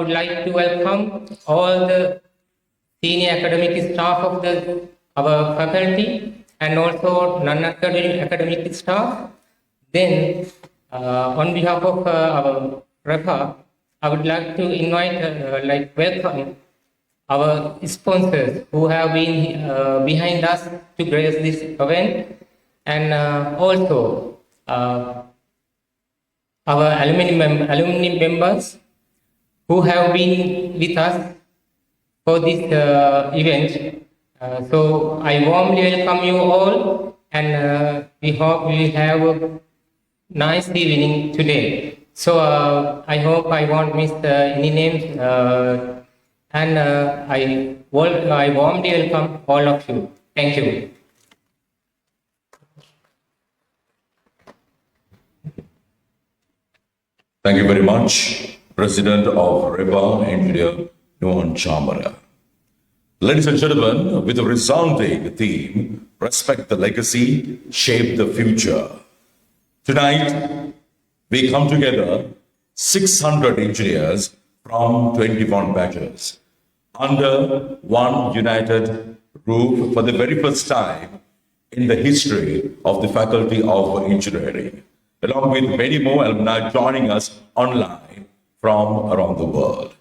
would like to welcome all the senior academic staff of our faculty and also non-academic staff. Then, on behalf of our REPA, I would like to invite, welcome our sponsors who have been behind us to grace this event, and also our alumni members who have been with us for this event. So I warmly welcome you all, and we hope we will have a nice evening today. So I hope I won't miss any names, and I warmly welcome all of you. Thank you. Thank you very much, President of REPA, Engineer Nuan Chamara. Ladies and gentlemen, with a resounding theme, respect the legacy, shape the future. Tonight, we come together, 600 engineers from 21 batches, under one united roof for the very first time in the history of the Faculty of Engineering, along with many more alumni joining us online from around the world.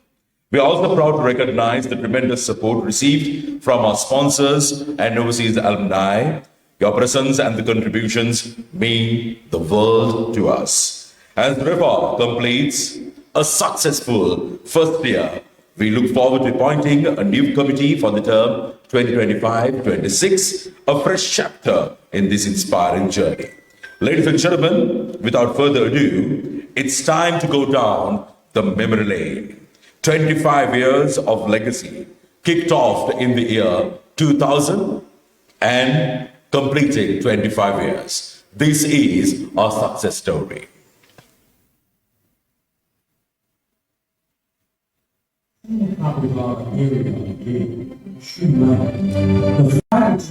We are also proud to recognize the tremendous support received from our sponsors and overseas alumni. Your presence and the contributions mean the world to us. As REPA completes a successful first year, we look forward to appointing a new committee for the term 2025-26, a fresh chapter in this inspiring journey. Ladies and gentlemen, without further ado, it's time to go down the memory lane. 25 years of legacy, kicked off in the year 2000 and completing 25 years. This is our success story. The Faculty of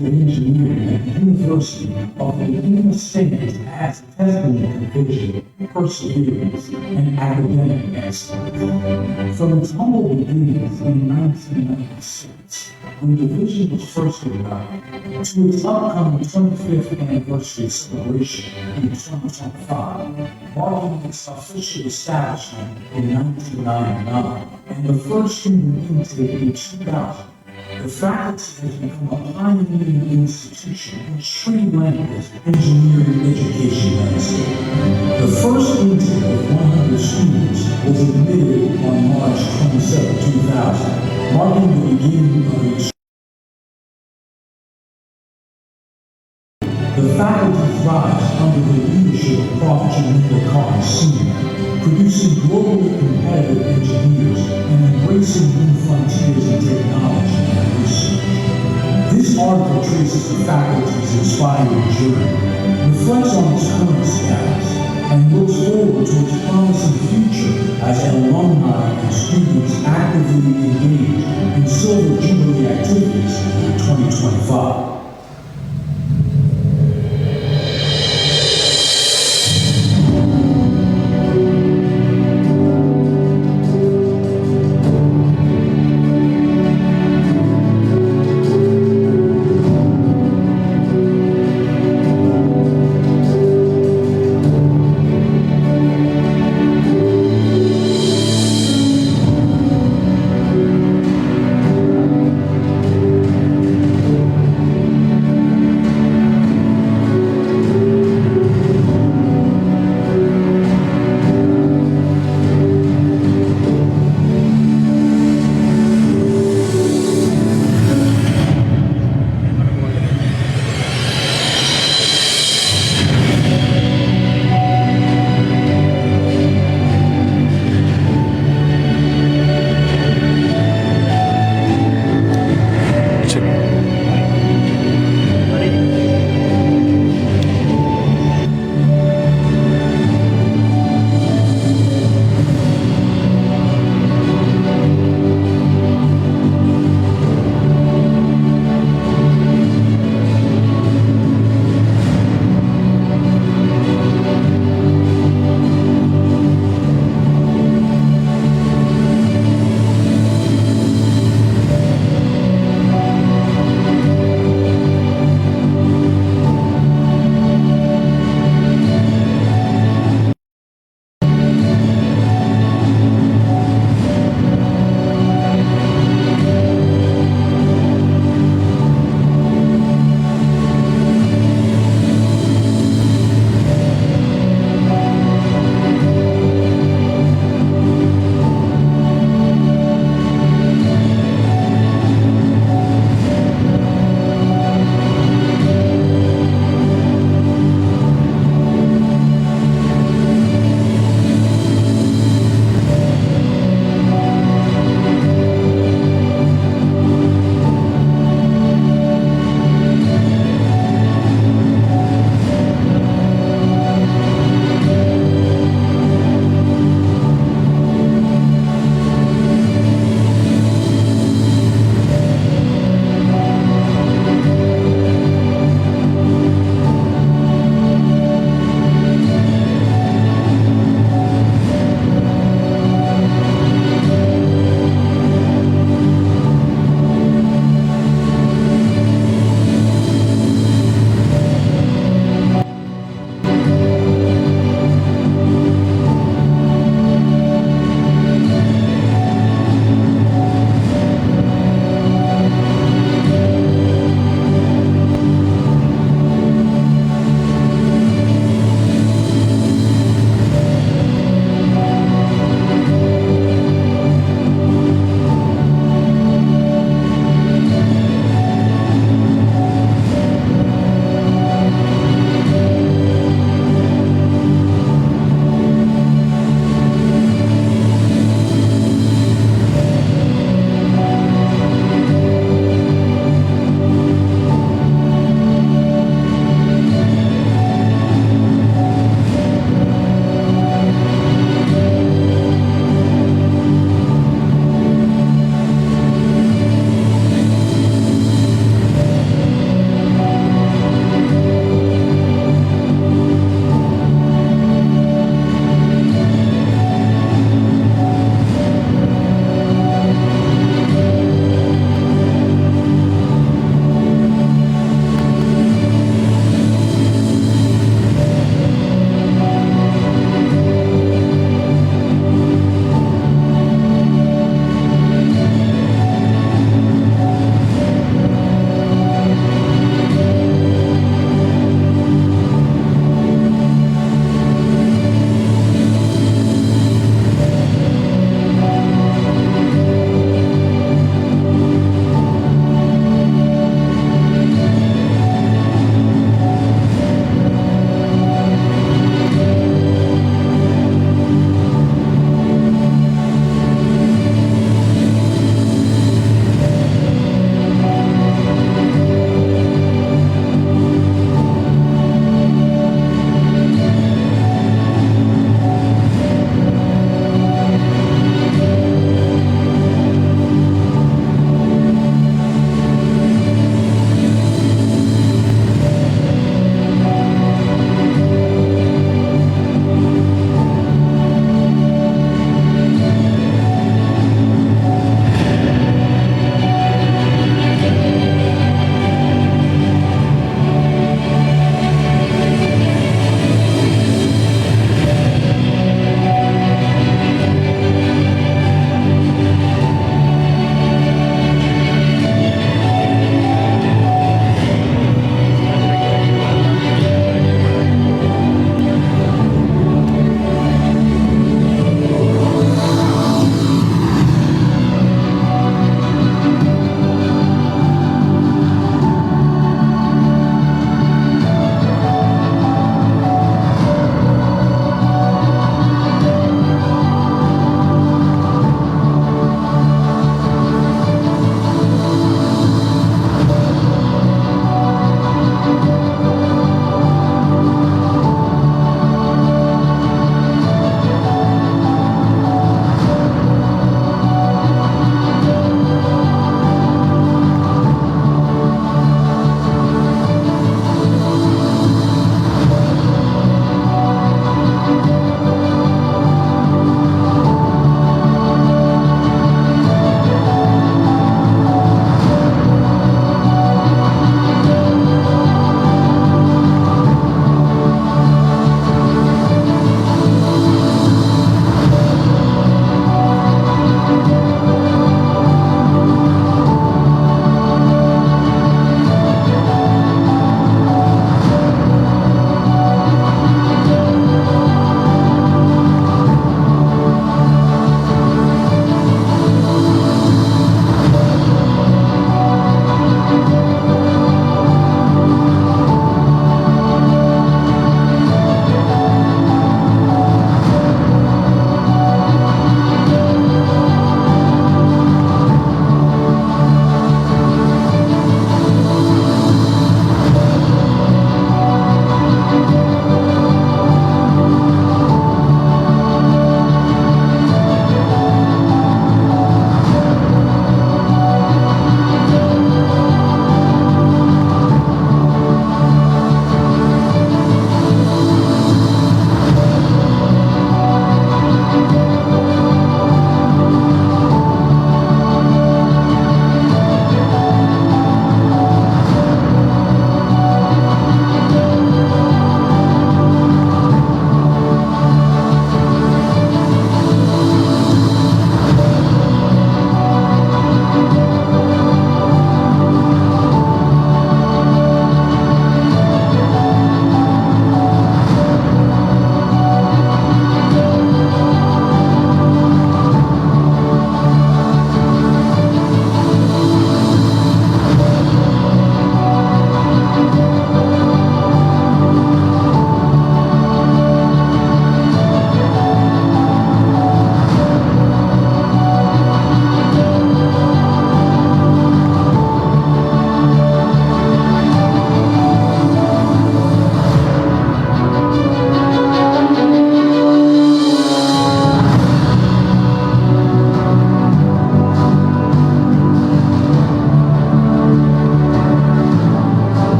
Engineering at the University of Ruhuna stands as a testament to vision, perseverance, and academic excellence. From its humble beginnings in 1996, when the division was first united, to its upcoming 25th anniversary celebration in 2025, marking its official establishment in 1999, and the first student intake in 2000, the faculty has become a pioneering institution in Sri Lanka's engineering education landscape. The first intake of 100 students was admitted on March 27, 2000, marking the beginning of its. The faculty thrives under the leadership of Prof. Jubilee Sr., producing globally competitive engineers and embracing new frontiers in technology and research. This article traces the faculty's inspiring journey, reflects on its current status, and looks forward to its promising future as alumni and students actively engage in Silver Jubilee activities in 2025.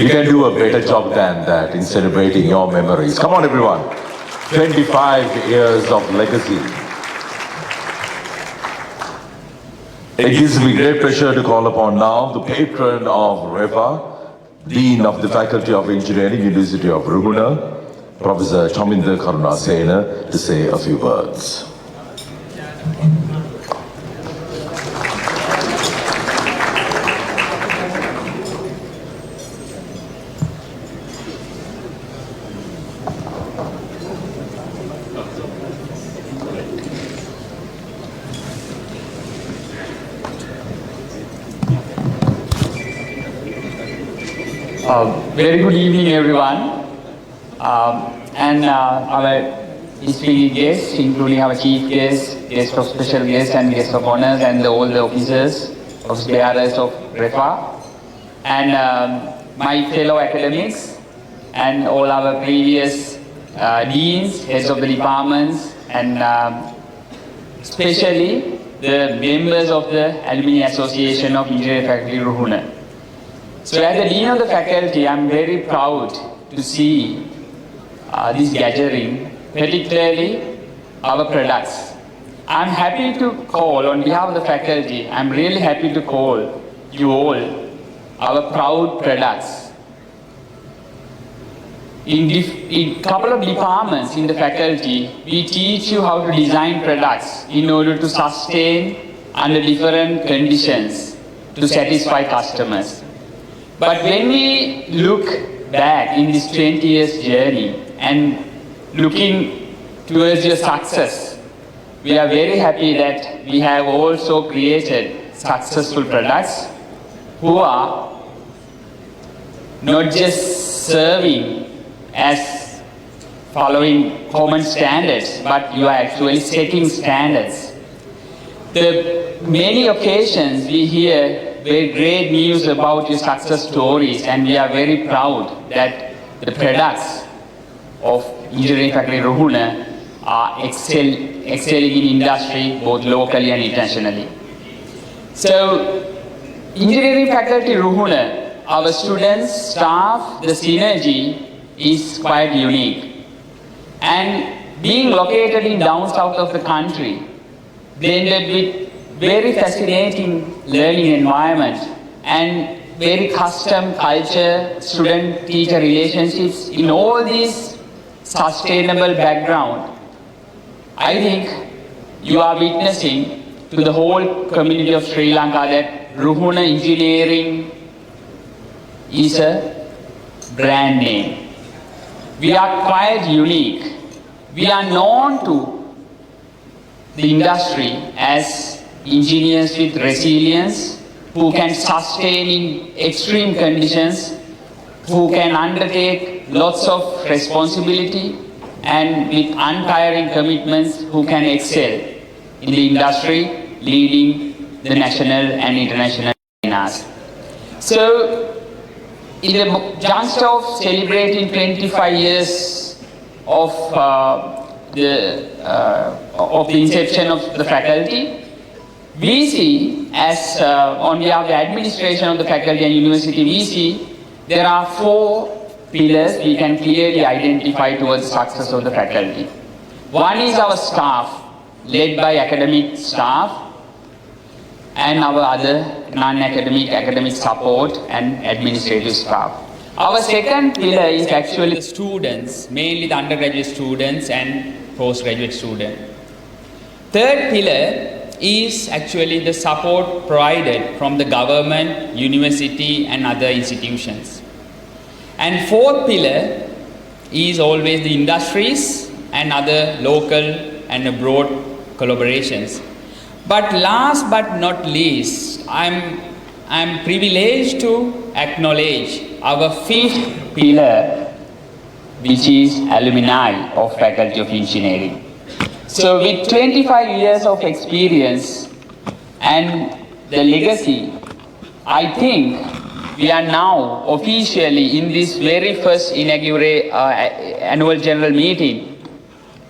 You can do a better job than that in celebrating your memories. Come on, everyone. 25 years of legacy. It gives me great pleasure to call upon now the patron of REVA, Dean of the Faculty of Engineering, University of Ruhuna, Professor Chaminda Karunasena, to say a few words. Very good evening, everyone. Our distinguished guests, including our chief guest, guest of special guest, and guest of honors, and all the officers, of bearers of REFA, and my fellow academics, and all our previous deans, heads of the departments, and especially the members of the Alumni Association of Engineering Faculty Ruhuna. So as the Dean of the Faculty, I'm very proud to see this gathering, particularly our products. I'm happy to call, on behalf of the faculty, I'm really happy to call you all our proud products. In a couple of departments in the faculty, we teach you how to design products in order to sustain under different conditions to satisfy customers. But when we look back in this 20 years journey and looking towards your success, we are very happy that we have also created successful products who are not just serving as following common standards, but you are actually setting standards. The many occasions we hear very great news about your success stories, and we are very proud that the products of Engineering Faculty Ruhuna are excelling in industry both locally and internationally. So, Engineering Faculty Ruhuna, our students, staff, the synergy is quite unique. And being located in down south of the country, blended with very fascinating learning environment and very custom culture, student-teacher relationships, in all these sustainable background, I think you are witnessing to the whole community of Sri Lanka that Ruhuna Engineering is a brand name. We are quite unique. We are known to the industry as engineers with resilience, who can sustain in extreme conditions, who can undertake lots of responsibility, and with untiring commitments, who can excel in the industry, leading the national and international arenas. So, in the juncture of celebrating 25 years of the inception of the faculty, we see, as on behalf of the administration of the faculty and university, we see there are 4 pillars we can clearly identify towards the success of the faculty. One is our staff, led by academic staff, and our other non-academic, academic support and administrative staff. Our second pillar is actually the students, mainly the undergraduate students and postgraduate students. Third pillar is actually the support provided from the government, university and other institutions. And fourth pillar is always the industries and other local and abroad collaborations. But last but not least, I'm privileged to acknowledge our fifth pillar, which is alumni of Faculty of Engineering. So with 25 years of experience and the legacy, I think we are now officially in this very first inaugural annual general meeting.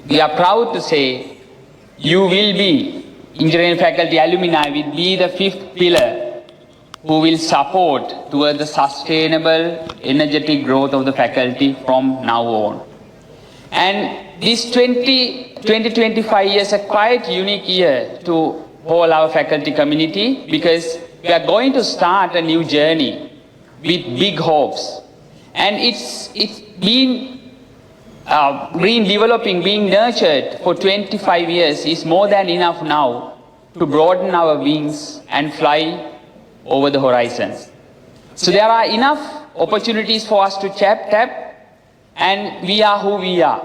We are proud to say you will be, engineering faculty alumni will be the fifth pillar who will support towards the sustainable, energetic growth of the faculty from now on. And this 2025 year is a quite unique year to all our faculty community, because we are going to start a new journey with big hopes. And it's been developing, being nurtured for 25 years is more than enough now to broaden our wings and fly over the horizons. So there are enough opportunities for us to tap, and we are who we are.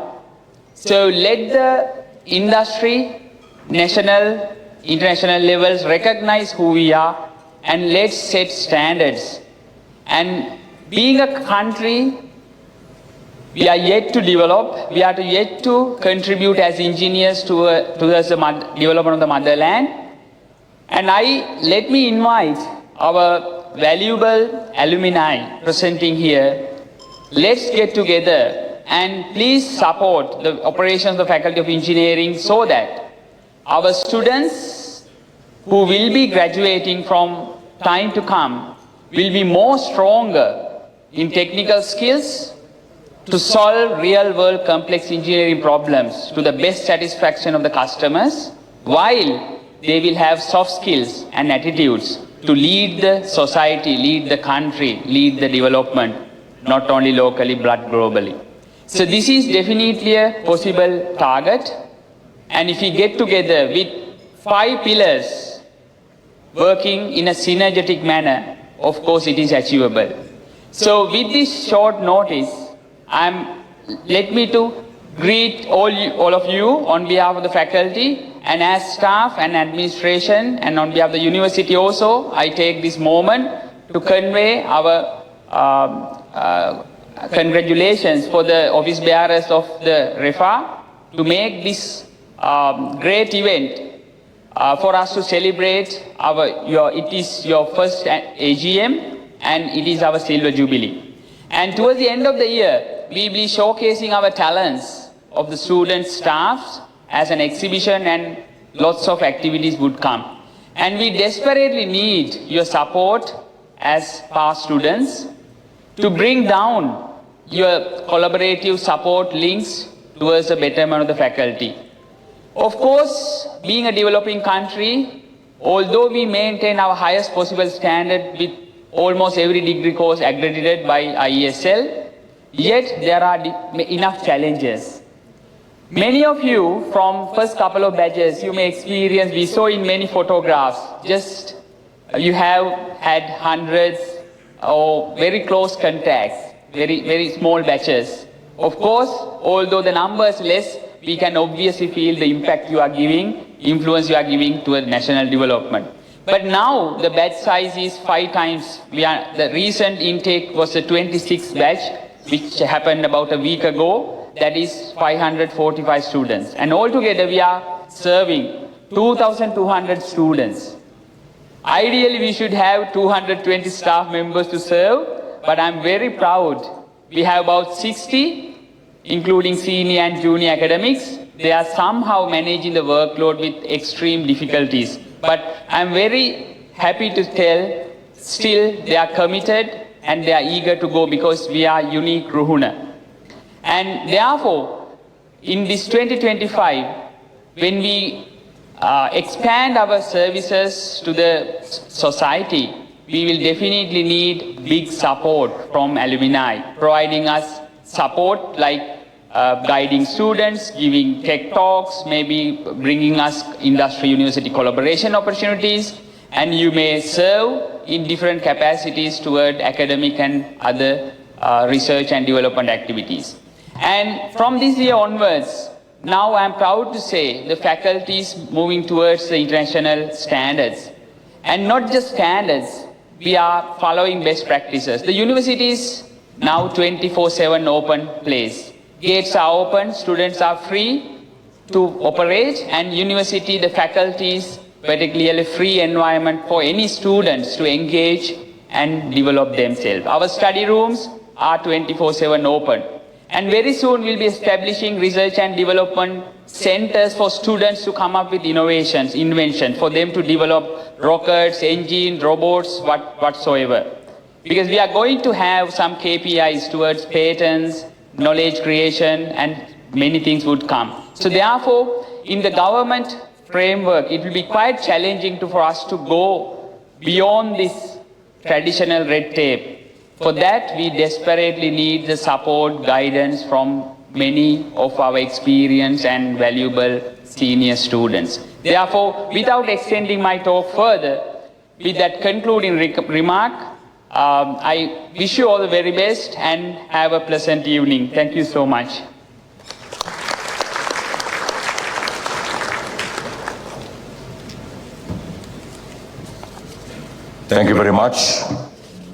So let the industry, national, international levels recognize who we are, and let's set standards. And being a country, we are yet to develop, we are yet to contribute as engineers towards the development of the motherland. And let me invite our valuable alumni presenting here. Let's get together and please support the operations of the Faculty of Engineering so that our students who will be graduating from time to come will be more stronger in technical skills to solve real-world complex engineering problems to the best satisfaction of the customers, while they will have soft skills and attitudes to lead the society, lead the country, lead the development, not only locally but globally. So this is definitely a possible target, and if we get together with 5 pillars working in a synergetic manner, of course it is achievable. So with this short notice, let me to greet all of you on behalf of the faculty, and as staff and administration, and on behalf of the university also, I take this moment to convey our congratulations for the office bearers of the REFA to make this great event for us to celebrate it is your first AGM, and it is our silver jubilee. And towards the end of the year, we will be showcasing our talents of the students, staffs as an exhibition, and lots of activities would come. And we desperately need your support as past students to bring down your collaborative support links towards the betterment of the faculty. Of course, being a developing country, although we maintain our highest possible standard with almost every degree course accredited by IESL, yet there are enough challenges. Many of you from first couple of batches, you may experience, we saw in many photographs, just you have had hundreds or very close contacts, very small batches. Of course, although the number is less, we can obviously feel the impact you are giving, influence you are giving to national development. But now the batch size is 5 times. The recent intake was the 26th batch, which happened about a week ago. That is 545 students. And altogether we are serving 2,200 students. Ideally, we should have 220 staff members to serve, but I'm very proud. We have about 60, including senior and junior academics. They are somehow managing the workload with extreme difficulties. But I'm very happy to tell, still they are committed and they are eager to go, because we are unique Ruhuna. And therefore, in this 2025, when we expand our services to the society, we will definitely need big support from alumni, providing us support like guiding students, giving tech talks, maybe bringing us industry-university collaboration opportunities, and you may serve in different capacities toward academic and other research and development activities. And from this year onwards, now I am proud to say the faculty is moving towards the international standards. And not just standards, we are following best practices. The university is now 24/7 open place. Gates are open, students are free to operate, and university, the faculty is particularly free environment for any students to engage and develop themselves. Our study rooms are 24/7 open. And very soon we'll be establishing research and development centers for students to come up with innovations, inventions, for them to develop rockets, engines, robots, whatsoever. Because we are going to have some KPIs towards patents, knowledge creation, and many things would come. So therefore, in the government framework, it will be quite challenging for us to go beyond this traditional red tape. For that, we desperately need the support, guidance from many of our experienced and valuable senior students. Therefore, without extending my talk further, with that concluding remark, I wish you all the very best and have a pleasant evening. Thank you so much. Thank you very much.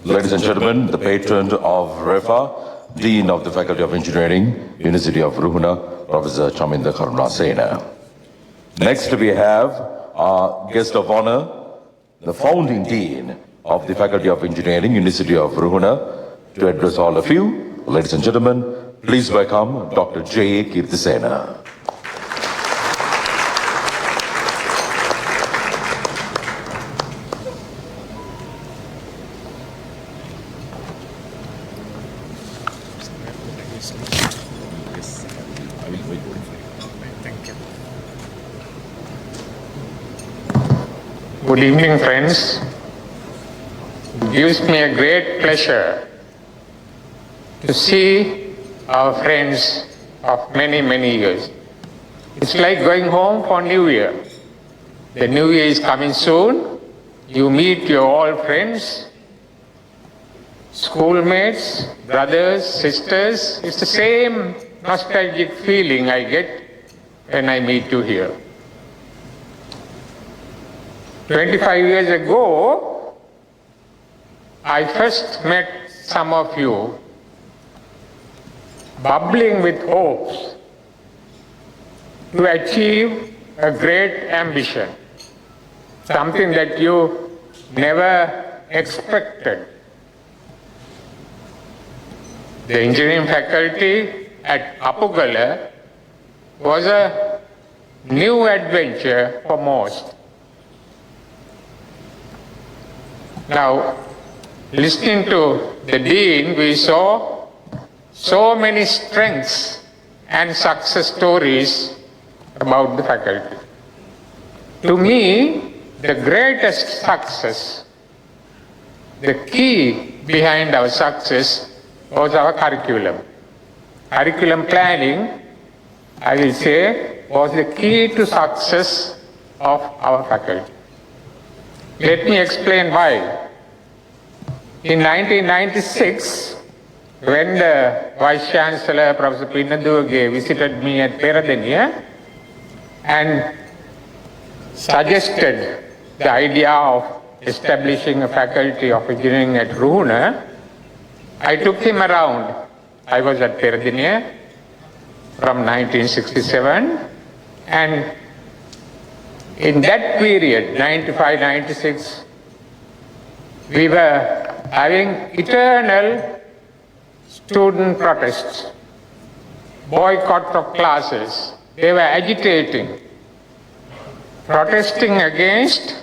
Ladies and gentlemen, the patron of REFA, Dean of the Faculty of Engineering, University of Ruhuna, Professor Chaminda Karunasena. Next we have our guest of honor, the founding Dean of the Faculty of Engineering, University of Ruhuna, to address all of you. Ladies and gentlemen, please welcome Dr. J. Kirtisena. Good evening, friends. It gives me a great pleasure to see our friends of many, many years. It's like going home for New Year. The New Year is coming soon. You meet your old friends, schoolmates, brothers, sisters. It's the same nostalgic feeling I get when I meet you here. 25 years ago, I first met some of you bubbling with hopes to achieve a great ambition, something that you never expected. The engineering faculty at Apugala was a new adventure for most. Now, listening to the Dean, we saw so many strengths and success stories about the faculty. To me, the greatest success, the key behind our success was our curriculum. Curriculum planning, I will say, was the key to success of our faculty. Let me explain why. In 1996, when the Vice Chancellor, Professor Pinnaduge, visited me at Peradeniya and suggested the idea of establishing a faculty of engineering at Ruhuna, I took him around. I was at Peradeniya from 1967, and in that period, 95, 96, we were having eternal student protests, boycott of classes. They were agitating, protesting against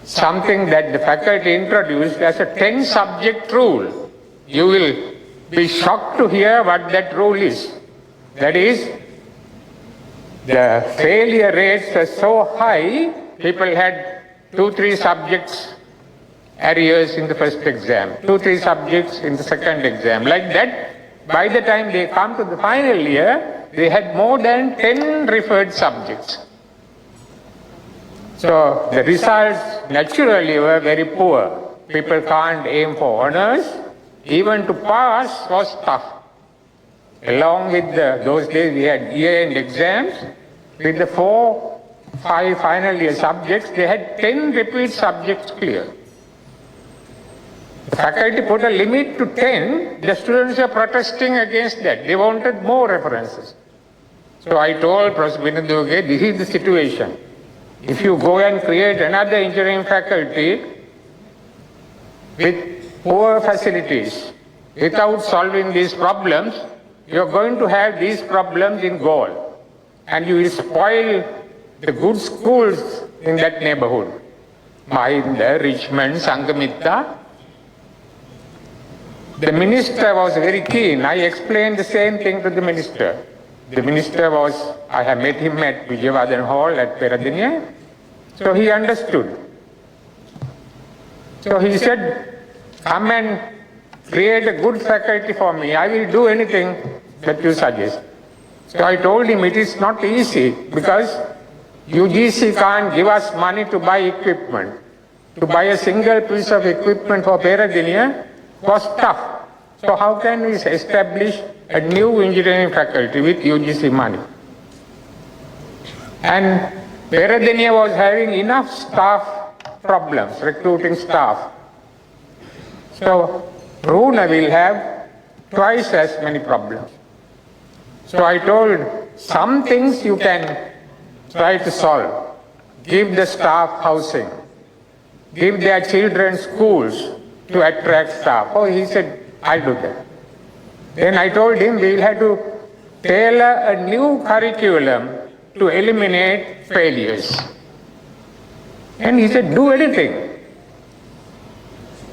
something that the faculty introduced as a 10-subject rule. You will be shocked to hear what that rule is. That is, the failure rates were so high, people had 2-3 subjects arrears in the first exam, 2-3 subjects in the second exam. Like that, by the time they come to the final year, they had more than 10 referred subjects. So the results naturally were very poor. People can't aim for honors. Even to pass was tough. Along with those days we had year-end exams. With the 4-5 final year subjects, they had 10 repeat subjects clear. The faculty put a limit to 10. The students were protesting against that. They wanted more references. So I told Professor Pinnaduge, this is the situation. If you go and create another engineering faculty with poor facilities, without solving these problems, you're going to have these problems in Gaul. And you will spoil the good schools in that neighborhood. Mahinda, Richmond, Sangamita. The minister was very keen. I explained the same thing to the minister. The minister was, I have met him at Vijayavadan Hall at Peradeniya. So he understood. So he said, come and create a good faculty for me. I will do anything that you suggest. So I told him it is not easy because UGC can't give us money to buy equipment. To buy a single piece of equipment for Peradeniya was tough. So how can we establish a new engineering faculty with UGC money? And Peradeniya was having enough staff problems, recruiting staff. So Ruhuna will have twice as many problems. So I told some things you can try to solve. Give the staff housing. Give their children schools to attract staff. Oh, he said, I'll do that. Then I told him we will have to tailor a new curriculum to eliminate failures. And he said, do anything.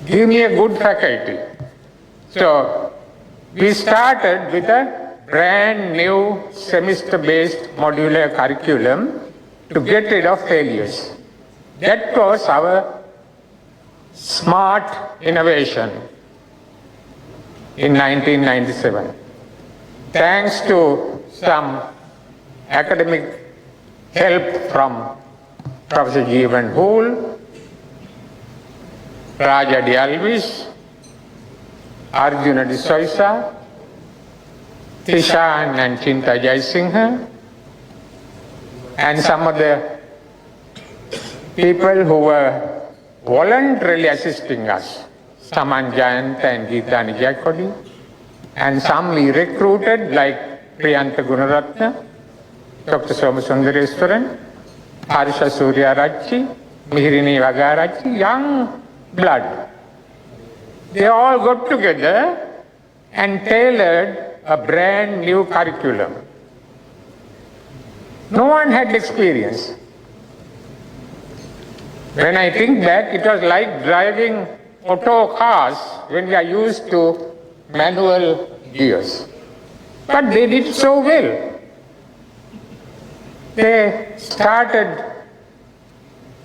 Give me a good faculty. So we started with a brand new semester-based modular curriculum to get rid of failures. That was our smart innovation in 1997. Thanks to some academic help from Professor Jeevan Hool, Raja Dialvis, Arjuna D'Souza, Tishan and Chinta Jaisingha, and some of the people who were voluntarily assisting us, Saman Jayant and Geetani Jakodi, and some we recruited like Priyanta Gunaratna, Dr. Somasundareswaran, Harsha Surya Rachi, Mihirini Vagarachi, young blood. They all got together and tailored a brand new curriculum. No one had experience. When I think back, it was like driving auto cars when we are used to manual gears. But they did so well. They started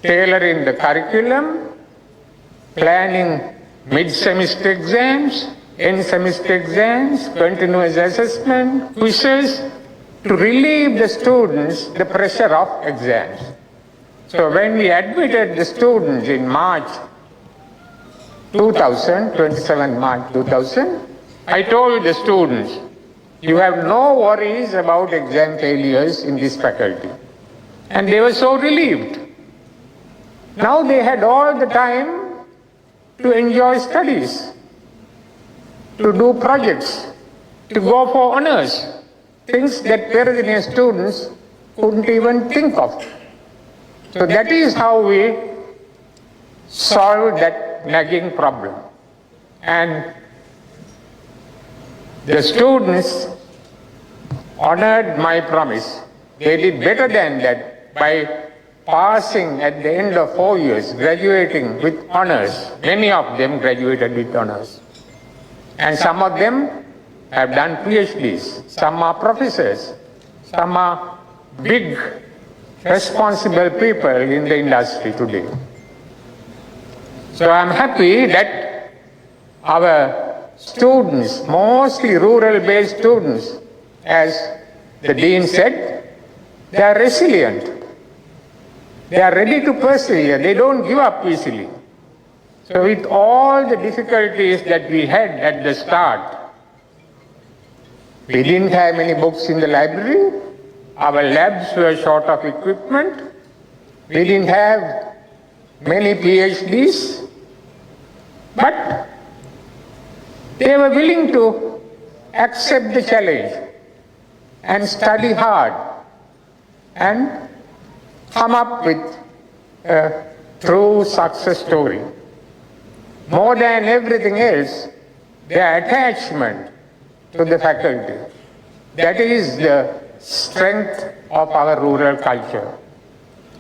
tailoring the curriculum, planning mid-semester exams, end-semester exams, continuous assessment, quizzes, to relieve the students the pressure of exams. So when we admitted the students in March 2000, 27 March 2000, I told the students, you have no worries about exam failures in this faculty. And they were so relieved. Now they had all the time to enjoy studies, to do projects, to go for honors, things that Peradeniya students couldn't even think of. So that is how we solved that nagging problem. And the students honored my promise. They did better than that by passing at the end of 4 years, graduating with honors. Many of them graduated with honors. And some of them have done PhDs. Some are professors. Some are big, responsible people in the industry today. So I'm happy that our students, mostly rural-based students, as the Dean said, they are resilient. They are ready to persevere. They don't give up easily. So with all the difficulties that we had at the start, we didn't have many books in the library. Our labs were short of equipment. We didn't have many PhDs. But they were willing to accept the challenge and study hard and come up with a true success story. More than everything else, their attachment to the faculty. That is the strength of our rural culture.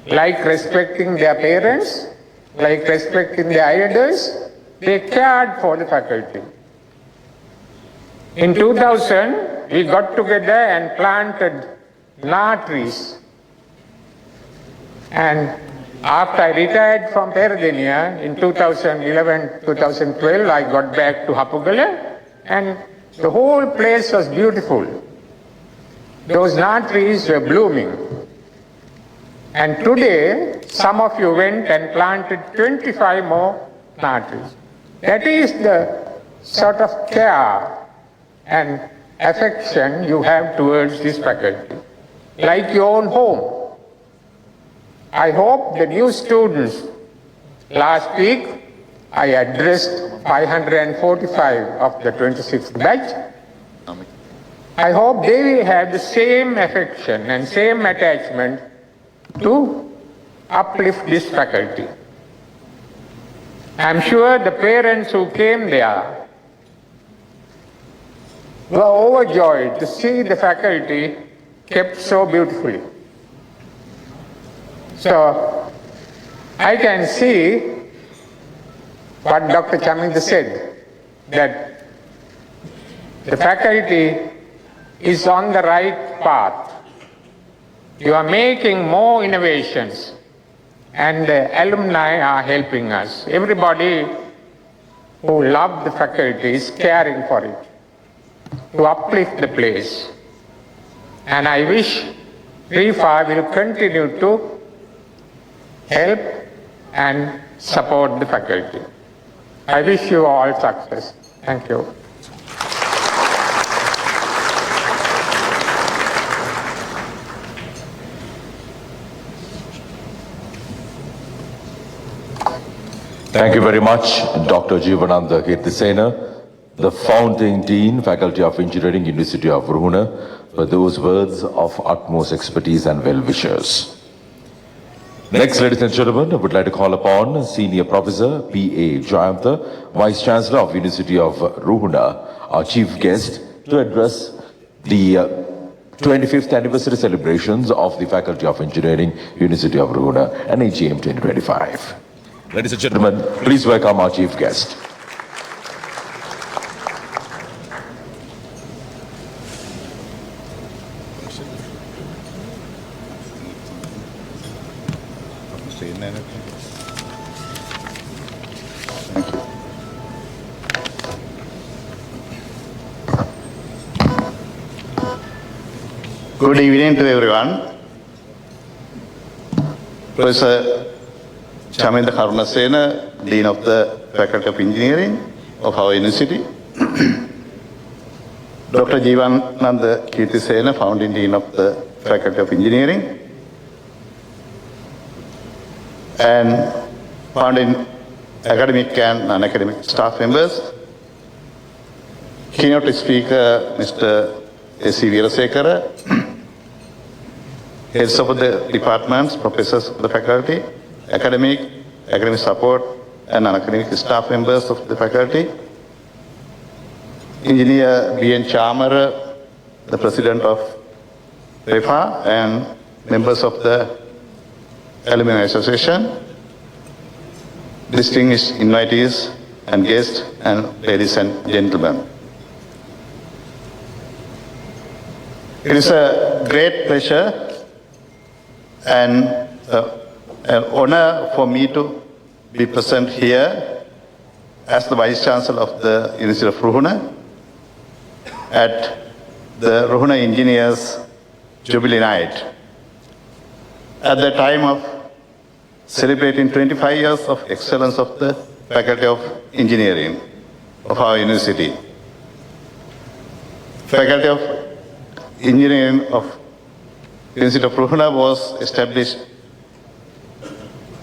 Like respecting their parents, like respecting their elders, they cared for the faculty. In 2000, we got together and planted trees. And after I retired from Peradeniya in 2011-2012, I got back to Hapugala, and the whole place was beautiful. Those trees were blooming. And today, some of you went and planted 25 more trees. That is the sort of care and affection you have towards this faculty, like your own home. I hope the new students, last week I addressed 545 of the 26th batch. I hope they will have the same affection and same attachment to uplift this faculty. I'm sure the parents who came there were overjoyed to see the faculty kept so beautifully. So I can see what Dr. Chaminda said, that the faculty is on the right path. You are making more innovations, and the alumni are helping us. Everybody who loves the faculty is caring for it, to uplift the place. And I wish RIFA will continue to help and support the faculty. I wish you all success. Thank you. Thank you very much, Dr. Jeevananda Kirtisena, the founding dean, Faculty of Engineering, University of Ruhuna, for those words of utmost expertise and well-wishers. Next, ladies and gentlemen, I would like to call upon Senior Professor P.A. Jayantha, Vice Chancellor of University of Ruhuna, our chief guest, to address the 25th anniversary celebrations of the Faculty of Engineering, University of Ruhuna, and AGM 2025. Ladies and gentlemen, please welcome our chief guest. Good evening to everyone. Professor Chaminda Karunasena, Dean of the Faculty of Engineering of our university. Dr. Jeevananda Kirtisena, Founding Dean of the Faculty of Engineering. And founding academic and non-academic staff members. Keynote speaker, Mr. S.C. Veerasekara, heads of the departments, professors of the faculty, academic support, and non-academic staff members of the faculty. Engineer B.N. Chamara, the president of RIFA, and members of the Alumni Association, distinguished invitees and guests, and ladies and gentlemen. It is a great pleasure and an honor for me to be present here as the Vice Chancellor of the University of Ruhuna at the Ruhuna Engineers Jubilee Night. At the time of celebrating 25 years of excellence of the Faculty of Engineering of our university. Faculty of Engineering of University of Ruhuna was established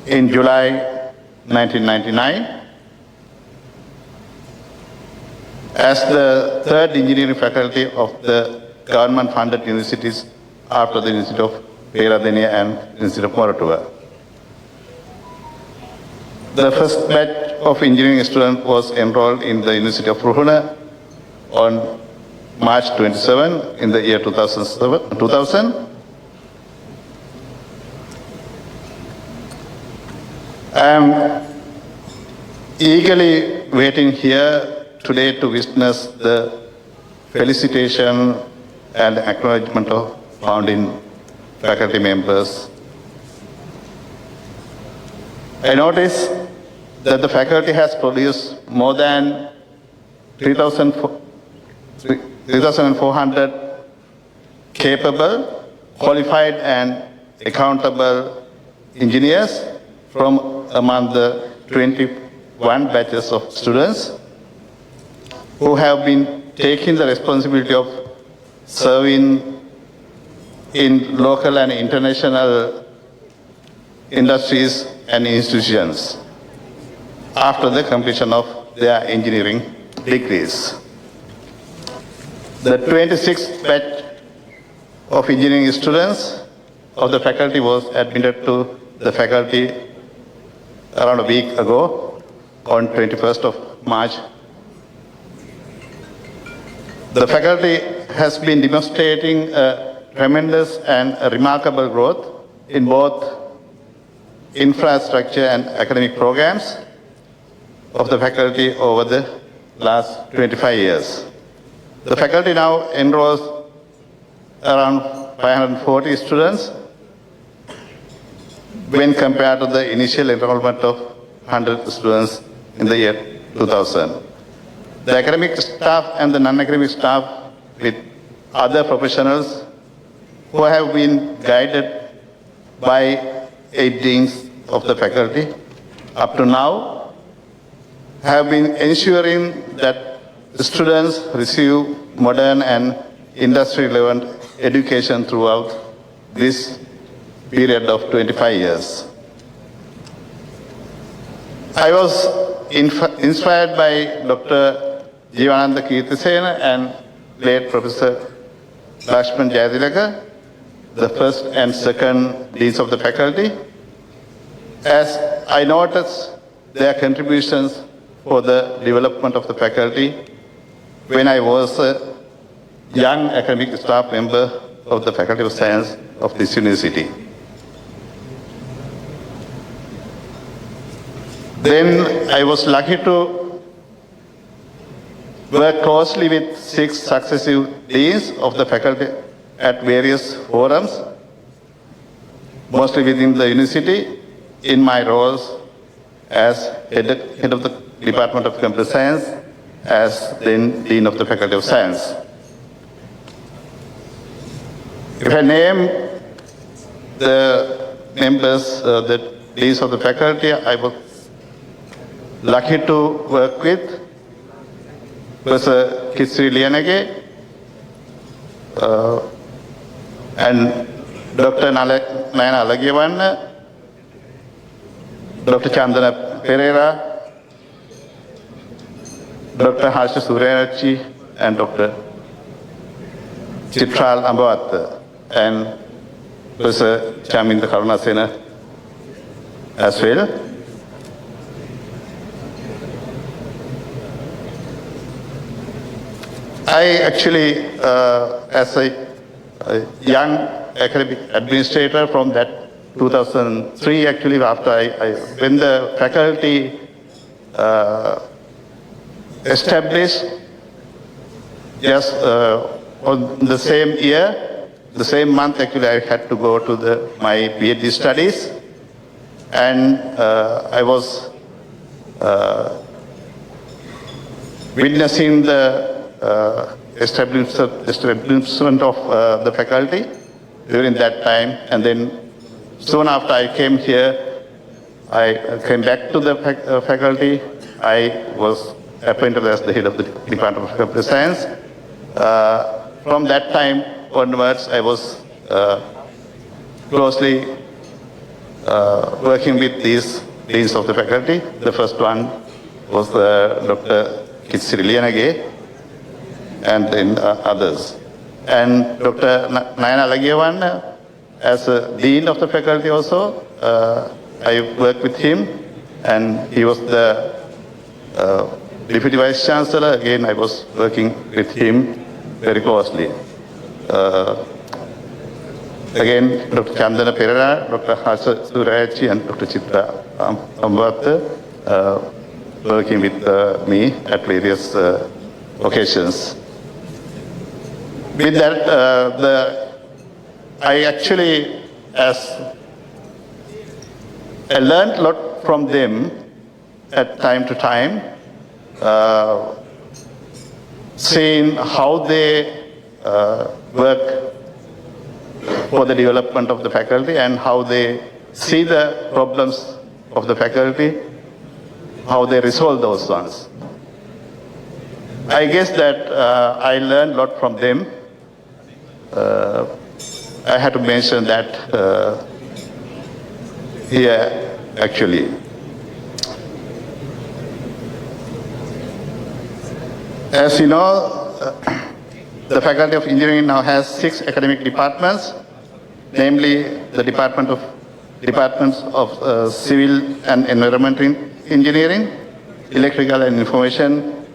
in July 1999 as the third engineering faculty of the government-funded universities after the University of Peradeniya and University of Moratuwa. The first batch of engineering student was enrolled in the University of Ruhuna on March 27 in the year 2000. I am eagerly waiting here today to witness the felicitation and acknowledgement of founding faculty members. I notice that the faculty has produced more than 3,400 capable, qualified and accountable engineers from among the 21 batches of students who have been taking the responsibility of serving in local and international industries and institutions after the completion of their engineering degrees. The 26th batch of engineering students of the faculty was admitted to the faculty around a week ago on 21st of March. The faculty has been demonstrating a tremendous and a remarkable growth in both infrastructure and academic programs of the faculty over the last 25 years. The faculty now enrolls around 540 students when compared to the initial enrollment of 100 students in the year 2000. The academic staff and the non-academic staff with other professionals who have been guided by 8 deans of the faculty up to now have been ensuring that the students receive modern and industry-relevant education throughout this period of 25 years. I was inspired by Dr. Jivananda Kirtisena and late Professor Lakshman Jayadilaka, the first and second deans of the faculty, as I noticed their contributions for the development of the faculty when I was a young academic staff member of the Faculty of Science of this university. Then I was lucky to work closely with 6 successive deans of the faculty at various forums, mostly within the university, in my roles as head of the Department of Computer Science, as then Dean of the Faculty of Science. If I name the members, the deans of the faculty, I was lucky to work with Professor Kitsri Lianage and Dr. Nayana Alagiyawanna, Dr. Chandana Pereira, Dr. Harsha Suryanarchi, and Dr. Chitral Ambawat, and Professor Chaminda Karunasena as well. I actually, as a young academic administrator from that 2003, actually, after when the faculty established, yes, on the same year, the same month, actually, I had to go to my PhD studies, and I was witnessing the establishment of the faculty during that time, and then soon after I came here, I came back to the faculty. I was appointed as the head of the Department of Computer Science. From that time onwards, I was closely working with these deans of the faculty. The first one was Dr. Kitsri Lianage, and then others. And Dr. Nayana Alagiyawanna, as a dean of the faculty also, I worked with him, and he was the Deputy Vice Chancellor, again, I was working with him very closely. Again, Dr. Chandana Perera, Dr. Hasa Surayachi, and Dr. Chitra Ambatha, working with me at various occasions. With that, I actually, I learned a lot from them at time to time, seeing how they work for the development of the faculty and how they see the problems of the faculty, how they resolve those ones. I guess that I learned a lot from them. I had to mention that here actually. As you know, the Faculty of Engineering now has 6 academic departments, namely the Departments of Civil and Environmental Engineering, Electrical and Information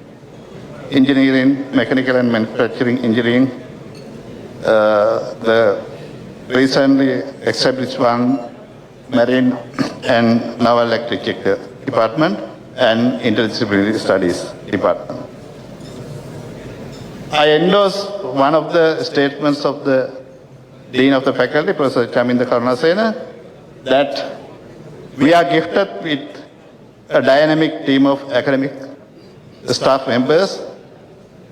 Engineering, Mechanical and Manufacturing Engineering, the recently established one, Marine and Naval Electric Department, and Interdisciplinary Studies Department. I endorse one of the statements of the Dean of the Faculty, Professor Chaminda Karunasena, that we are gifted with a dynamic team of academic staff members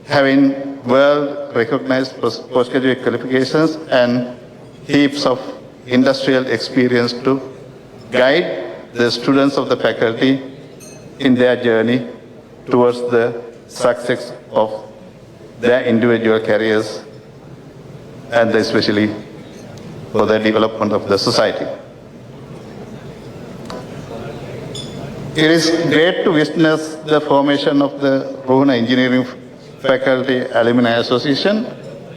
having world-recognized postgraduate qualifications and heaps of industrial experience to guide the students of the faculty in their journey towards the success of their individual careers and especially for the development of the society. It is great to witness the formation of the Ruhuna Engineering Faculty Alumni Association,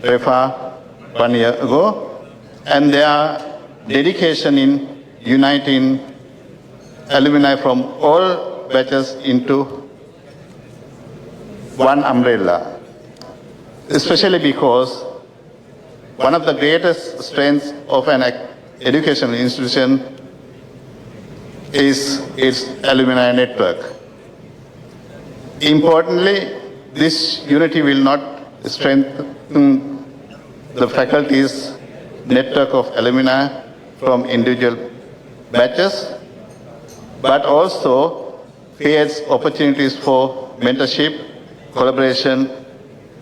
REFA, 1 year ago, and their dedication in uniting alumni from all batches into one umbrella, especially because one of the greatest strengths of an educational institution is its alumni network. Importantly, this unity will not strengthen the faculty's network of alumni from individual batches, but also creates opportunities for mentorship, collaboration,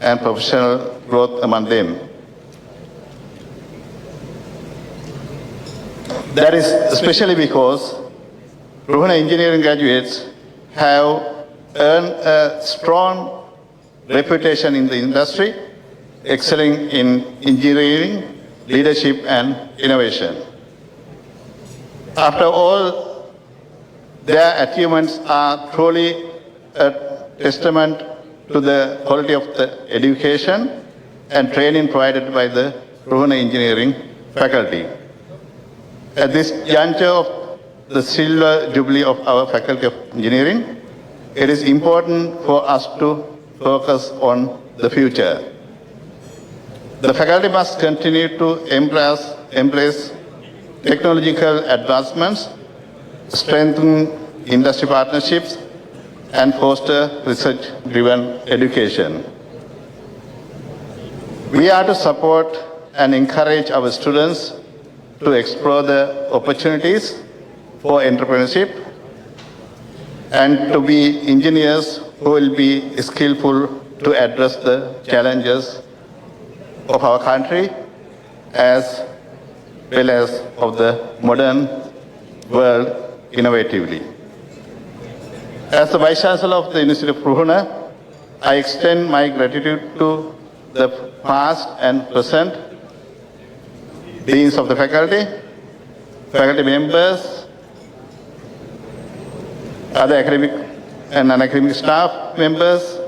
and professional growth among them. That is especially because Ruhuna engineering graduates have earned a strong reputation in the industry, excelling in engineering, leadership, and innovation. After all, their achievements are truly a testament to the quality of the education and training provided by the Ruhuna engineering faculty. At this juncture of the silver jubilee of our Faculty of Engineering, it is important for us to focus on the future. The faculty must continue to embrace technological advancements, strengthen industry partnerships, and foster research-driven education. We are to support and encourage our students to explore the opportunities for entrepreneurship and to be engineers who will be skillful to address the challenges of our country as well as of the modern world innovatively. As the Vice Chancellor of the University of Ruhuna, I extend my gratitude to the past and present deans of the faculty, faculty members, other academic and non-academic staff members,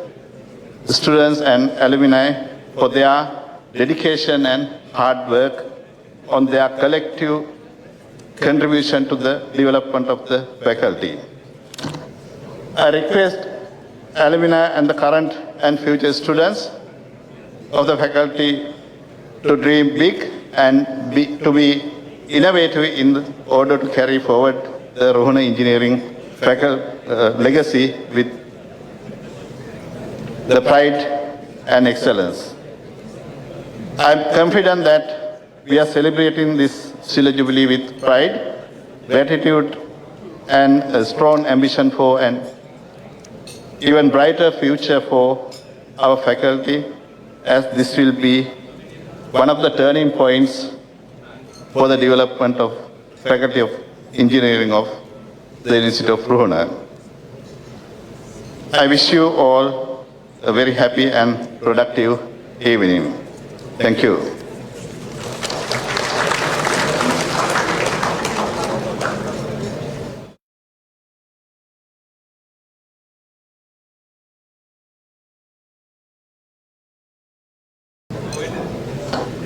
students and alumni for their dedication and hard work on their collective contribution to the development of the faculty. I request alumni and the current and future students of the faculty to dream big and to be innovative in order to carry forward the Ruhuna engineering legacy with the pride and excellence. I am confident that we are celebrating this Silver Jubilee with pride, gratitude, and a strong ambition for an even brighter future for our faculty, as this will be one of the turning points for the development of Faculty of Engineering of the University of Ruhuna. I wish you all a very happy and productive evening. Thank you.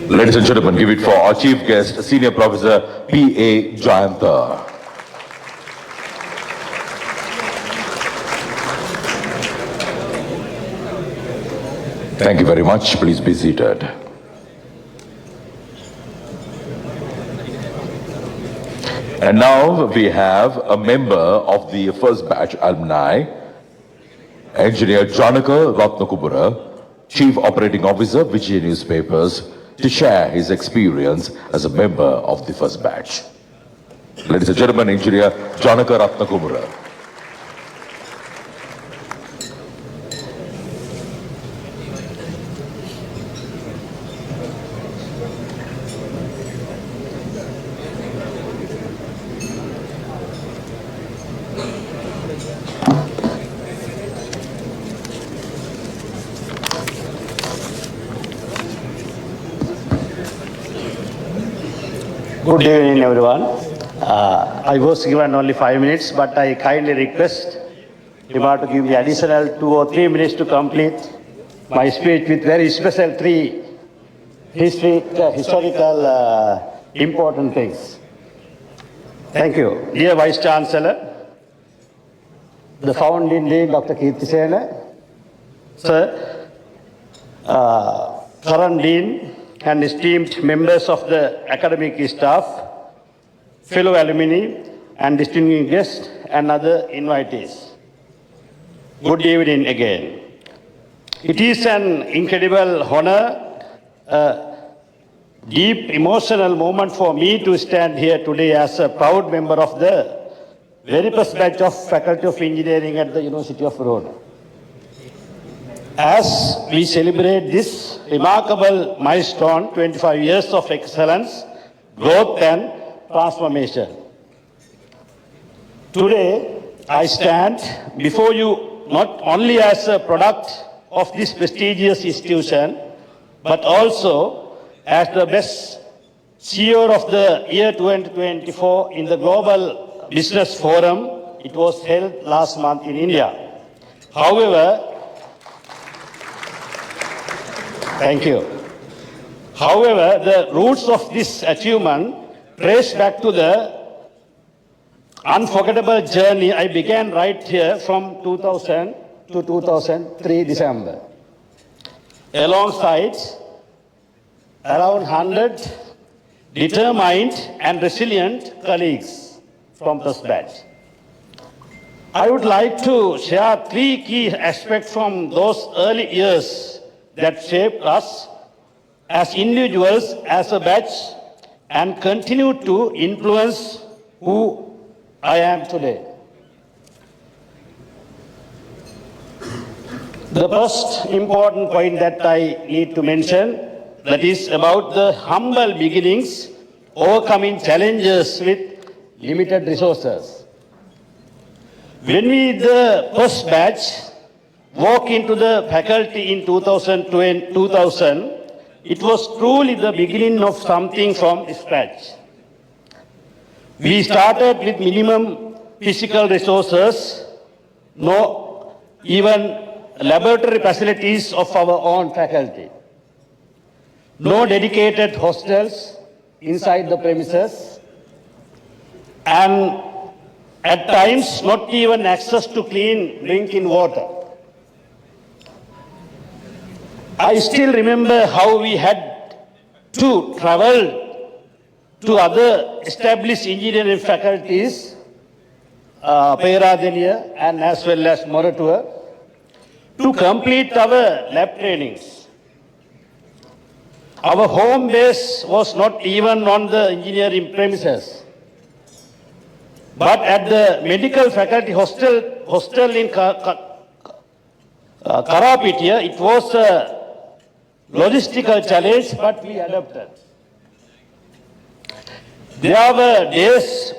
Ladies and gentlemen, give it for our chief guest, Senior Professor P.A. Jayanta. Thank you very much. Please be seated. And now we have a member of the first batch alumni, Engineer Janaka Ratnakubara, Chief Operating Officer, Vijay Newspapers, to share his experience as a member of the first batch. Ladies and gentlemen, Engineer Janaka Ratnakubara. Good evening, everyone. I was given only 5 minutes, but I kindly request Rima to give me additional 2 or 3 minutes to complete my speech with very special 3 historical important things. Thank you. Dear Vice Chancellor, the founding dean, Dr. Kirtisena, sir, current dean, and esteemed members of the academic staff, fellow alumni, and distinguished guests and other invitees. Good evening again. It is an incredible honor, a deep emotional moment for me to stand here today as a proud member of the very first batch of Faculty of Engineering at the University of Ruhuna. As we celebrate this remarkable milestone, 25 years of excellence, growth and transformation. Today, I stand before you not only as a product of this prestigious institution, but also as the best CEO of the year 2024 in the Global Business Forum. It was held last month in India. However, thank you. However, the roots of this achievement trace back to the unforgettable journey I began right here from 2000 to 2003 December. Alongside around 100 determined and resilient colleagues from this batch. I would like to share 3 key aspects from those early years that shaped us as individuals, as a batch, and continue to influence who I am today. The first important point that I need to mention, that is about the humble beginnings, overcoming challenges with limited resources. When we, the first batch, walked into the faculty in 2000, it was truly the beginning of something from scratch. We started with minimum physical resources, no even laboratory facilities of our own faculty, no dedicated hostels inside the premises, and at times not even access to clean drinking water. I still remember how we had to travel to other established engineering faculties, Peradeniya and as well as Moratua, to complete our lab trainings. Our home base was not even on the engineering premises, but at the medical faculty hostel in Karapitia. It was a logistical challenge, but we adapted. There were days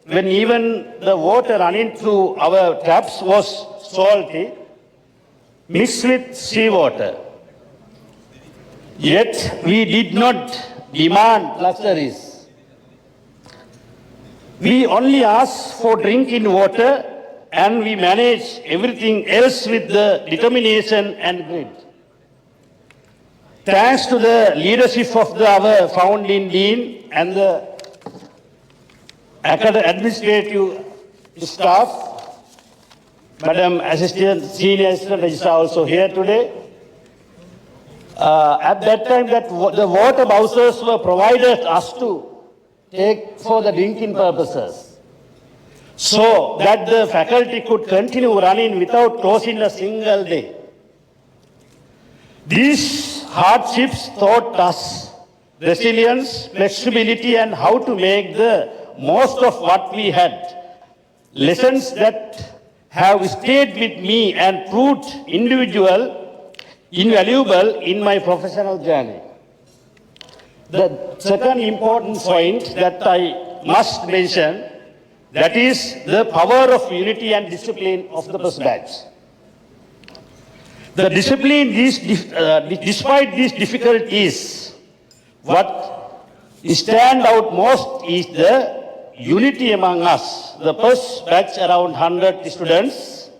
when even the water running through our taps was salty, mixed with seawater. Yet we did not demand luxuries. We only asked for drinking water, and we managed everything else with the determination and grit. Thanks to the leadership of our founding dean and the administrative staff, Madam Assistant, Senior Assistant Registrar also here today. At that time, the water bowsers were provided us to take for the drinking purposes, so that the faculty could continue running without closing a single day. These hardships taught us resilience, flexibility, and how to make the most of what we had. Lessons that have stayed with me and proved invaluable in my professional journey. The second important point that I must mention, that is the power of unity and discipline of the first batch. The discipline, despite these difficulties, what stand out most is the unity among us. The first batch, around 100 students,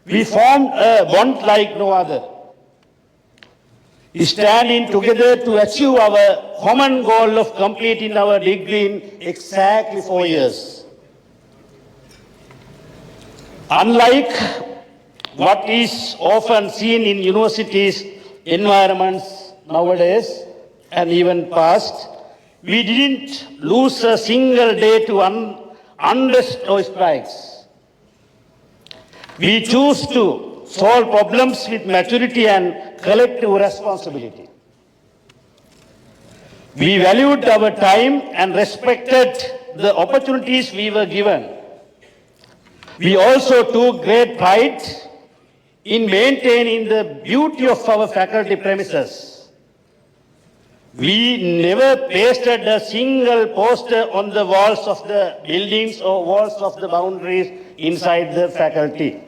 we formed a bond like no other, standing together to achieve our common goal of completing our degree in exactly 4 years. Unlike what is often seen in universities' environments nowadays and even past, we didn't lose a single day to unrest or strikes. We choose to solve problems with maturity and collective responsibility. We valued our time and respected the opportunities we were given. We also took great pride in maintaining the beauty of our faculty premises. We never pasted a single poster on the walls of the buildings or walls of the boundaries inside the faculty.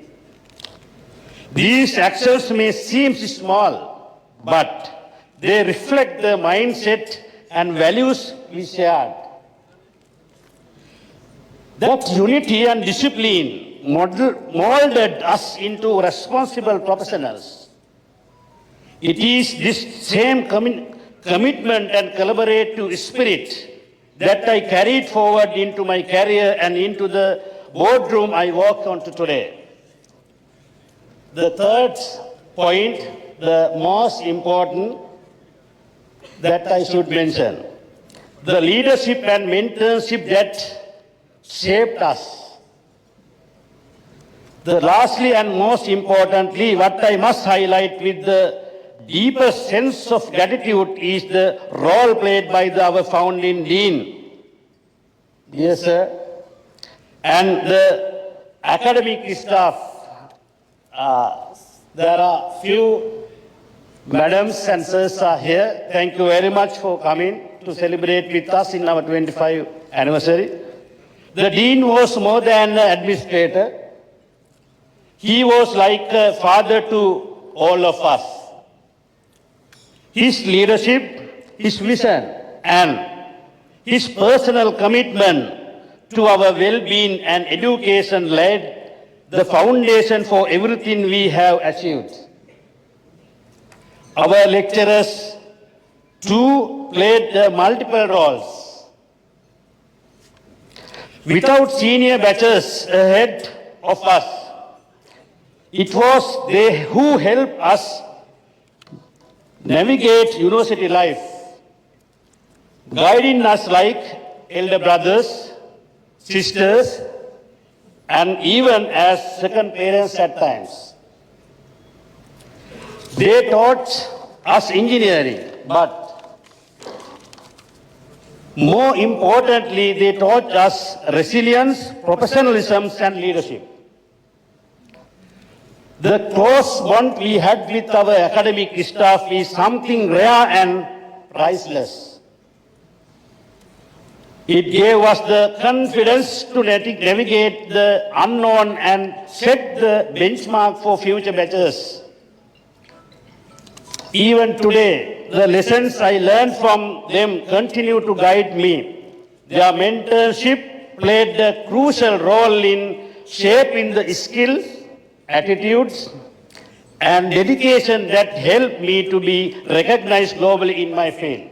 These actions may seem small, but they reflect the mindset and values we shared. That unity and discipline molded us into responsible professionals. It is this same commitment and collaborative spirit that I carried forward into my career and into the boardroom I walk onto today. The third point, the most important that I should mention, the leadership and mentorship that shaped us. Lastly and most importantly, what I must highlight with the deepest sense of gratitude is the role played by our founding dean, yes sir, and the academic staff. There are few madams and sirs are here. Thank you very much for coming to celebrate with us in our 25th anniversary. The dean was more than an administrator. He was like a father to all of us. His leadership, his vision, and his personal commitment to our well-being and education laid the foundation for everything we have achieved. Our lecturers, too, played multiple roles. Without senior batches ahead of us, it was they who helped us navigate university life, guiding us like elder brothers, sisters, and even as second parents at times. They taught us engineering, but more importantly, they taught us resilience, professionalism, and leadership. The close bond we had with our academic staff is something rare and priceless. It gave us the confidence to navigate the unknown and set the benchmark for future batches. Even today, the lessons I learned from them continue to guide me. Their mentorship played a crucial role in shaping the skills, attitudes, and dedication that helped me to be recognized globally in my field.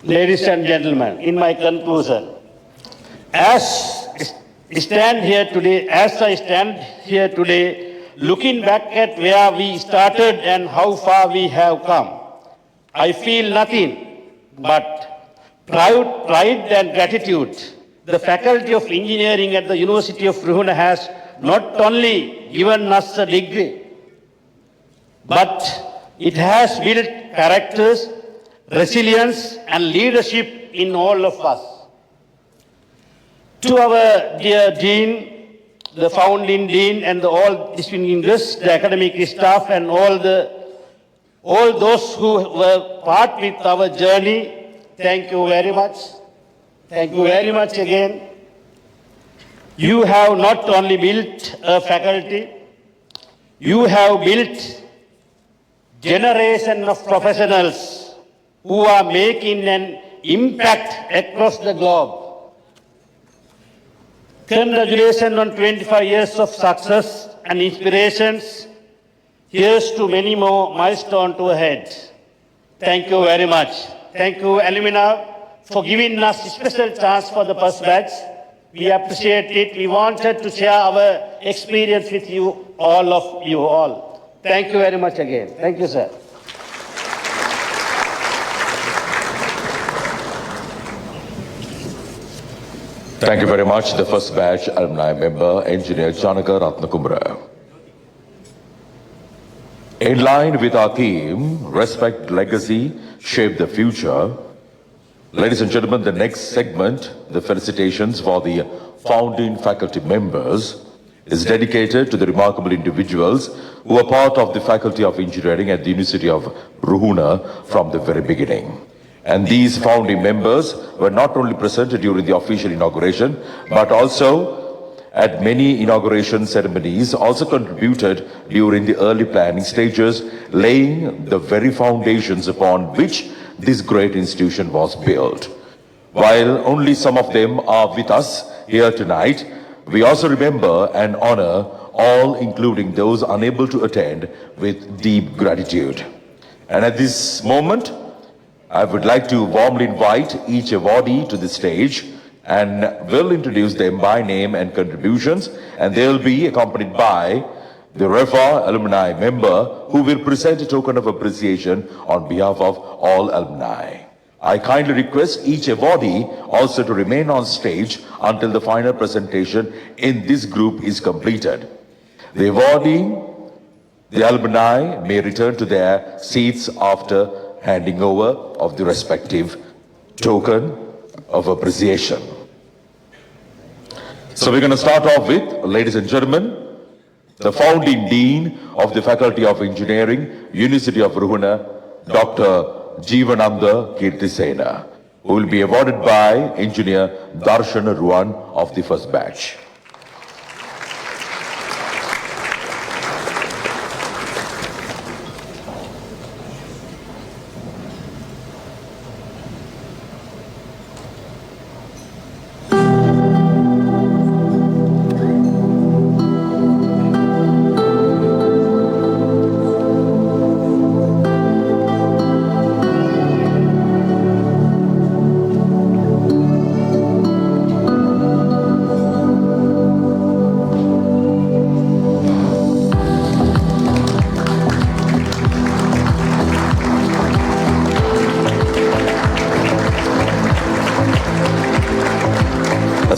Ladies and gentlemen, in my conclusion, as I stand here today, looking back at where we started and how far we have come, I feel nothing but pride and gratitude. The Faculty of Engineering at the University of Ruhuna has not only given us a degree, but it has built characters, resilience, and leadership in all of us. To our dear Dean, the founding Dean, and all distinguished guests, the academic staff, and all those who were part with our journey, thank you very much. Thank you very much again. You have not only built a faculty, you have built generation of professionals who are making an impact across the globe. Congratulations on 25 years of success and inspirations. Here's to many more milestones to ahead. Thank you very much. Thank you, alumni, for giving us a special chance for the first batch. We appreciate it. We wanted to share our experience with you, all of you all. Thank you very much again. Thank you, sir. Thank you very much. The first batch alumni member, Engineer Janaka Ratnakumara. In line with our theme, Respect Legacy, Shape the Future, ladies and gentlemen, the next segment, the felicitations for the founding faculty members, is dedicated to the remarkable individuals who are part of the Faculty of Engineering at the University of Ruhuna from the very beginning. And these founding members were not only present during the official inauguration, but also at many inauguration ceremonies, also contributed during the early planning stages, laying the very foundations upon which this great institution was built. While only some of them are with us here tonight, we also remember and honor all, including those unable to attend, with deep gratitude. And at this moment, I would like to warmly invite each awardee to the stage and will introduce them by name and contributions, and they'll be accompanied by the REFA alumni member who will present a token of appreciation on behalf of all alumni. I kindly request each awardee also to remain on stage until the final presentation in this group is completed. The awardee, the alumni may return to their seats after handing over of the respective token of appreciation. So we're going to start off with, ladies and gentlemen, the founding Dean of the Faculty of Engineering, University of Ruhuna, Dr. Jeevananda Kirtisena, who will be awarded by Engineer Darshan Ruan of the first batch.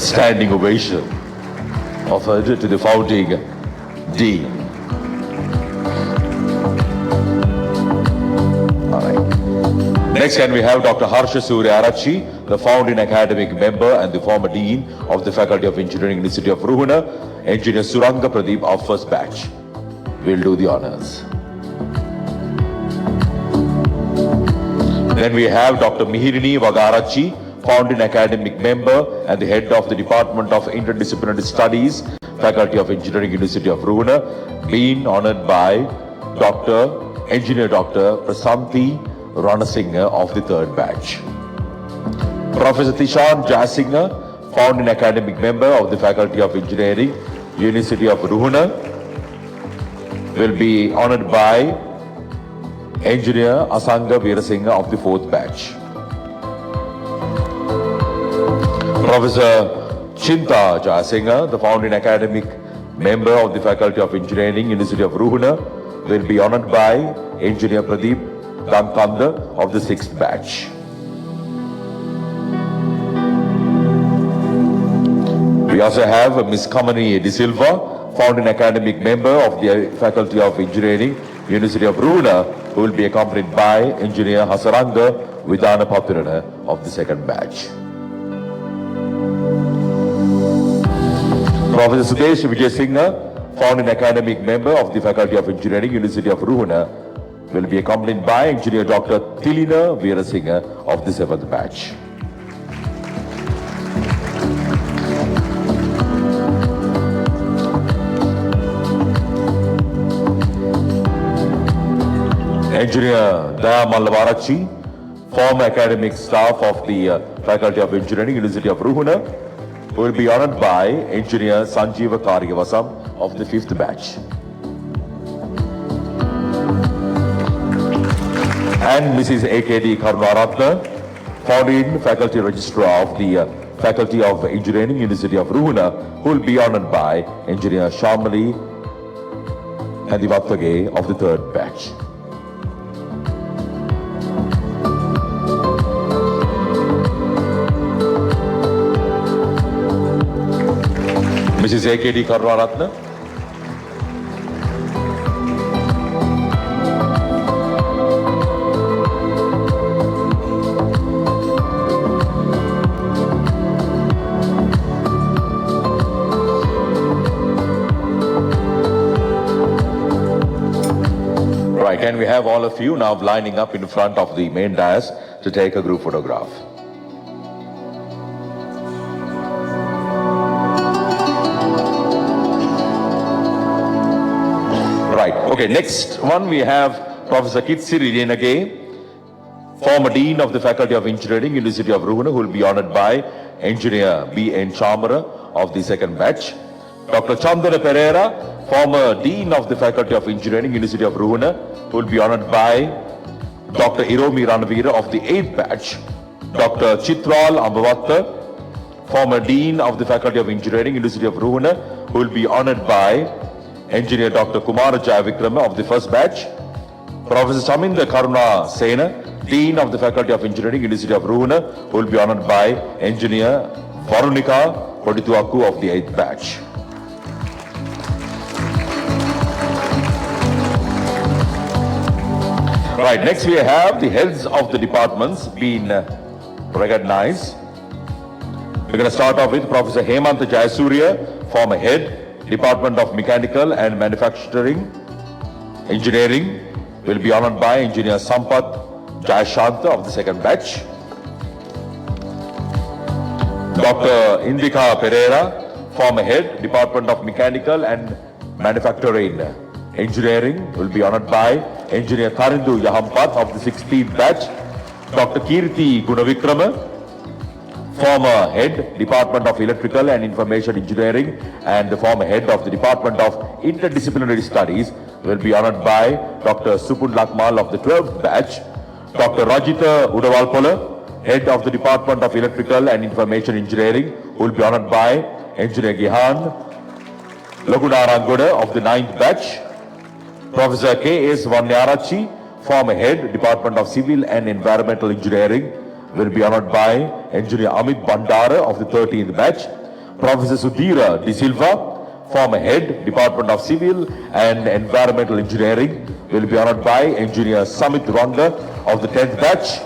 standing ovation offered to the founding dean. All right. Next, can we have Dr. Harsha Surya Arachi, the founding academic member and the former dean of the Faculty of Engineering, University of Ruhuna, Engineer Suranga Pradeep of first batch. Will do the honors. Then we have Dr. Mihirini Vagarachi, founding academic member and the head of the Department of Interdisciplinary Studies, Faculty of Engineering, University of Ruhuna, being honored by Engineer Dr. Prasanthi Ranasinghe of the third batch. Professor Tishan Jayasinghe, founding academic member of the Faculty of Engineering, University of Ruhuna, will be honored by Engineer Asanga Veerasinghe of the fourth batch. Professor Chinta Jayasinghe, the founding academic member of the Faculty of Engineering, University of Ruhuna, will be honored by Engineer Pradeep Dankanda of the sixth batch. We also have Ms. Kamani De Silva, founding academic member of the Faculty of Engineering, University of Ruhuna, who will be accompanied by Engineer Hasaranga Vidana Papirana of the second batch. Professor Sudesh Vijayasinghe, founding academic member of the Faculty of Engineering, University of Ruhuna, will be accompanied by Engineer Dr. Tilina Veerasinghe of the seventh batch. Engineer Daya Mallavarachi, former academic staff of the Faculty of Engineering, University of Ruhuna, will be honored by Engineer Sanjeeva Karyavasam of the fifth batch. And Mrs. A.K.D. Karunaratna, founding faculty registrar of the Faculty of Engineering, University of Ruhuna, who will be honored by Engineer Shamali Handivathage of the third batch. Mrs. A.K.D. Karunaratna. Right, can we have all of you now lining up in front of the main dais to take a group photograph? Right, okay, next one we have Professor Kitsiri Renage, former Dean of the Faculty of Engineering, University of Ruhuna, who will be honored by Engineer B.N. Chamara of the second batch. Dr. Chandana Pereira, former Dean of the Faculty of Engineering, University of Ruhuna, who will be honored by Dr. Iromi Ranavira of the 8th batch. Dr. Chitral Ambavatta, former Dean of the Faculty of Engineering, University of Ruhuna, who will be honored by Engineer Dr. Kumar Jayavikrama of the first batch. Professor Chaminda Karuna Sena, Dean of the Faculty of Engineering, University of Ruhuna, who will be honored by Engineer Varunika Kodituaku of the 8th batch. Right, next we have the heads of the departments being recognized. We're going to start off with Professor Hemant Jayasurya, former head, Department of Mechanical and Manufacturing Engineering, will be honored by Engineer Sampath Jayashanta of the second batch. Dr. Indika Pereira, former head, Department of Mechanical and Manufacturing Engineering, will be honored by Engineer Tharindu Yahampath of the 16th batch. Dr. Kirti Gunavikrama, former head, Department of Electrical and Information Engineering and the former head of the Department of Interdisciplinary Studies, will be honored by Dr. Supun Lakmal of the 12th batch. Dr. Rajita Udawalpola, head of the Department of Electrical and Information Engineering, who will be honored by Engineer Gihan Lagunarangoda of the 9th batch. Professor K.S. Vanyarachi, former head, Department of Civil and Environmental Engineering, will be honored by Engineer Amit Bandara of the 13th batch. Professor Sudhira De Silva, former head, Department of Civil and Environmental Engineering, will be honored by Engineer Samit Ranga of the 10th batch.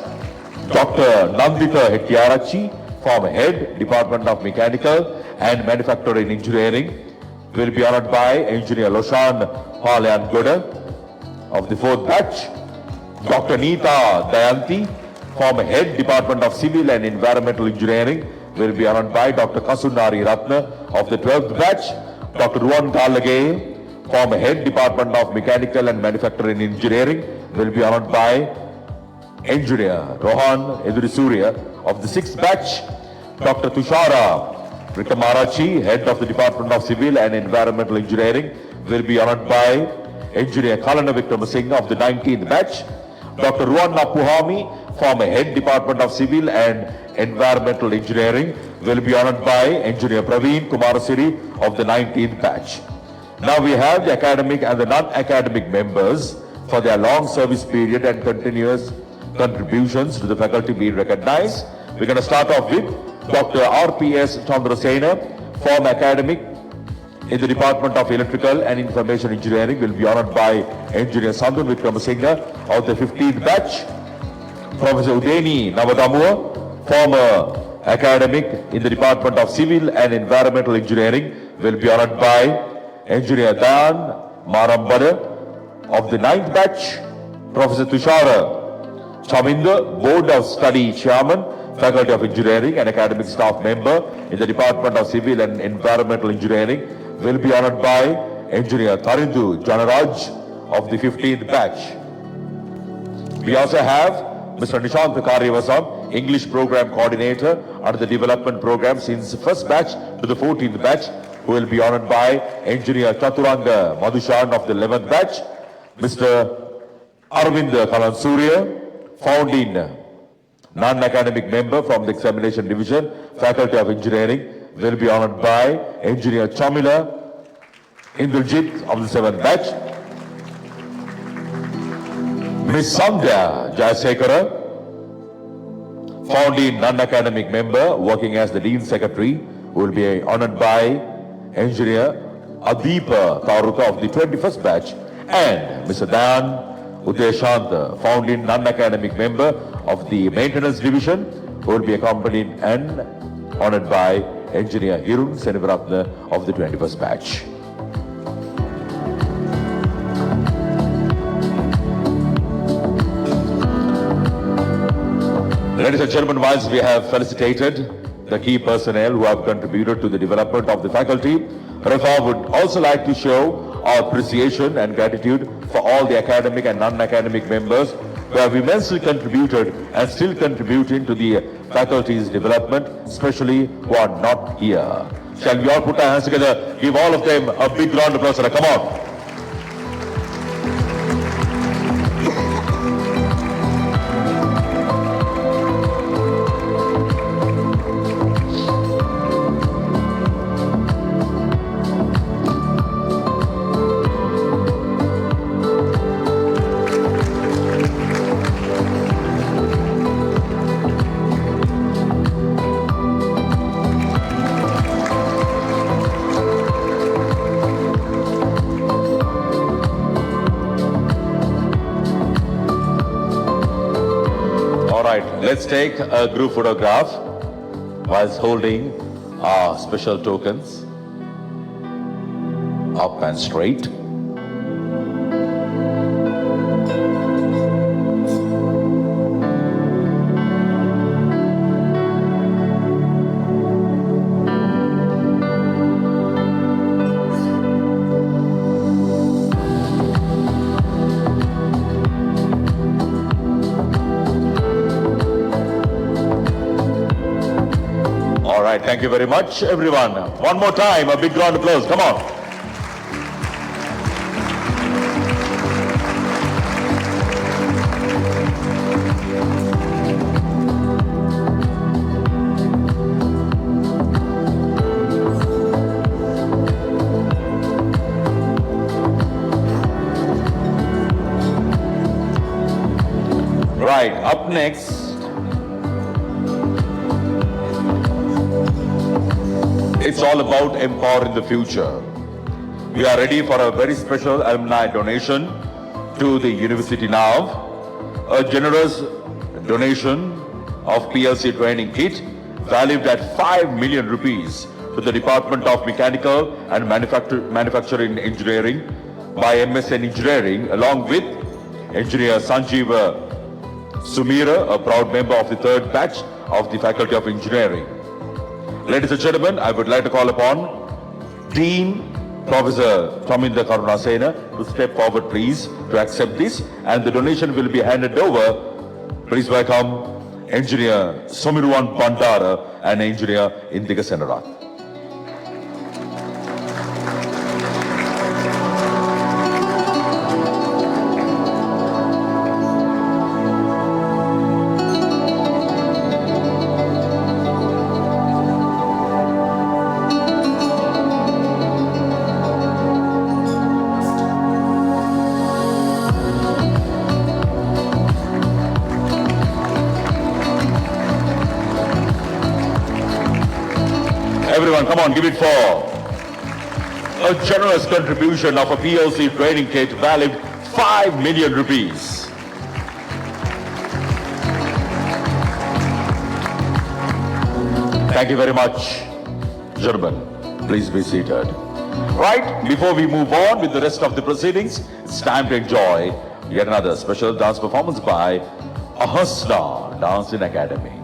Dr. Nandita Hettiarachi, former head, Department of Mechanical and Manufacturing Engineering, will be honored by Engineer Loshan Halayan Goda of the 4th batch. Dr. Neeta Dayanti, former head, Department of Civil and Environmental Engineering, will be honored by Dr. Kasunari Ratna of the 12th batch. Dr. Ruan Talage, former head, Department of Mechanical and Manufacturing Engineering, will be honored by Engineer Rohan Edurisurya of the 6th batch. Dr. Tushara Rikamarachi, head of the Department of Civil and Environmental Engineering, will be honored by Engineer Kalana Vikramasinghe of the 19th batch. Dr. Ruanna Puhami, former head, Department of Civil and Environmental Engineering, will be honored by Engineer Praveen Kumarasiri of the 19th batch. Now we have the academic and the non-academic members for their long service period and continuous contributions to the faculty being recognized. We're going to start off with Dr. RPS Chandrasena, former academic in the Department of Electrical and Information Engineering, will be honored by Engineer Sandhu Vikramasinghe of the 15th batch. Professor Udeni Navadamua, former academic in the Department of Civil and Environmental Engineering, will be honored by Engineer Dan Marambada of the 9th batch. Professor Tushara Chaminda, Board of Study Chairman, Faculty of Engineering and Academic Staff Member in the Department of Civil and Environmental Engineering, will be honored by Engineer Tarindu Janaraj of the 15th batch. We also have Mr. Nishant Karyavasam, English Program Coordinator under the Development Program since first batch to the 14th batch, who will be honored by Engineer Chaturanga Madhushan of the 11th batch. Mr. Arvind Kalansurya, founding non-academic member from the Examination Division, Faculty of Engineering, will be honored by Engineer Chamila Indrajit of the 7th batch. Ms. Sandhya Jayasekara, founding non-academic member working as the Dean Secretary, who will be honored by Engineer Adipa Taruka of the 21st batch, and Mr. Dan Udeshanta, founding non-academic member of the Maintenance Division, who will be accompanied and honored by Engineer Hirun Senivaratna of the 21st batch. Ladies and gentlemen, whilst we have felicitated the key personnel who have contributed to the development of the faculty, REFA would also like to show our appreciation and gratitude for all the academic and non-academic members who have immensely contributed and still contributing to the faculty's development, especially who are not here. Shall we all put our hands together, give all of them a big round of applause. Come on. Let's take a group photograph whilst holding our special tokens up and straight. Thank you very much, everyone. One more time, a big round of applause. Come on. Right, up next It's all about empowering the future. We are ready for a very special alumni donation to the university now. A generous donation of PLC training kit valued at 5 million rupees to the Department of Mechanical and Manufacturing Engineering by MSN Engineering, along with Engineer Sanjeeva Sumira, a proud member of the third batch of the Faculty of Engineering. Ladies and gentlemen, I would like to call upon Dean Professor Chaminda Karunasena to step forward, please, to accept this, and the donation will be handed over. Please welcome Engineer Somiruan Bandara and Engineer Indiga Senarath. Everyone, come on, give it for a generous contribution of a PLC training kit valued 5 million rupees. Thank you very much, gentlemen. Please be seated. Right, before we move on with the rest of the proceedings, it's time to enjoy yet another special dance performance by Ahasna Dancing Academy.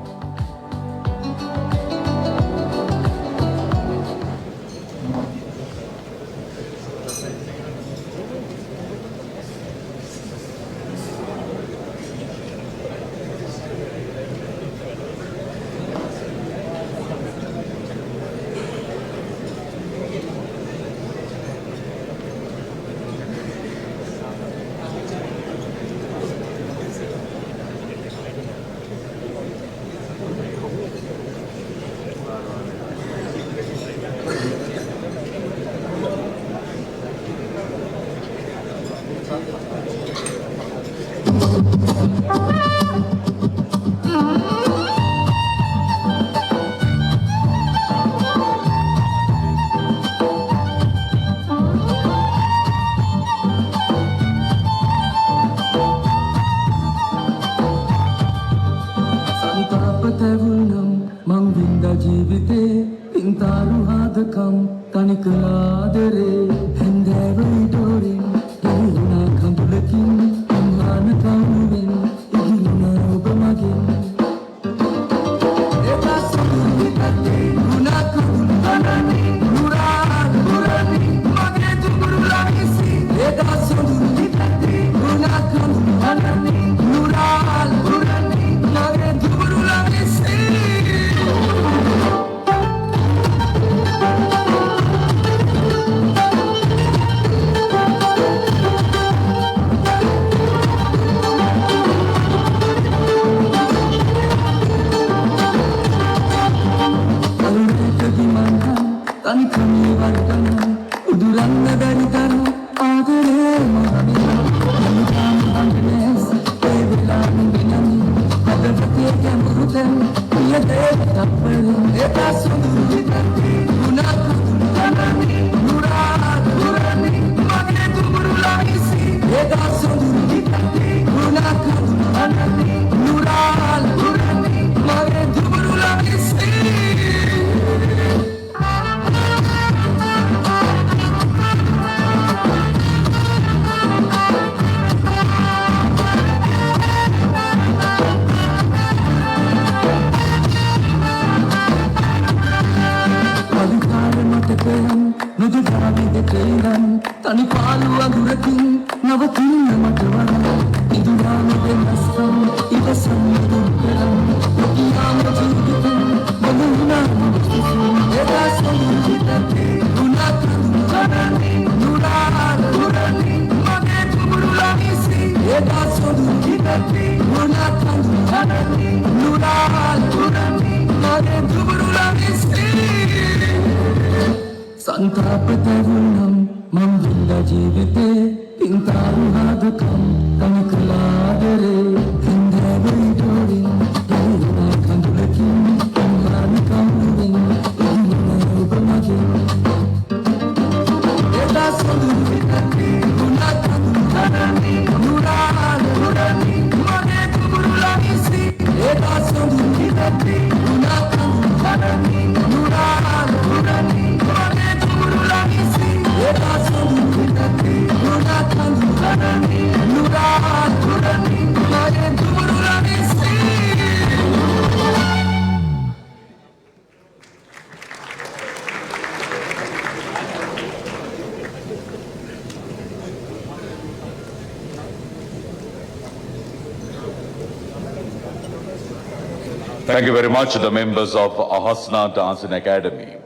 Thank you very much to the members of Ahasana Dancing Academy.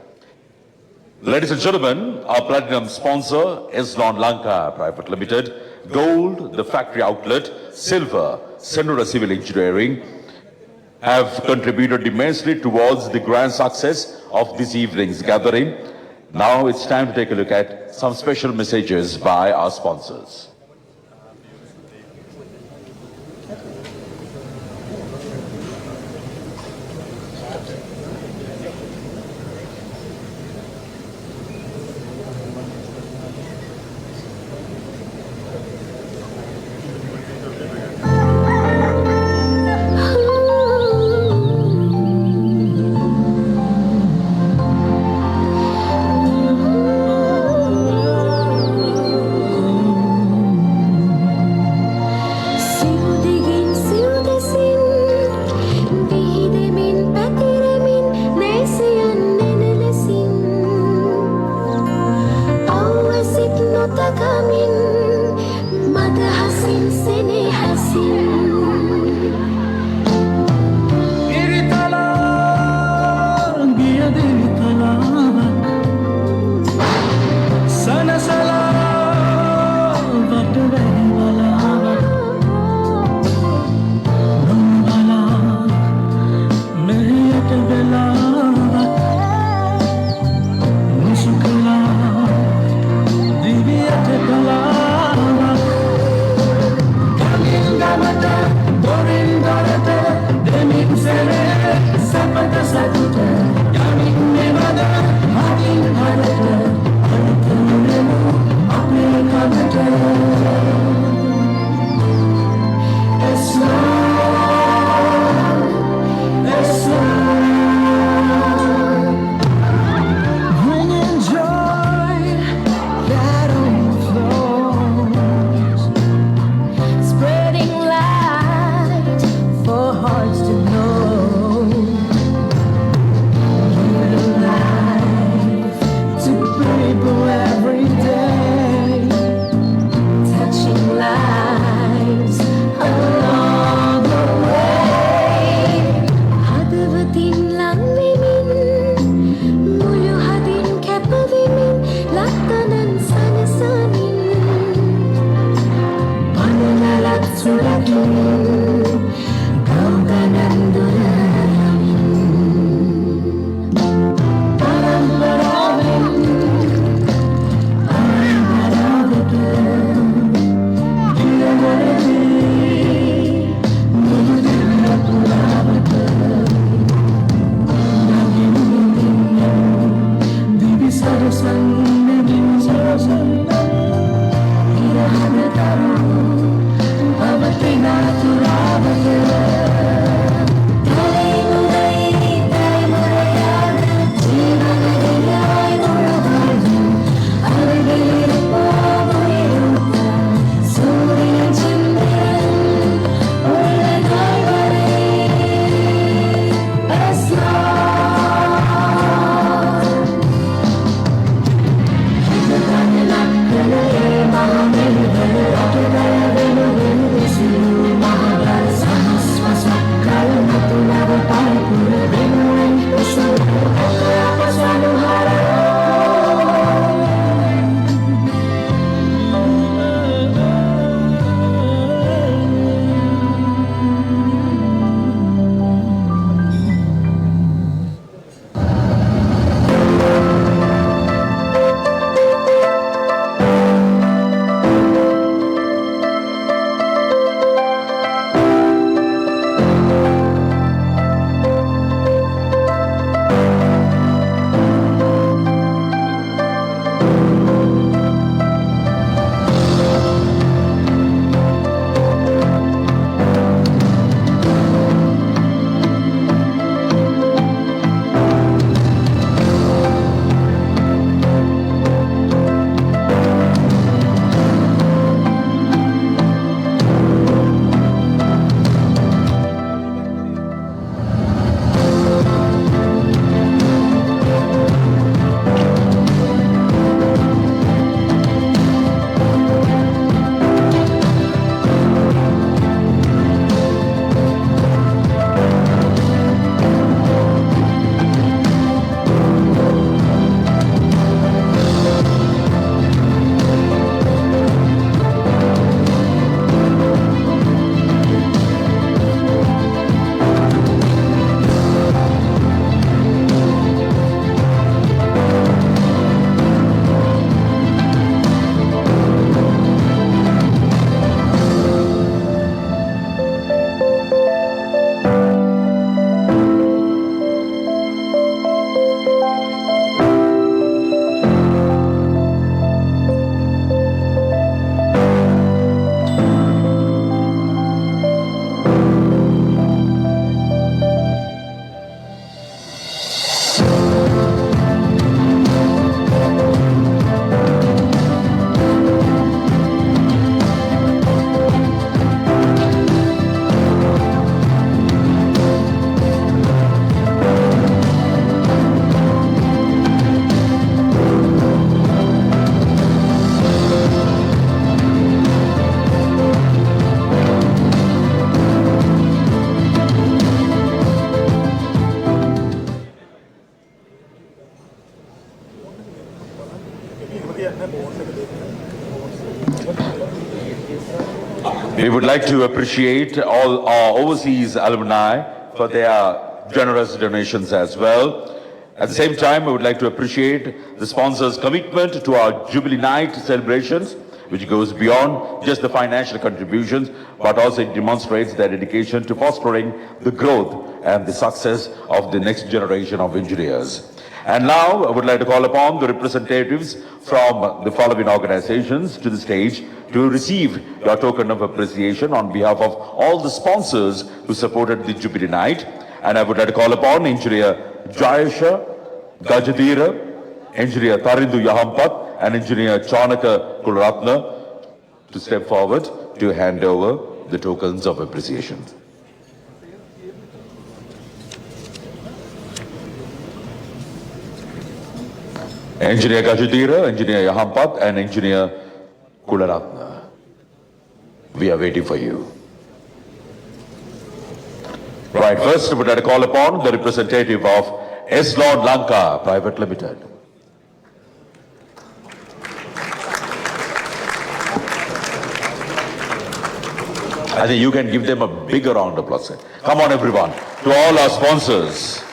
Ladies and gentlemen, our platinum sponsor is Lanka Private Limited, gold, the factory outlet, silver, Senora Civil Engineering, have contributed immensely towards the grand success of this evening's gathering. Now it's time to take a look at some special messages by our sponsors. would like to appreciate all our overseas alumni for their generous donations as well. At the same time, we would like to appreciate the sponsors' commitment to our Jubilee Night celebrations, which goes beyond just the financial contributions, but also it demonstrates their dedication to fostering the growth and the success of the next generation of engineers. And now I would like to call upon the representatives from the following organizations to the stage to receive your token of appreciation on behalf of all the sponsors who supported the Jubilee Night. And I would like to call upon Engineer Jayasha Gajadira, Engineer Tarindu Yahampat, and Engineer Chanaka Kularatna to step forward to hand over the tokens of appreciation. Engineer Gajadira, Engineer Yahampat, and Engineer Kularatna. We are waiting for you. Right, first we would like to call upon the representative of Lord Lanka Private Limited. I think you can give them a bigger round of applause. Come on everyone, to all our sponsors.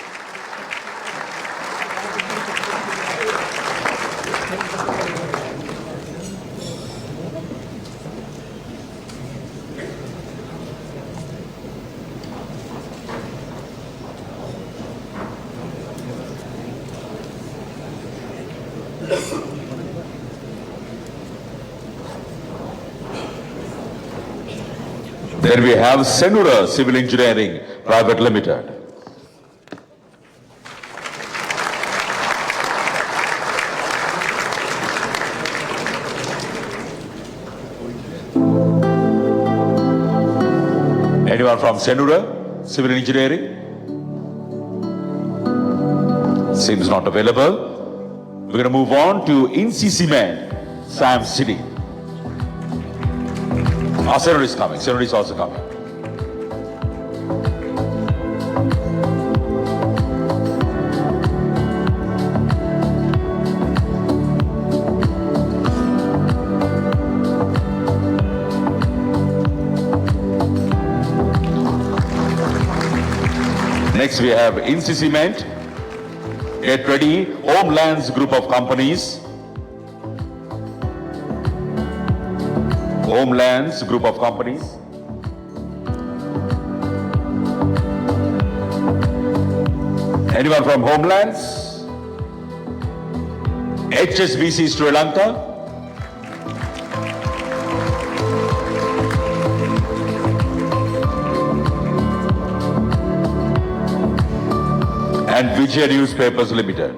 Then we have Senura Civil Engineering Private Limited. Anyone from Senura Civil Engineering? Seems not available. We're going to move on to Inci Cement, Sam City. Senura is coming. Senura is also coming. Next we have Inci Cement. Get ready. Homelands Group of Companies. Homelands Group of Companies. Anyone from Homelands? HSBC Sri Lanka. And Vijay Newspapers Limited.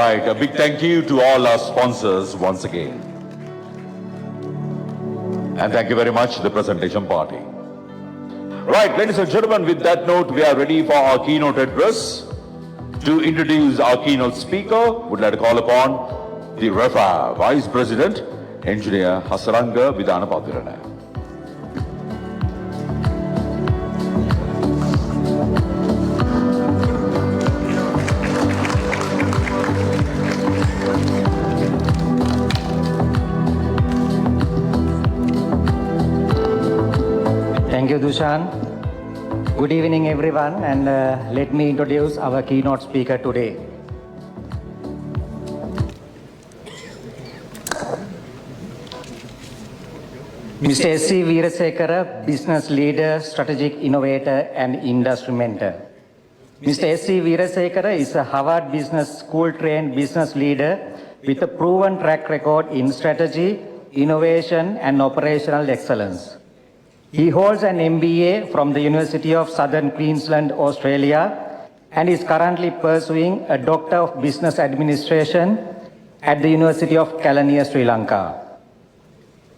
A big thank you to all our sponsors once again. And thank you very much, the presentation party. Right, ladies and gentlemen, with that note, we are ready for our keynote address. To introduce our keynote speaker, would like to call upon the REFA Vice President, Engineer Hasaranga Vidanapathirana. Thank you, Dushan. Good evening, everyone, and let me introduce our keynote speaker today. Mr. S.C. Veerasekara, business leader, strategic innovator, and industry mentor. Mr. S.C. Veerasekara is a Harvard Business School trained business leader with a proven track record in strategy, innovation, and operational excellence. He holds an MBA from the University of Southern Queensland, Australia, and is currently pursuing a Doctor of Business Administration at the University of Kelaniya, Sri Lanka.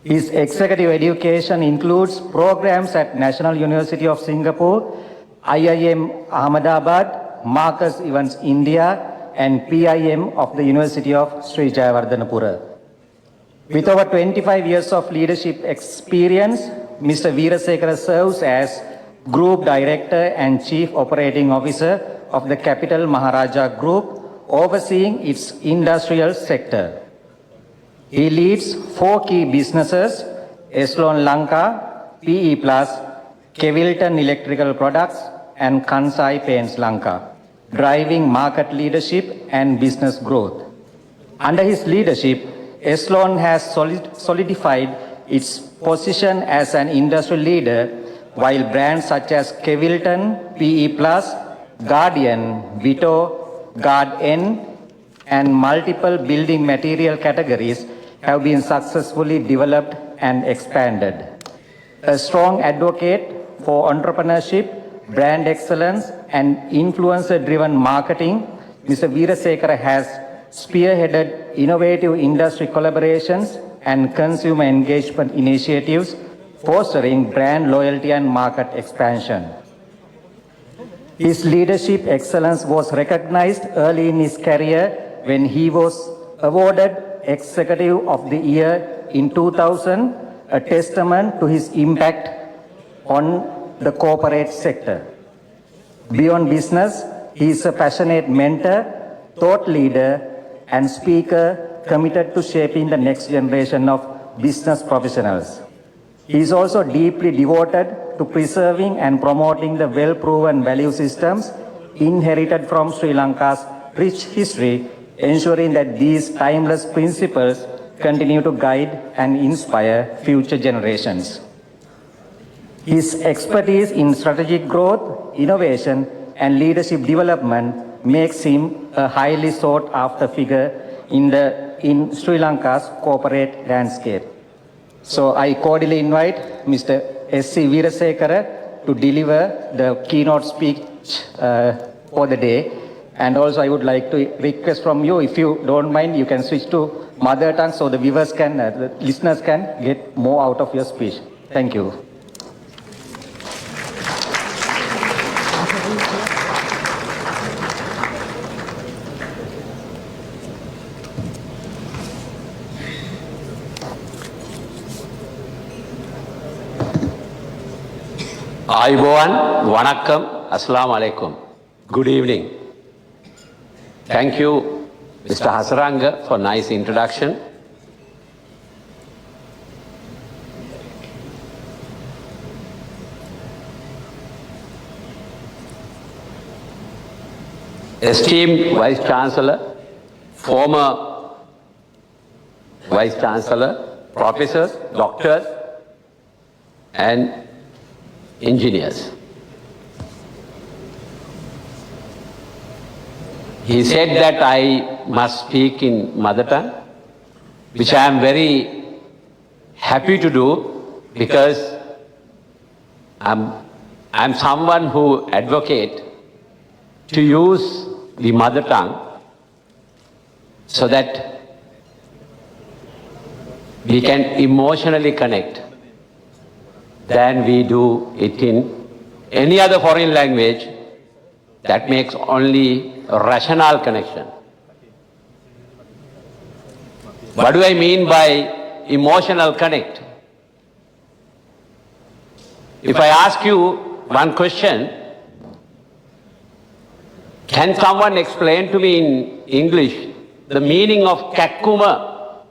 His executive education includes programs at National University of Singapore, IIM Ahmedabad, Marcus Evans India, and PIM of the University of Sri Jayawardhanapura. With over 25 years of leadership experience, Mr. Veerasekara serves as Group Director and Chief Operating Officer of the Capital Maharaja Group, overseeing its industrial sector. He leads 4 key businesses: Eslon Lanka, PE Plus, Kevilton Electrical Products, and Kansai Paints Lanka, driving market leadership and business growth. Under his leadership, Eslon has solidified its position as an industry leader, while brands such as Kevilton, PE Plus, Guardian, Vito, Guard N, and multiple building material categories have been successfully developed and expanded. A strong advocate for entrepreneurship, brand excellence, and influencer-driven marketing, Mr. Veerasekara has spearheaded innovative industry collaborations and consumer engagement initiatives, fostering brand loyalty and market expansion. His leadership excellence was recognized early in his career when he was awarded Executive of the Year in 2000, a testament to his impact on the corporate sector. Beyond business, he is a passionate mentor, thought leader, and speaker committed to shaping the next generation of business professionals. He is also deeply devoted to preserving and promoting the well-proven value systems inherited from Sri Lanka's rich history, ensuring that these timeless principles continue to guide and inspire future generations. His expertise in strategic growth, innovation, and leadership development makes him a highly sought-after figure in Sri Lanka's corporate landscape. So I cordially invite Mr. S.C. Veerasekara to deliver the keynote speech for the day. And also I would like to request from you, if you don't mind, you can switch to mother tongue so the viewers can, the listeners can get more out of your speech. Thank you. Ayubowan, Vanakkam, Assalamu alaikum. Good evening. Thank you, Mr. Hasaranga, for nice introduction. Esteemed Vice Chancellor, former Vice Chancellor, professors, doctors, and engineers. He said that I must speak in mother tongue, which I am very happy to do because I'm someone who advocate to use the mother tongue so that we can emotionally connect than we do it in any other foreign language that makes only a rational connection. What do I mean by emotional connect? If I ask you one question, can someone explain to me in English the meaning of kakkuma?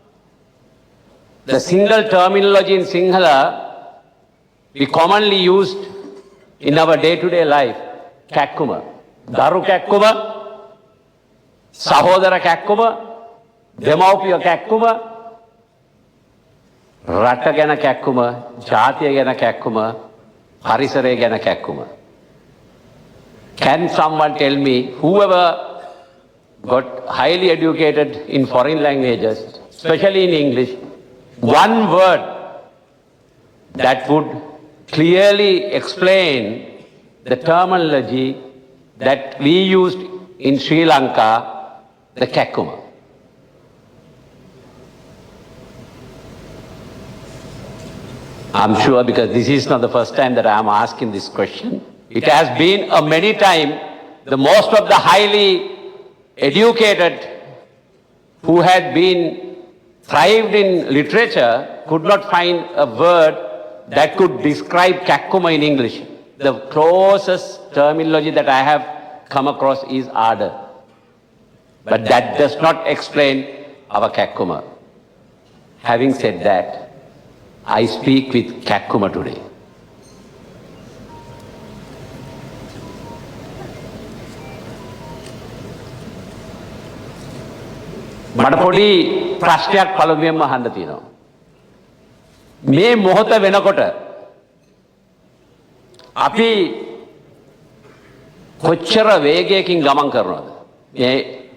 The single terminology in Sinhala we commonly used in our day-to-day life, kakkuma. Daru kakkuma, sahodara kakkuma, demaupiya kakkuma, rata gana kakkuma, jatiya gana kakkuma, parisare gana kakkuma. Can someone tell me, whoever got highly educated in foreign languages, especially in English, one word that would clearly explain the terminology that we used in Sri Lanka, the kakkuma? I'm sure because this is not the first time that I am asking this question. It has been a many time. The most of the highly educated who had been thrived in literature could not find a word that could describe Kakkuma in English. The closest terminology that I have come across is ardor. But that does not explain our Kakkuma. Having said that, I speak with Kakkuma today. මට පොඩි ප්‍රශ්නයක් පළමුවෙන්ම අහන්න තියෙනවා. මේ මොහොත වෙනකොට අපි කොච්චර වේගයකින් ගමන් කරනවද? මේ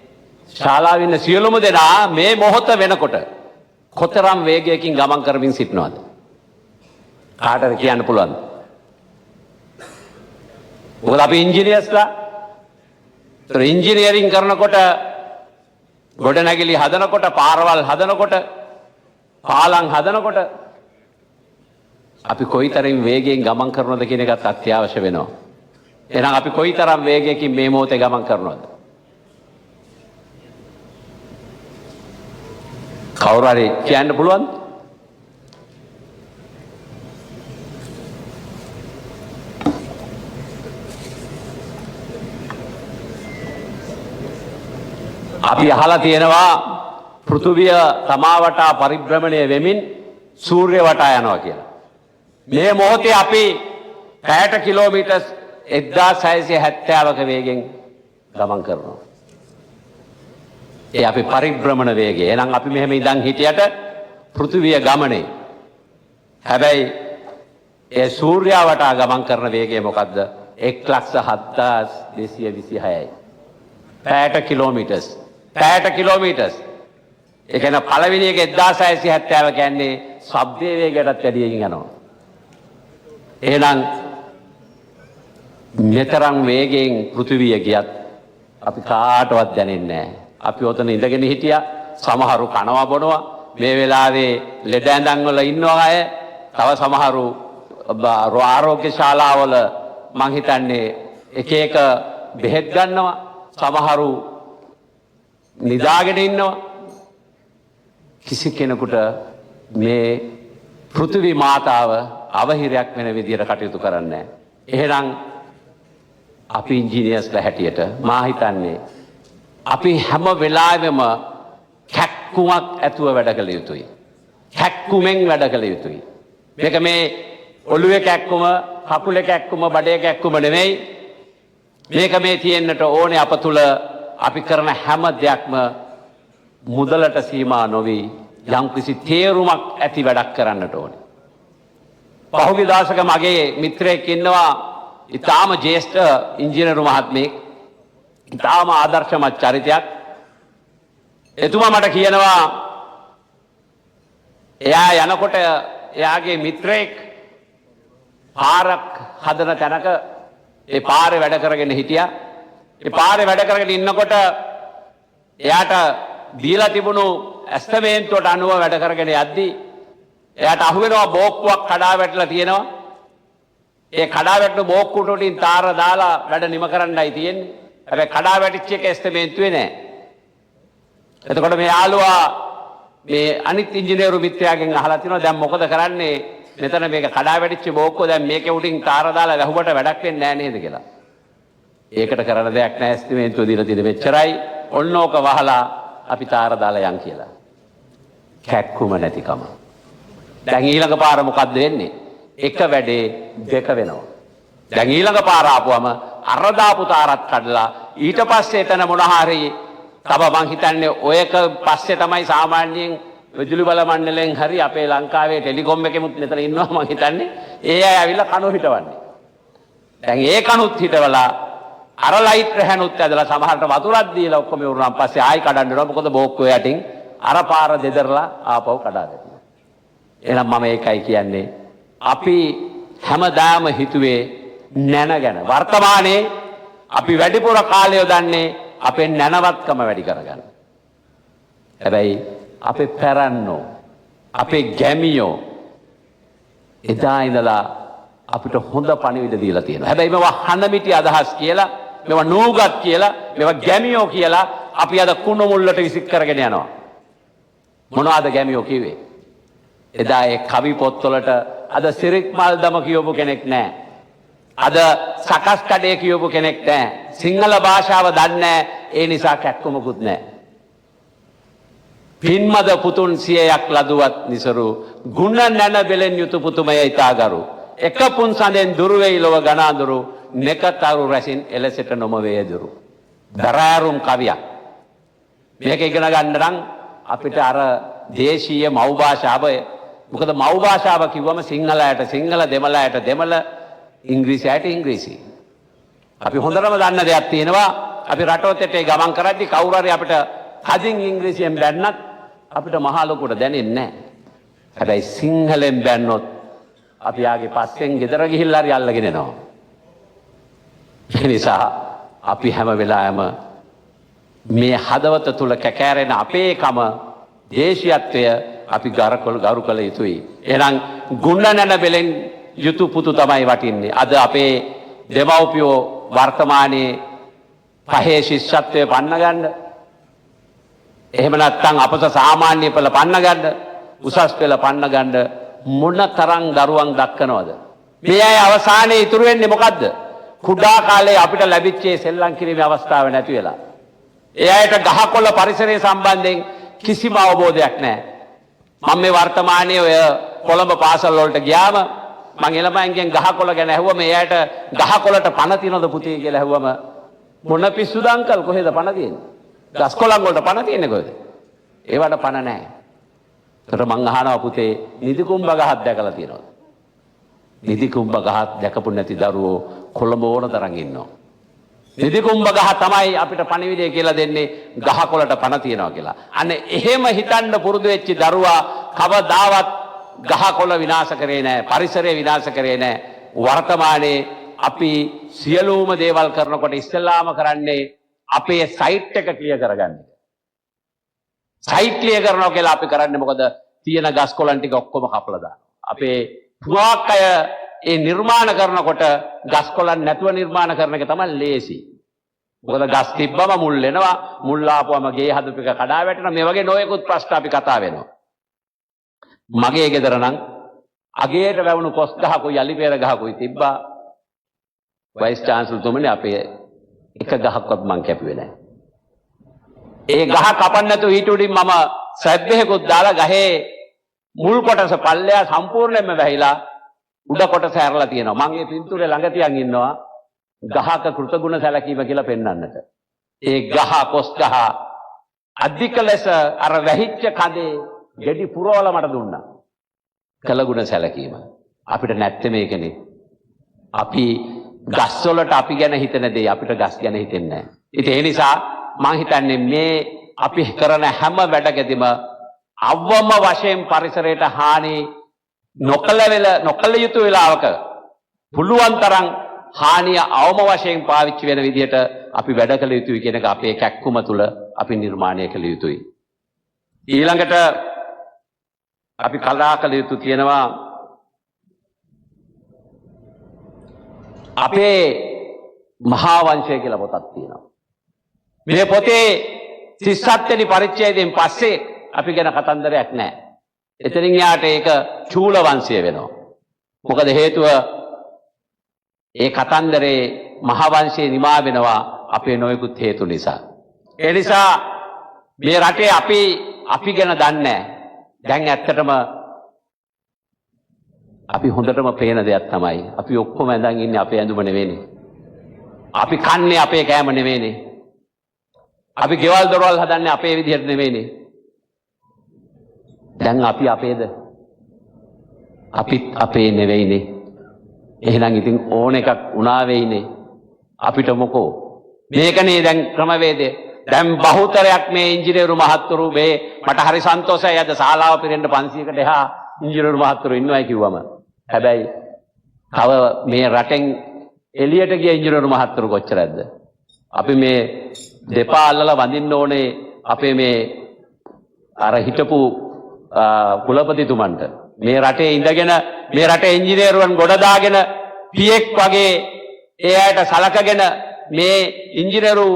ශාලාවේ ඉන්න සියලුම දෙනා මේ මොහොත වෙනකොට කොතරම් වේගයකින් ගමන් කරමින් සිටිනවද? කාටද කියන්න පුළුවන්ද? මොකද අපි ඉංජිනේර්ස්ලා ඉංජිනේරින් කරනකොට ගොඩනැගිලි හදනකොට පාරවල් හදනකොට පාලම් හදනකොට අපි කොයිතරම් වේගයෙන් ගමන් කරනවද කියන එකත් අත්‍යවශ්‍ය වෙනවා. එහෙනම් අපි කොයිතරම් වේගයකින් මේ මොහොතේ ගමන් කරනවද? කවුරු හරි කියන්න පුළුවන්ද? අපි අහලා තියෙනවා පෘථුවිය තමා වටා පරිභ්‍රමණය වෙමින් සූර්ය වටා යනවා කියලා. මේ මොහොතේ අපි පැයට කිලෝමීටර් 1670ක වේගෙන් ගමන් කරනවා. ඒ අපි පරිභ්‍රමණ වේගය. එහෙනම් අපි මෙහෙම ඉඳන් හිටියට පෘථුවිය ගමනේ. හැබැයි ඒ සූර්යයා වටා ගමන් කරන වේගය මොකද්ද? 1,7226යි. පැයට කිලෝමීටර්ස්. පැයට කිලෝමීටර්ස්. ඒ කියන්නේ පළවෙනි එක 1670 කියන්නේ ශබ්දයේ වේගයටත් වැඩියෙන් යනවා. එහෙනම් මෙතරම් වේගයෙන් පෘථිවිය ගියත් අපි කාටවත් දැනෙන්නේ නැහැ. අපි ඔතන ඉඳගෙන හිටියා. සමහරු කනවා බොනවා. මේ වෙලාවේ ලෙඩ ඇඳන් වල ඉන්නවා අය. තව සමහරු ආරෝග්‍ය ශාලාවල මං හිතන්නේ එක එක බෙහෙත් ගන්නවා. සමහරු නිදාගෙන ඉන්නවා. කිසි කෙනෙකුට මේ පෘථිවි මාතාව අවහිරයක් වෙන විදියට කටයුතු කරන්නේ නැහැ. එහෙනම් අපි ඉංජිනේර්ස්ලා හැටියට මා හිතන්නේ අපි හැම වෙලාවෙම කැක්කුමක් ඇතුව වැඩ කළ යුතුයි. කැක්කුමෙන් වැඩ කළ යුතුයි. මේක මේ ඔළුවේ කැක්කුම, කකුලේ කැක්කුම, බඩේ කැක්කුම නෙමෙයි. මේක මේ තියෙන්නට ඕනේ අප තුල අපි කරන හැම දෙයක්ම මුදලට සීමා නොවි යම්කිසි තේරුමක් ඇති වැඩක් කරන්නට ඕනේ. පහුගිය දවසක මගේ මිත්‍රයෙක් ඉන්නවා ඊටාම ජ්‍යෙෂ්ඨ ඉංජිනේරු මහත්මයෙක්. ඊටාම ආදර්ශමත් චරිතයක්. එතුමා මට කියනවා එයා යනකොට එයාගේ මිත්‍රයෙක් පාරක් හදන තැනක ඒ පාරේ වැඩ කරගෙන හිටියා. ඒ පාරේ වැඩ කරගෙන ඉන්නකොට එයාට දීලා තිබුණු ඇස්තමේන්තුවට අනුව වැඩ කරගෙන යද්දී එයාට අහුවෙනවා බෝක්කුවක් කඩා වැටලා තියෙනවා. ඒ කඩා වැටුණු බෝක්කුවට උඩින් තාර දාලා වැඩ නිම කරන්නයි තියෙන්නේ. හැබැයි කඩා වැටිච්ච එක ඇස්තමේන්තුවේ නෑ. එතකොට මේ යාළුවා මේ අනිත් ඉංජිනේරු මිත්‍රයාගෙන් අහලා තිනවා දැන් මොකද කරන්නේ? මෙතන මේක කඩා වැටිච්ච බෝක්කුව දැන් මේකේ උඩින් තාර දාලා වැහුවට වැඩක් වෙන්නේ නෑ නේද කියලා. ඒකට කරන්න දෙයක් නෑ ඇස්තමේන්තුව දීලා තියෙන්නේ මෙච්චරයි. ඔන්න ඕක වහලා අපි තාර දාලා යන් කියලා. කැක්කුම නැතිකම. දැන් ඊළඟ පාර මොකද්ද වෙන්නේ? එක වැඩේ දෙක වෙනවා. දැන් ඊළඟ පාර ආපුවම අර දාපු තාරත් කඩලා ඊට පස්සේ එතන මොන හරි තව මං හිතන්නේ ඔයක පස්සේ තමයි සාමාන්‍යයෙන් විදුලි බල මණ්ඩලයෙන් හරි අපේ ලංකාවේ ටෙලිකොම් එකෙමුත් මෙතන ඉන්නවා මං හිතන්නේ. ඒ අය ඇවිල්ලා කණු හිටවන්නේ. දැන් ඒ කණුත් හිටවලා අර ලයිට් රැහැනුත් ඇදලා සමහරට වතුරක් දීලා ඔක්කොම ඉවරනම් පස්සේ ආයි කඩන්න වෙනවා. මොකද බෝක්කුව යටින් අර පාර දෙදරලා ආපහු කඩා ගන්නවා. එහෙනම් මම ඒකයි කියන්නේ අපි හැමදාම හිතුවේ නැන ගැන. වර්තමානයේ අපි වැඩිපුර කාලය යොදන්නේ අපේ නැනවත්කම වැඩි කරගන්න. හැබැයි අපේ පැරන්නෝ, අපේ ගැමියෝ එදා ඉඳලා අපිට හොඳ පණිවිඩ දීලා තියෙනවා. හැබැයි මේවා හනමිටි අදහස් කියලා, මේවා නූගත් කියලා, මේවා ගැමියෝ කියලා අපි අද කුණු මුල්ලට විසික් කරගෙන යනවා. මොනවාද ගැමියෝ කිව්වේ? එදා ඒ කවි පොත්වලට අද සිරික් මල්දම කියවපු කෙනෙක් නැහැ. අද සකස් කඩේ කියවපු කෙනෙක් නැහැ. සිංහල භාෂාව දන්නේ නැහැ. ඒ නිසා කැක්කුමකුත් නැහැ. පින්මද පුතුන් 100ක් ලදුවත් නිසරු ගුණ නැන බෙලෙන් යුතු පුතුමය ඊතාගරු එක පුන් සඳෙන් දුරු වෙයි ලොව ගනාඳුරු නෙකතරු රැසින් එලෙසට නොම වේදුරු දරාරුම් කවියක්. මේක ඉගෙන ගන්න නම් අපිට අර දේශීය මව් භාෂාව, මොකද මව් භාෂාව කිව්වම සිංහලයට සිංහල, දෙමළයට දෙමළ, ඉංග්‍රීසියට ඉංග්‍රීසි. අපි හොඳටම දන්න දෙයක් තියෙනවා. අපි රටවතට ගමන් කරද්දී කවුරු හරි අපිට කදින් ඉංග්‍රීසියෙන් බැන්නත් අපිට මහා ලොකුට දැනෙන්නේ නැහැ. හැබැයි සිංහලෙන් බැන්නොත් අපි ආගේ පස්සෙන් ගෙදර ගිහිල්ලා හරි අල්ලගෙන එනවා. ඒ නිසා අපි හැම වෙලාවෙම මේ හදවත තුල කැකෑරෙන අපේකම දේශීයත්වය අපි ගරු කළ යුතුයි. එහෙනම් ගුණ නැන බෙලෙන් යුතු පුතු තමයි වටින්නේ. අද අපේ දෙමව්පියෝ වර්තමානයේ පහේ ශිෂ්‍යත්වයේ පන්න ගන්න, එහෙම නැත්නම් අපස සාමාන්‍ය පෙළ පන්න ගන්න, උසස් පෙළ පන්න ගන්න මොන තරම් දරුවන් දක්කනවද? මේ අය අවසානයේ ඉතුරු වෙන්නේ මොකද්ද? කුඩා කාලේ අපිට ලැබිච්ච සෙල්ලම් කිරීමේ අවස්ථාව නැති වෙලා. ඒ අයට ගහකොළ පරිසරය සම්බන්ධයෙන් කිසිම අවබෝධයක් නැහැ. මම මේ වර්තමානයේ ඔය කොළඹ පාසල් වලට ගියාම මම එළමයන්ගෙන් ගහකොළ ගැන ඇහුවම ඒ අයට ගහකොළට පණ තියනවද පුතේ කියලා ඇහුවම මොන පිස්සුද අංකල්, කොහෙද පණ තියෙන්නේ? ගස් කොළන් වලට පණ තියෙන්නේ කොහෙද? ඒවට පණ නැහැ. ඒතර මං අහනවා පුතේ නිදි කුඹ ගහක් දැකලා තියෙනවද? නිදි කුඹ ගහක් දැකපු නැති දරුවෝ කොළඹ ඕන තරම් ඉන්නවා. නිදි කුඹ ගහ තමයි අපිට පණිවිඩය කියලා දෙන්නේ ගහකොළට පණ තියනවා කියලා. අනේ එහෙම හිතන්න පුරුදු වෙච්ච දරුවා කවදාවත් ගහකොළ විනාශ කරේ නැහැ, පරිසරය විනාශ කරේ නැහැ. වර්තමානයේ අපි සියලුම දේවල් කරනකොට ඉස්සෙල්ලාම කරන්නේ අපේ සයිට් එක ක්ලියර් කරගන්න. සයිට් ක්ලියර් කරනවා කියලා අපි කරන්නේ මොකද? තියෙන ගස් කොළන් ටික ඔක්කොම කපලා දානවා. අපේ පුරාක් අය ඒ නිර්මාණ කරනකොට ගස් කොළන් නැතුව නිර්මාණ කරන එක තමයි ලේසි. මොකද ගස් තිබ්බම මුල් වෙනවා, මුල් ආපුවම ගේ හදපු එක කඩා වැටෙනවා. මේ වගේ නොයෙකුත් ප්‍රශ්න අපි කතා වෙනවා. මගේ ගෙදර නම් අගේට වැවුණු කොස් ගහකුයි අලි පෙර ගහකුයි තිබ්බා. වයිස් චාන්සලර්තුමනි අපේ එක ගහක්වත් මං කැපුවේ නැහැ. ඒ ගහ කපන්න නැතුව ඊට උඩින් මම සැබ්බෙහෙකුත් දාලා ගහේ මුල් කොටස පල්ලෙයා සම්පූර්ණයෙන්ම වැහිලා උඩ කොටස ඇරලා තියෙනවා. මම මේ පින්තූරේ ළඟ තියන් ඉන්නවා ගහක කෘතගුණ සැලකීම කියලා පෙන්වන්නට. ඒ ගහ කොස් ගහ අධික ලෙස අර වැහිච්ච කඳේ ගෙඩි පුරවලා මට දුන්නා. කළගුණ සැලකීම. අපිට නැත්තේ මේකනේ. අපි ගස් වලට අපි ගැන හිතන දේ අපිට ගස් ගැන හිතෙන්නේ නැහැ. ඉතින් ඒ නිසා මම හිතන්නේ මේ අපි කරන හැම වැඩකදීම අවම වශයෙන් පරිසරයට හානි නොකළ යුතු වෙලාවක පුළුවන් තරම් හානිය අවම වශයෙන් පාවිච්චි වෙන විදිහට අපි වැඩ කළ යුතුයි කියන එක අපේ කැක්කුම තුල අපි නිර්මාණය කළ යුතුයි. ඊළඟට අපි කතා කළ යුතු තියෙනවා අපේ මහා වංශය කියලා පොතක් තියෙනවා. මේ පොතේ 37 වෙනි පරිච්ඡේදයෙන් පස්සේ අපි ගැන කතන්දරයක් නැහැ. එතනින් යාට ඒක චූල වංශය වෙනවා. මොකද හේතුව ඒ කතන්දරේ මහා වංශයේ නිමා වෙනවා අපේ නොයෙකුත් හේතු නිසා. ඒ නිසා මේ රටේ අපි ගැන දන්නේ නැහැ. දැන් ඇත්තටම අපි හොඳටම පේන දෙයක් තමයි අපි ඔක්කොම ඇඳන් ඉන්නේ අපේ ඇඳුම නෙවෙයිනේ. අපි කන්නේ අපේ කෑම නෙවෙයිනේ. අපි ගෙවල් දොරවල් හදන්නේ අපේ විදිහට නෙවෙයිනේ. දැන් අපි අපේද? අපිත් අපේ නෙවෙයිනේ. එහෙනම් ඉතින් ඕන එකක් උනා වෙයිනේ. අපිට මොකෝ? මේකනේ දැන් ක්‍රමවේදය. දැන් බහුතරයක් මේ ඉංජිනේරු මහත්තුරු මේ මට හරි සන්තෝෂයි අද ශාලාව පිරෙන්න 500කට එහා ඉංජිනේරු මහත්තුරු ඉන්නවයි කිව්වම. හැබැයි තව මේ රටෙන් එළියට ගිය ඉංජිනේරු මහත්තුරු කොච්චරද? අපි මේ දෙපා අල්ලලා වඳින්න ඕනේ අපේ මේ අර හිටපු කුලපතිතුමන්ට. මේ රටේ ඉඳගෙන මේ රටේ ඉංජිනේරුවන් ගොඩ දාගෙන පියෙක් වගේ ඒ අයට සලකගෙන මේ ඉංජිනේරු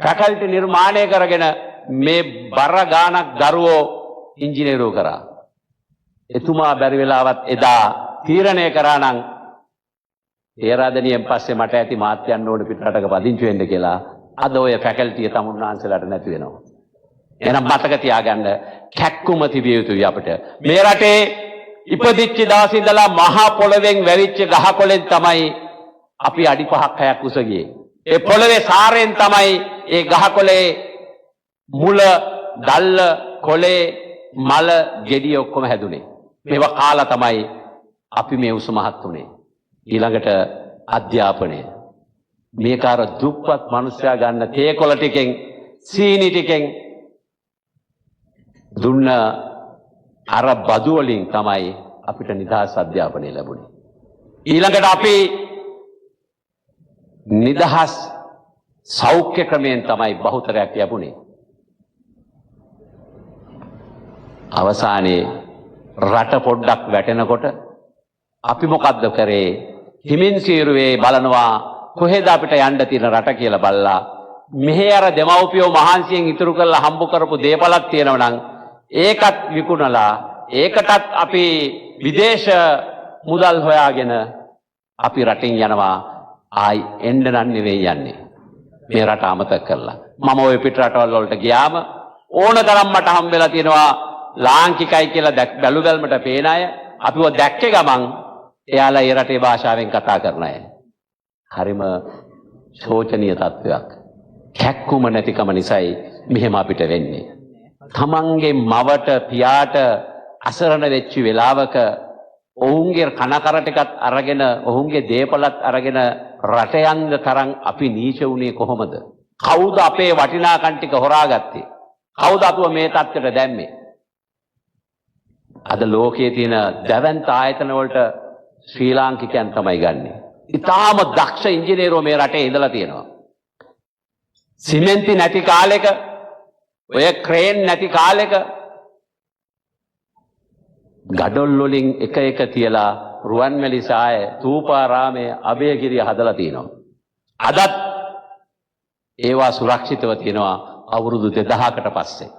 ෆැකල්ටි නිර්මාණය කරගෙන මේ බර ගානක් දරුවෝ ඉංජිනේරුවෝ කරා. එතුමා බැරි වෙලාවත් එදා තීරණය කරා නම් තේරාදෙනියෙන් පස්සේ මට ඇති මාත්‍යයන් ඕන පිටරටක පදිංචි වෙන්න කියලා අද ඔය ෆැකල්ටිය තමුන්නාන්සලාට නැති වෙනවා. එහෙනම් මතක තියාගන්න කැක්කුම තිබිය යුතුයි අපිට. මේ රටේ ඉපදිච්ච දවස් ඉඳලා මහා පොළවෙන් වැවිච්ච ගහකොළෙන් තමයි අපි අඩි 5ක් 6ක් උස ගියේ. ඒ පොළවේ සාරයෙන් තමයි ඒ ගහකොළේ මුල, දල්ල, කොළේ, මල, ගෙඩිය ඔක්කොම හැදුනේ. මේවා කාලා තමයි අපි මේ උස මහත් උනේ. ඊළඟට අධ්‍යාපනය. මේක අර දුප්පත් මිනිස්සයා ගන්න තේකොළ ටිකෙන්, සීනි ටිකෙන් දුන්න අර බදු වලින් තමයි අපිට නිදහස් අධ්‍යාපනය ලැබුණේ. ඊළඟට අපි නිදහස් සෞඛ්‍ය ක්‍රමයෙන් තමයි බහුතරයක් ලැබුණේ. අවසානයේ රට පොඩ්ඩක් වැටෙනකොට අපි මොකද්ද කරේ? හිමින් සීරුවේ බලනවා කොහෙද අපිට යන්න තියෙන රට කියලා බලලා මෙහෙ අර දෙමව්පියෝ මහන්සියෙන් ඉතුරු කරලා හම්බ කරපු දේපලක් තියෙනවා නම් ඒකත් විකුණලා ඒකටත් අපි විදේශ මුදල් හොයාගෙන අපි රටින් යනවා. ආයි එන්න නම් නෙවෙයි යන්නේ. මේ රට අමතක කරලා. මම ওই පිට රටවල් වලට ගියාම ඕන තරම් මට හම්බෙලා තියෙනවා ලාංකිකයි කියලා බැලු බැලමට පේන අය. අපිව දැක්කේ ගමන් එයාලා ඒ රටේ භාෂාවෙන් කතා කරන අය. හරිම ශෝචනීය තත්ත්වයක්. කැක්කුම නැතිකම නිසායි මෙහෙම අපිට වෙන්නේ. තමන්ගේ මවට පියාට අසරණ වෙච්ච වෙලාවක ඔවුන්ගේ කනකර ටිකත් අරගෙන ඔවුන්ගේ දේපලත් අරගෙන රට යන්න තරම් අපි නීච වුණේ කොහොමද? කවුද අපේ වටිනාකම් ටික හොරාගත්තේ? කවුද අපව මේ තත්ත්වයට දැම්මේ? අද ලෝකයේ තියෙන දැවැන්ත ආයතන වලට ශ්‍රී ලාංකිකයන් තමයි ගන්නෙ. ඉතාම දක්ෂ ඉංජිනේරුවෝ මේ රටේ ඉඳලා තියෙනවා. සිමෙන්ති නැති කාලෙක ඔය ක්‍රේන් නැති කාලෙක ගඩොල් වලින් එක තියලා රුවන්වැලි සාය, තූපාරාමයේ, අභයගිරිය හදලා තියෙනවා. අදත් ඒවා සුරක්ෂිතව තියෙනවා අවුරුදු 2000කට පස්සේ.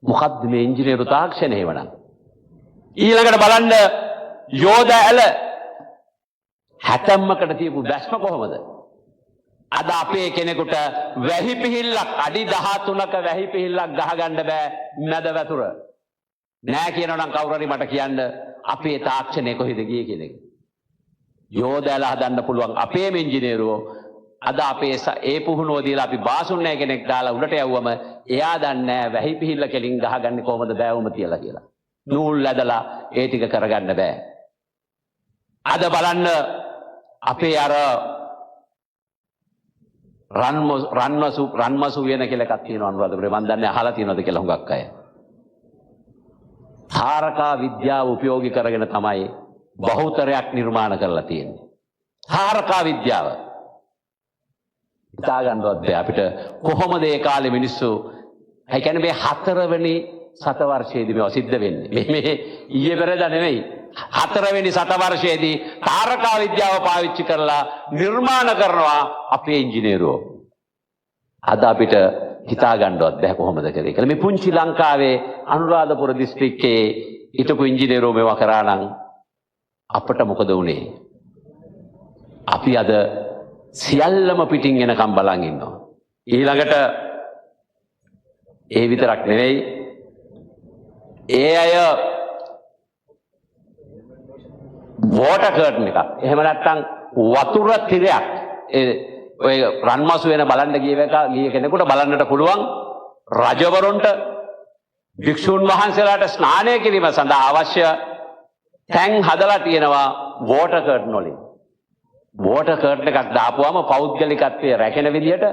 මොකද්ද මේ ඉංජිනේරු තාක්ෂණය වණන්? ඊළඟට බලන්න යෝධ ඇල 70කට තියපු බැස්ම කොහොමද? අද අපේ කෙනෙකුට වැහි පිහිල්ලක් අඩි 13ක වැහි පිහිල්ලක් ගහගන්න බෑ මැද වතුර. නෑ කියනවා නම් කවුරු හරි මට කියන්න අපේ තාක්ෂණය කොහෙද ගියේ කියන එක. යෝධ ඇල හදන්න පුළුවන් අපේම ඉංජිනේරුවෝ අද අපේ ඒ පුහුණුව දීලා අපි බාසුන්නේ කෙනෙක් දාලා උඩට යවුවම එයා දන්නේ වැහි පිහිල්ල කෙලින් ගහගන්නේ කොහොමද බෑවුම තියලා කියලා. නූල් ඇදලා ඒ ටික කරගන්න බෑ. අද බලන්න අපේ අර රන්මසු වෙන කියලා එකක් තියෙනවා අනුරාධපුරේ. මම දන්නේ අහලා තියෙනවද කියලා හුඟක් අය. තාරකා විද්‍යාව උපයෝගී කරගෙන තමයි බහුතරයක් නිර්මාණ කරලා තියෙන්නේ. තාරකා විද්‍යාව හිතා ගන්නවත් බෑ අපිට කොහොමද ඒ කාලේ මිනිස්සු ඒ කියන්නේ මේ 4 වෙනි සතවර්ෂයේදී මේවා සිද්ධ වෙන්නේ. මේ ඊයේ පෙරේදා නෙවෙයි. 4 වෙනි සතවර්ෂයේදී තාරකා විද්‍යාව පාවිච්චි කරලා නිර්මාණ කරනවා අපේ ඉංජිනේරුවෝ. අද අපිට හිතා ගන්නවත් බෑ කොහොමද කරේ කියලා. මේ පුංචි ලංකාවේ අනුරාධපුර දිස්ත්‍රික්කයේ හිටපු ඉංජිනේරුවෝ මේවා කරා නම් අපිට මොකද වුනේ? අපි අද සියල්ලම පිටින් එනකම් බලන් ඉන්නවා. ඊළඟට ඒ විතරක් නෙවෙයි ඒ අය වෝටර් කර්ටන් එකක් එහෙම නැත්නම් වතුර තිරයක් ඔය රන්මසු වෙන බලන්න ගිය කෙනෙකුට බලන්නට පුළුවන් රජවරුන්ට භික්ෂුන් වහන්සේලාට ස්නානය කිරීම සඳහා අවශ්‍ය තැන් හදලා තියෙනවා වෝටර් කර්ටන් වලින්. වෝටර් කර්ටන් එකක් දාපුවාම පෞද්ගලිකත්වයේ රැකෙන විදිහට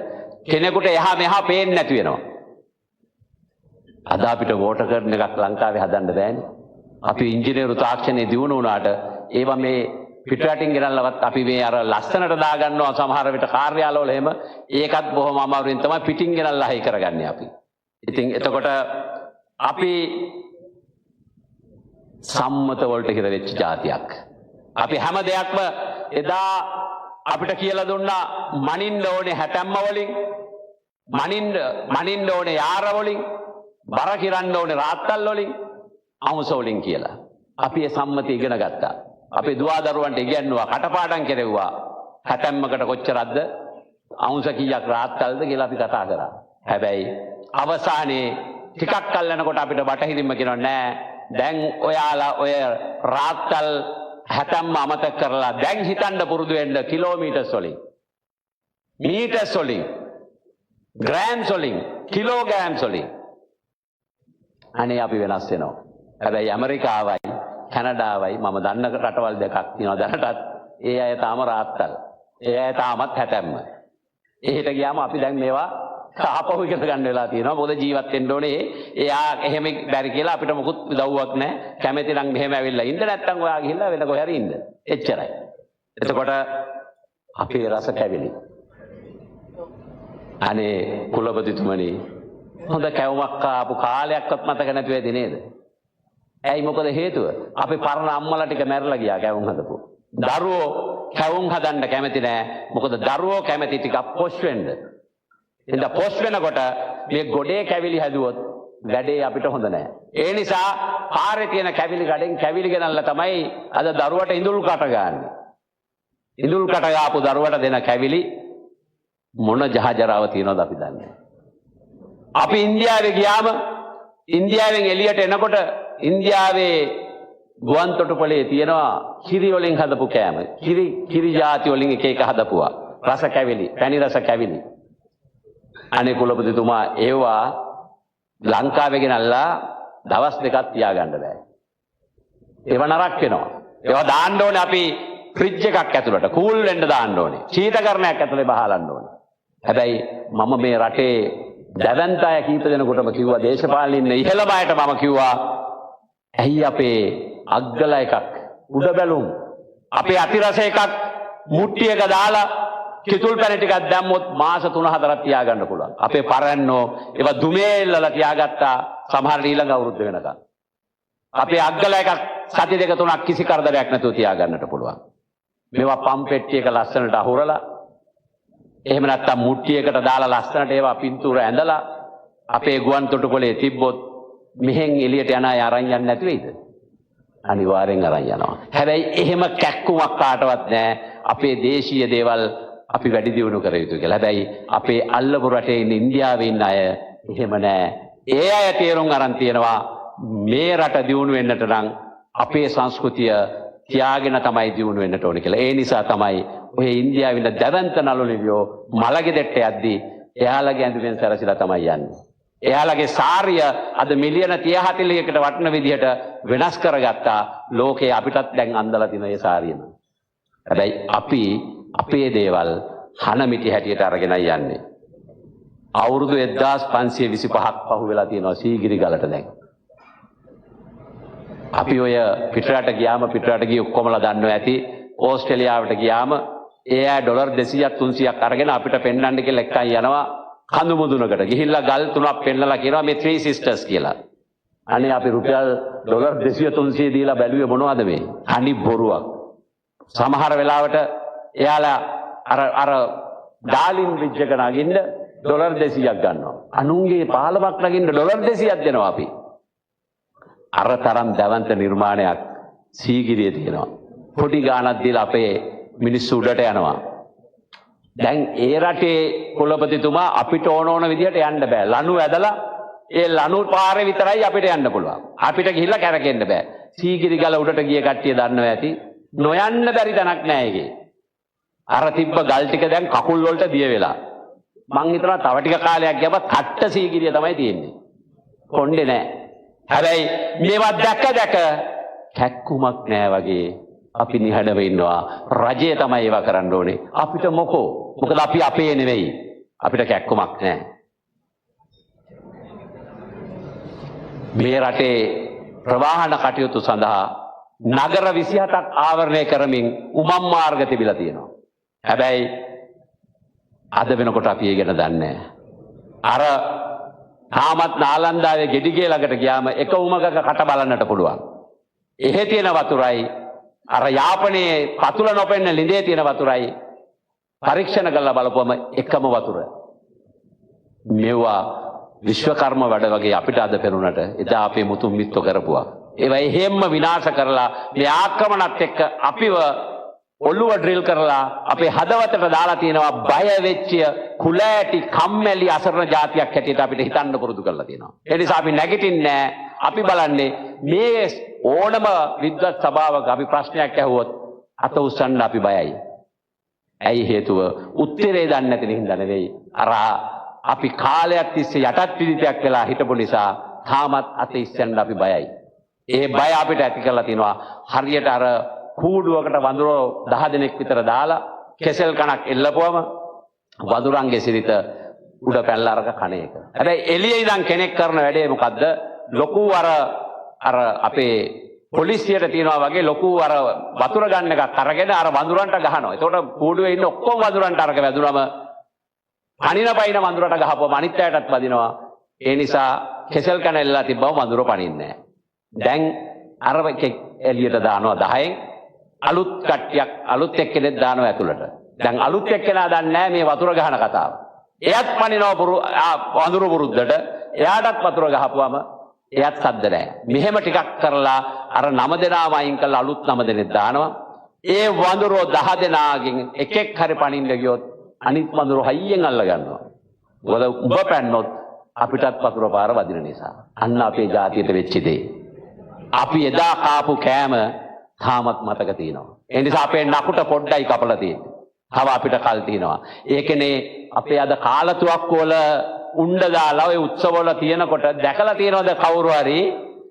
කෙනෙකුට එහා මෙහා පේන්නේ නැති වෙනවා. අද අපිට වෝටර් කර්ටන් එකක් ලංකාවේ හදන්න බෑනේ. අපි ඉංජිනේරු තාක්ෂණයේ දියුණු වුණාට ඒවා මේ පිටරටින් ගෙනල්ලවත් අපි මේ අර ලස්සනට දාගන්නවා සමහර විට කාර්යාලවල එහෙම ඒකත් බොහොම අමාරුවෙන් තමයි පිටින් ගෙනල්ලා හයි කරගන්නේ අපි. ඉතින් එතකොට අපි සම්මත වලට හිර වෙච්ච જાතියක්. අපි හැම දෙයක්ම එදා අපිට කියලා දුන්නා මනින්න ඕනේ හැටම්ම වලින්, මනින්න ඕනේ යාර වලින්, බර කිරන්න ඕනේ රාත්තල් වලින්, අමුස වලින් කියලා. අපි ඒ සම්මත ඉගෙන ගත්තා. අපේ දුවදරුවන්ට ඉගෙනුවා, කටපාඩම් කෙරෙව්වා. හැටම්මකට කොච්චරක්ද, අමුස කීයක් රාත්තල්ද කියලා අපි කතා කරා. හැබැයි අවසානයේ ටිකක් කල් යනකොට අපිට බටහිරින්ම කියනවා නෑ, දැන් ඔයාලා ඔය රාත්තල් හැටම්ම අමතක කරලා දැන් හිතන්න පුරුදු වෙන්න කිලෝමීටර්ස් වලින්, මීටර්ස් වලින්, ග්‍රෑම්ස් වලින්, කිලෝග්‍රෑම්ස් වලින්. අනේ අපි වෙනස් වෙනවා. හැබැයි ඇමරිකාවයි කැනඩාවයි මම දන්න රටවල් දෙකක් තියෙනවා දැනටත්. ඒ අය තාම රාත්තල්, ඒ අය තාමත් හැටම්ම. එහෙට ගියාම අපි දැන් මේවා ආපහු ඉගෙන ගන්න වෙලා තියෙනවා. මොකද ජීවත් වෙන්න ඕනේ. එයා එහෙම බැරි කියලා අපිට මොකුත් උදව්වක් නැහැ. කැමැති නම් මෙහෙම ඇවිල්ලා ඉන්න, නැත්තම් ඔයා ගිහිල්ලා වෙන කොහේ හරි ඉන්න. එච්චරයි. එතකොට අපේ රස කැවිලි. අනේ කුලපතිතුමනි, හොඳ කැවුමක් ආපු කාලයක්වත් මතක නැති වෙයිද නේද? ඇයි මොකද හේතුව? අපි පරණ අම්මලා ටික මැරලා ගියා කැවුම් හදපු. දරුවෝ කැවුම් හදන්න කැමති නැහැ. මොකද දරුවෝ කැමති ටිකක් පොෂ් වෙන්න. එඳ පොෂ් වෙනකොට මේ ගොඩේ කැවිලි හැදුවොත් වැඩේ අපිට හොඳ නැහැ. ඒ නිසා පාරේ තියෙන කැවිලි ගඩෙන් කැවිලි ගෙනල්ලා තමයි අද දරුවට ඉඳුල් කට ගන්න. ඉඳුල් කට ගාපු දරුවට දෙන කැවිලි මොන ජහජරාව තියනවද අපි දන්නේ. අපි ඉන්දියාවේ ගියාම ඉන්දියාවෙන් එළියට එනකොට ඉන්දියාවේ ගුවන් තොටුපළේ තියෙනවා කිරි වලින් හදපු කෑම. කිරි ಜಾති වලින් එක එක හදපුවා. රස කැවිලි, පැණි රස කැවිලි. අනේ කුලපතිතුමා ඒවා ලංකාවේ ගෙනල්ලා දවස් දෙකක් තියාගන්න බෑ. ඒව නරක් වෙනවා. ඒවා දාන්න ඕනේ අපි ෆ්‍රිජ් එකක් ඇතුළට කූල් වෙන්න දාන්න ඕනේ. ශීතකරණයක් ඇතුලේ බහලන්න ඕනේ. හැබැයි මම මේ රටේ දැවැන්ත අය කීප දෙනෙකුටම කිව්වා, දේශපාලනින් ඉහළම අයට මම කිව්වා, ඇයි අපේ අග්ගල එකක් උඩ බැලුම් අපේ අතිරස එකක් මුට්ටියක දාලා කිතුල් පැණි ටිකක් දැම්මොත් මාස 3-4ක් තියාගන්න පුළුවන්. අපේ පරන්නෝ ඒවා දුමේල්ලලා තියාගත්තා සමහර ඊළඟ අවුරුද්ද වෙනකම්. අපේ අග්ගල එකක් සති 2-3ක් කිසි කරදරයක් නැතුව තියාගන්නට පුළුවන්. මේවා පම්පෙට්ටියක ලස්සනට අහුරලා එහෙම නැත්නම් මුට්ටියකට දාලා ලස්සනට ඒවා පින්තූර ඇඳලා අපේ ගුවන් තොටුපළේ තිබ්බොත් මෙහෙන් එළියට යන අය අරන් යන්නේ නැති වෙයිද? අනිවාර්යෙන් අරන් යනවා. හැබැයි එහෙම කැක්කුමක් කාටවත් නැහැ. අපේ දේශීය දේවල් අපි වැඩි දියුණු කර යුතු කියලා. හැබැයි අපේ අල්ලපු රටේ ඉන්න ඉන්දියාවේ ඉන්න අය එහෙම නැහැ. ඒ අය තේරුම් අරන් තියෙනවා මේ රට දියුණු වෙන්නට නම් අපේ සංස්කෘතිය තියාගෙන තමයි දියුණු වෙන්නට ඕනේ කියලා. ඒ නිසා තමයි ඔය ඉන්දියාවේ ඉන්න දැවැන්ත නළුනිලියෝ මලගෙදෙට්ට යද්දී එයාලගේ ඇඳුමෙන් සැරසිලා තමයි යන්නේ. එයාලගේ සාරිය අද මිලියන 30-40කට වටන විදිහට වෙනස් කරගත්තා. ලෝකේ අපිටත් දැන් අන්දලා තියෙන ඒ සාරියම. හැබැයි අපි අපේ දේවල් හනමිටි හැටියට අරගෙනයි යන්නේ. අවුරුදු 1525ක් පහු වෙලා තියෙනවා සීගිරි ගලට දැන්. අපි ඔය පිටරට ගියාම පිටරට ගිය ඔක්කොමලා දන්නවා ඇති. ඕස්ට්‍රේලියාවට ගියාම ඒ අය ඩොලර් 200ක් 300ක් අරගෙන අපිට පෙන්වන්න කියලා එක්කන් යනවා කඳු මුදුනකට. ගිහිල්ලා ගල් 3ක් පෙන්නලා කියනවා මේ 3 sisters කියලා. අනේ අපි රුපියල් ඩොලර් 200 300 දීලා බැලුවේ මොනවද මේ? අනි බොරුවක්. සමහර වෙලාවට එයාලා අර ඩාලින් බ්‍රිජ් එක නගින්න ඩොලර් 200ක් ගන්නවා. අනුන්ගේ පාලමක් නගින්න ඩොලර් 200ක් දෙනවා අපි. අර තරම් දැවන්ත නිර්මාණයක් සීගිරියේ තියෙනවා. පොඩි ගාණක් දීලා අපේ මිනිස්සු උඩට යනවා. දැන් ඒ රටේ කුලපතිතුමා අපිට ඕන විදිහට යන්න බෑ. ලනු ඇදලා ඒ ලනු පාරේ විතරයි අපිට යන්න පුළුවන්. අපිට ගිහිල්ලා කැරකෙන්න බෑ. සීගිරි ගල උඩට ගිය කට්ටිය දන්නවා ඇති. නොයන්න බැරි තැනක් නෑ ඒකේ. අර තිබ්බ ගල් ටික දැන් කකුල් වලට දිය වෙලා. මං හිතනවා තව ටික කාලයක් ගියම කට්ට සීගිරිය තමයි තියෙන්නේ. කොණ්ඩේ නෑ. හැබැයි මේවා දැක කැක්කුමක් නෑ වගේ අපි නිහඬව ඉන්නවා. රජය තමයි ඒවා කරන්න ඕනේ. අපිට මොකෝ? මොකද අපි අපේ නෙවෙයි. අපිට කැක්කුමක් නෑ. මේ රටේ ප්‍රවාහන කටයුතු සඳහා නගර 27ක් ආවරණය කරමින් උමම් මාර්ග තිබිලා තියෙනවා. හැබැයි අද වෙනකොට අපි ඒ ගැන දන්නේ නැහැ. අර තාමත් නාලන්දාවේ ගෙඩිගේ ළඟට ගියාම එක උමගක කට බලන්නට පුළුවන්. එහෙ තියෙන වතුරයි අර යාපනයේ පතුල නොපෙන්න ළිඳේ තියෙන වතුරයි පරීක්ෂණ කරලා බලපුවම එකම වතුර. මෙවුවා විශ්වකර්ම වැඩ වගේ අපිට අද පෙනුනට එදා අපේ මුතුන් මිත්තු කරපුවා. ඒවා එහෙම්ම විනාශ කරලා මේ ආක්‍රමණත් එක්ක අපිව ඔළුව ඩ්‍රිල් කරලා අපේ හදවතට දාලා තියෙනවා බය වෙච්ච කුලෑටි කම්මැලි අසරණ జాතියක් හැටියට අපිට හිතන්න පුරුදු කරලා තියෙනවා. ඒ නිසා අපි නැගිටින්නේ නැහැ. අපි බලන්නේ මේ ඕනම විද්වත් සභාවක අපි ප්‍රශ්නයක් ඇහුවොත් අත උස්සන්න අපි බයයි. ඇයි හේතුව? උත්තරේ දන්නේ නැති හින්දා නෙවෙයි. අර අපි කාලයක් තිස්සේ යටත් පිළිතයක් වෙලා හිටපු නිසා තාමත් අත ඉස්සෙන්න අපි බයයි. ඒ බය අපිට ඇති කරලා තිනවා හරියට අර කූඩුවකට වඳුරෝ 10 දෙනෙක් විතර දාලා කෙසෙල් කණක් එල්ලපුවම වඳුරන්ගේ සිරිත උඩ පැනලා අරක කණ එක. හැබැයි එළියේ ඉඳන් කෙනෙක් කරන වැඩේ මොකද්ද? ලොකු අර අපේ පොලිසියට තියනවා වගේ ලොකු අර වතුර ගන්න එකක් අරගෙන අර වඳුරන්ට ගහනවා. එතකොට කූඩුවේ ඉන්න ඔක්කොම වඳුරන්ට අරක වැදුනම පණින පයින් වඳුරට ගහපුවම අනිත් අයටත් වදිනවා. ඒ නිසා කෙසෙල් කණ එල්ලලා තිබ්බම වඳුර පණින්නේ නැහැ. දැන් අර එළියට දානවා 10න් අලුත් කට්ටියක් අලුත් එක්කෙනෙක් දානවා ඇතුළට. දැන් අලුත් එක්කෙනා දන්නේ නැහැ මේ වතුර ගහන කතාව. එයත් පණිනවා වඳුර පුරුද්දට. එයාටත් වතුර ගහපුවම එයත් සද්ද නැහැ. මෙහෙම ටිකක් කරලා අර 9 දෙනාම අයින් කරලා අලුත් 9 දෙනෙක් දානවා. ඒ වඳුරෝ 10 දෙනාගෙන් එකෙක් හරි පණින්න ගියොත් අනිත් වඳුරෝ හයියෙන් අල්ල ගන්නවා. මොකද උඹ පැන්නොත් අපිටත් වතුර පාර වදින නිසා. අන්න අපේ ජාතියට වෙච්ච දේ. අපි එදා කාපු කෑම තාමත් මතක තියෙනවා. ඒ නිසා අපේ නකුට පොඩ්ඩයි කපලා තියෙන්නේ. තව අපිට කල් තියෙනවා. ඒකනේ අපේ අද කාලතුවක්කු වල උණ්ඩ දාලා ඔය උත්සව වල තියෙනකොට දැකලා තියෙනවද කවුරු හරි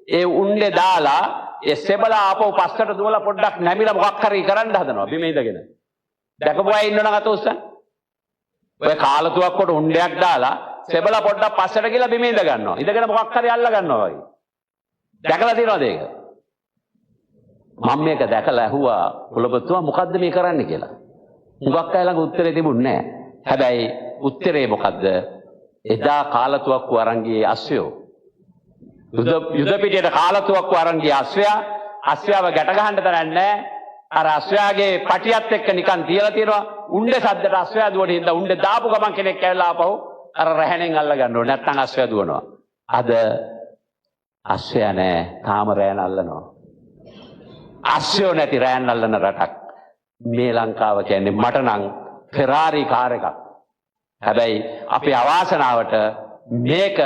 ඒ උණ්ඩේ දාලා ඒ සෙබලා ආපහු පස්සට දුවලා පොඩ්ඩක් නැමිලා මොකක් හරි කරන්න හදනවා බිම ඉඳගෙන. දැකපු අය ඉන්නවනම් අත උස්සන්න. ඔය කාලතුවක්කුවට උණ්ඩයක් දාලා සෙබලා පොඩ්ඩක් පස්සට ගිහලා බිම ඉඳ ගන්නවා. ඉඳගෙන මොකක් හරි අල්ල ගන්නවා වගේ. දැකලා තියෙනවද ඒක? මම මේක දැකලා ඇහුවා කුලපතිතුමා මොකද්ද මේ කරන්නේ කියලා. මුගක් අය ළඟ උත්තරේ තිබුණේ නැහැ. හැබැයි උත්තරේ මොකද්ද? එදා කාලතුවක්කු අරන් ගියේ අස්සයෝ. යුද පිටියට කාලතුවක්කු අරන් ගියේ අස්සයාව ගැට ගහන්න තරන්නේ නැහැ. අර අස්සයාගේ පටියත් එක්ක නිකන් තියලා තියෙනවා. උණ්ඩේ සද්දට අස්සයා දුවන හින්දා උණ්ඩේ දාපු ගමන් කෙනෙක් ඇවිල්ලා ආපහු අර රැහැණෙන් අල්ල ගන්නවා. නැත්නම් අස්සයා දුවනවා. අද අස්සයා නැහැ. තාම රැහැණ අල්ලනවා. අස්සයෝ නැති රැහැණ අල්ලන රටක් මේ ලංකාව කියන්නේ මට නම් ෆෙරාරි කාර් එකක්. හැබැයි අපේ අවාසනාවට මේක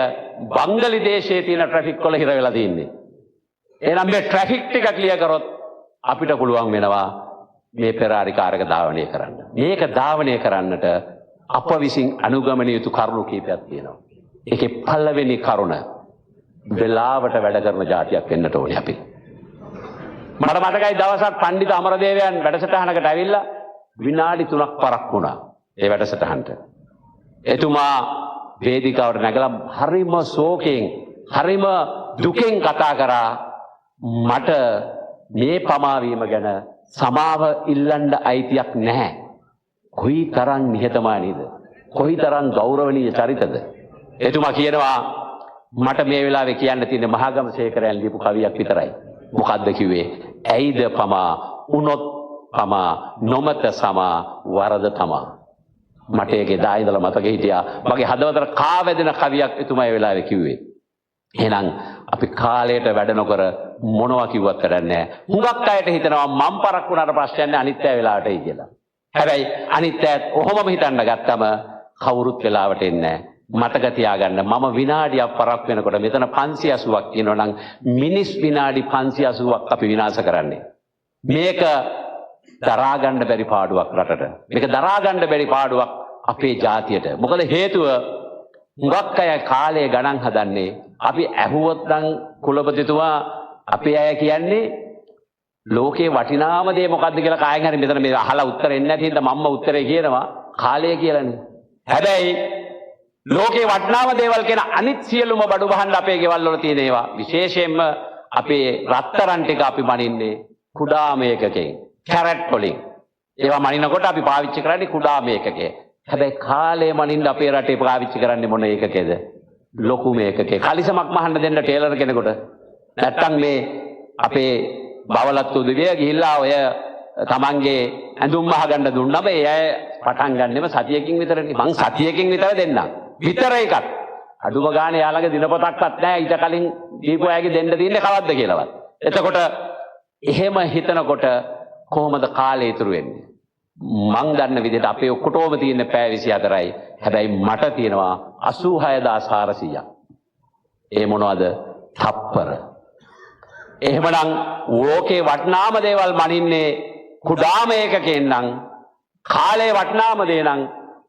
බංගලි දේශයේ තියෙන ට්‍රැෆික් වල හිර වෙලා තියෙන්නේ. එහෙනම් මේ ට්‍රැෆික් ටික ක්ලියර් කරොත් අපිට පුළුවන් වෙනවා මේ ෆෙරාරි කාර් එක ධාවනය කරන්න. මේක ධාවනය කරන්නට අප විසින් අනුගමනය යුතු කරුණු කීපයක් තියෙනවා. ඒකේ පළවෙනි කරුණ වෙලාවට වැඩ කරන જાතියක් වෙන්නට ඕනේ අපි. මට මතකයි දවසක් පණ්ඩිත අමරදේවයන් වැඩසටහනකට ඇවිල්ලා විනාඩි 3ක් පරක් වුණා ඒ වැඩසටහනට. එතුමා වේදිකාවට නැගලා හරිම ශෝකයෙන් හරිම දුකෙන් කතා කරා මට මේ පමාවීම ගැන සමාව ඉල්ලන්න අයිතියක් නැහැ. කොයි තරම් නිහතමානීද? කොයි තරම් ගෞරවනීය චරිතද? එතුමා කියනවා මට මේ වෙලාවේ කියන්න තියෙන්නේ මහාගම සේකරයන් ලියපු කවියක් විතරයි. මොකද්ද කිව්වේ? ඇයිද පමා උනොත් පමා නොමත සමා වරද තමා. මට ඒකේ දායිදලා මතක හිටියා. මගේ හදවතට කාවැදෙන කවියක් එතුමා ඒ වෙලාවේ කිව්වේ. එහෙනම් අපි කාලයට වැඩ නොකර මොනවා කිව්වත් වැඩක් නැහැ. හුඟක් අයට හිතනවා මම් පරක් වුණාට ප්‍රශ්නයක් නැහැ අනිත් අය වෙලාවටයි කියලා. හැබැයි අනිත් අයත් ඔහොමම හිතන්න ගත්තම කවුරුත් වෙලාවට එන්නේ නැහැ. මතක තියාගන්න මම විනාඩියක් පරක් වෙනකොට මෙතන 580ක් කියනවා නම් මිනිස් විනාඩි 580ක් අපි විනාශ කරන්නේ. මේක දරා ගන්න බැරි පාඩුවක් රටට. මේක දරා ගන්න බැරි පාඩුවක් අපේ ජාතියට. මොකද හේතුව හුඟක් අය කාලය ගණන් හදන්නේ අපි ඇහුවොත් නම් කුලපතිතුමා අපේ අය කියන්නේ ලෝකේ වටිනාම දේ මොකද්ද කියලා කායෙන් හරි මෙතන මේ අහලා උත්තර එන්නේ නැති හින්දා මම්ම උත්තරේ කියනවා කාලය කියලානේ. හැබැයි ලෝකේ වටිනාම දේවල් කියන අනිත් සියලුම බඩු බහන්න අපේ ගෙවල් වල තියෙන ඒවා විශේෂයෙන්ම අපේ රත්තරන් ටික අපි මනින්නේ කුඩාම එකකින් කැරට් වලින්. ඒවා මනිනකොට අපි පාවිච්චි කරන්නේ කුඩාම එකකේ. හැබැයි කාලය මනින්න අපේ රටේ පාවිච්චි කරන්නේ මොන එකකේද? ලොකුම එකකේ. කලිසමක් මහන්න දෙන්න ටේලර් කෙනෙකුට. නැත්තම් මේ අපේ බවලත් උදවිය ගිහිල්ලා ඔය තමන්ගේ ඇඳුම් මහගන්න දුන්නම ඒ අය පටන් ගන්නෙම සතියකින් විතරනේ. මං සතියකින් විතර දෙන්නම්. විතර එකක්. අඩුම ගානේ යාළඟ දිනපොතක්වත් නැහැ ඊට කලින් දීපු අයගේ දෙන්න තියෙන්නේ කවද්ද කියලාවත්. එතකොට එහෙම හිතනකොට කොහොමද කාලය ඉතුරු වෙන්නේ? මං දන්න විදිහට අපේ ඔක්කොටම තියෙන පැය 24යි. හැබැයි මට තියෙනවා 86400ක්. ඒ මොනවද? තප්පර. එහෙමනම් ලෝකේ වටිනාම දේවල් මනින්නේ කුඩාම ඒකකෙන් නම් කාලේ වටිනාම දේ නම්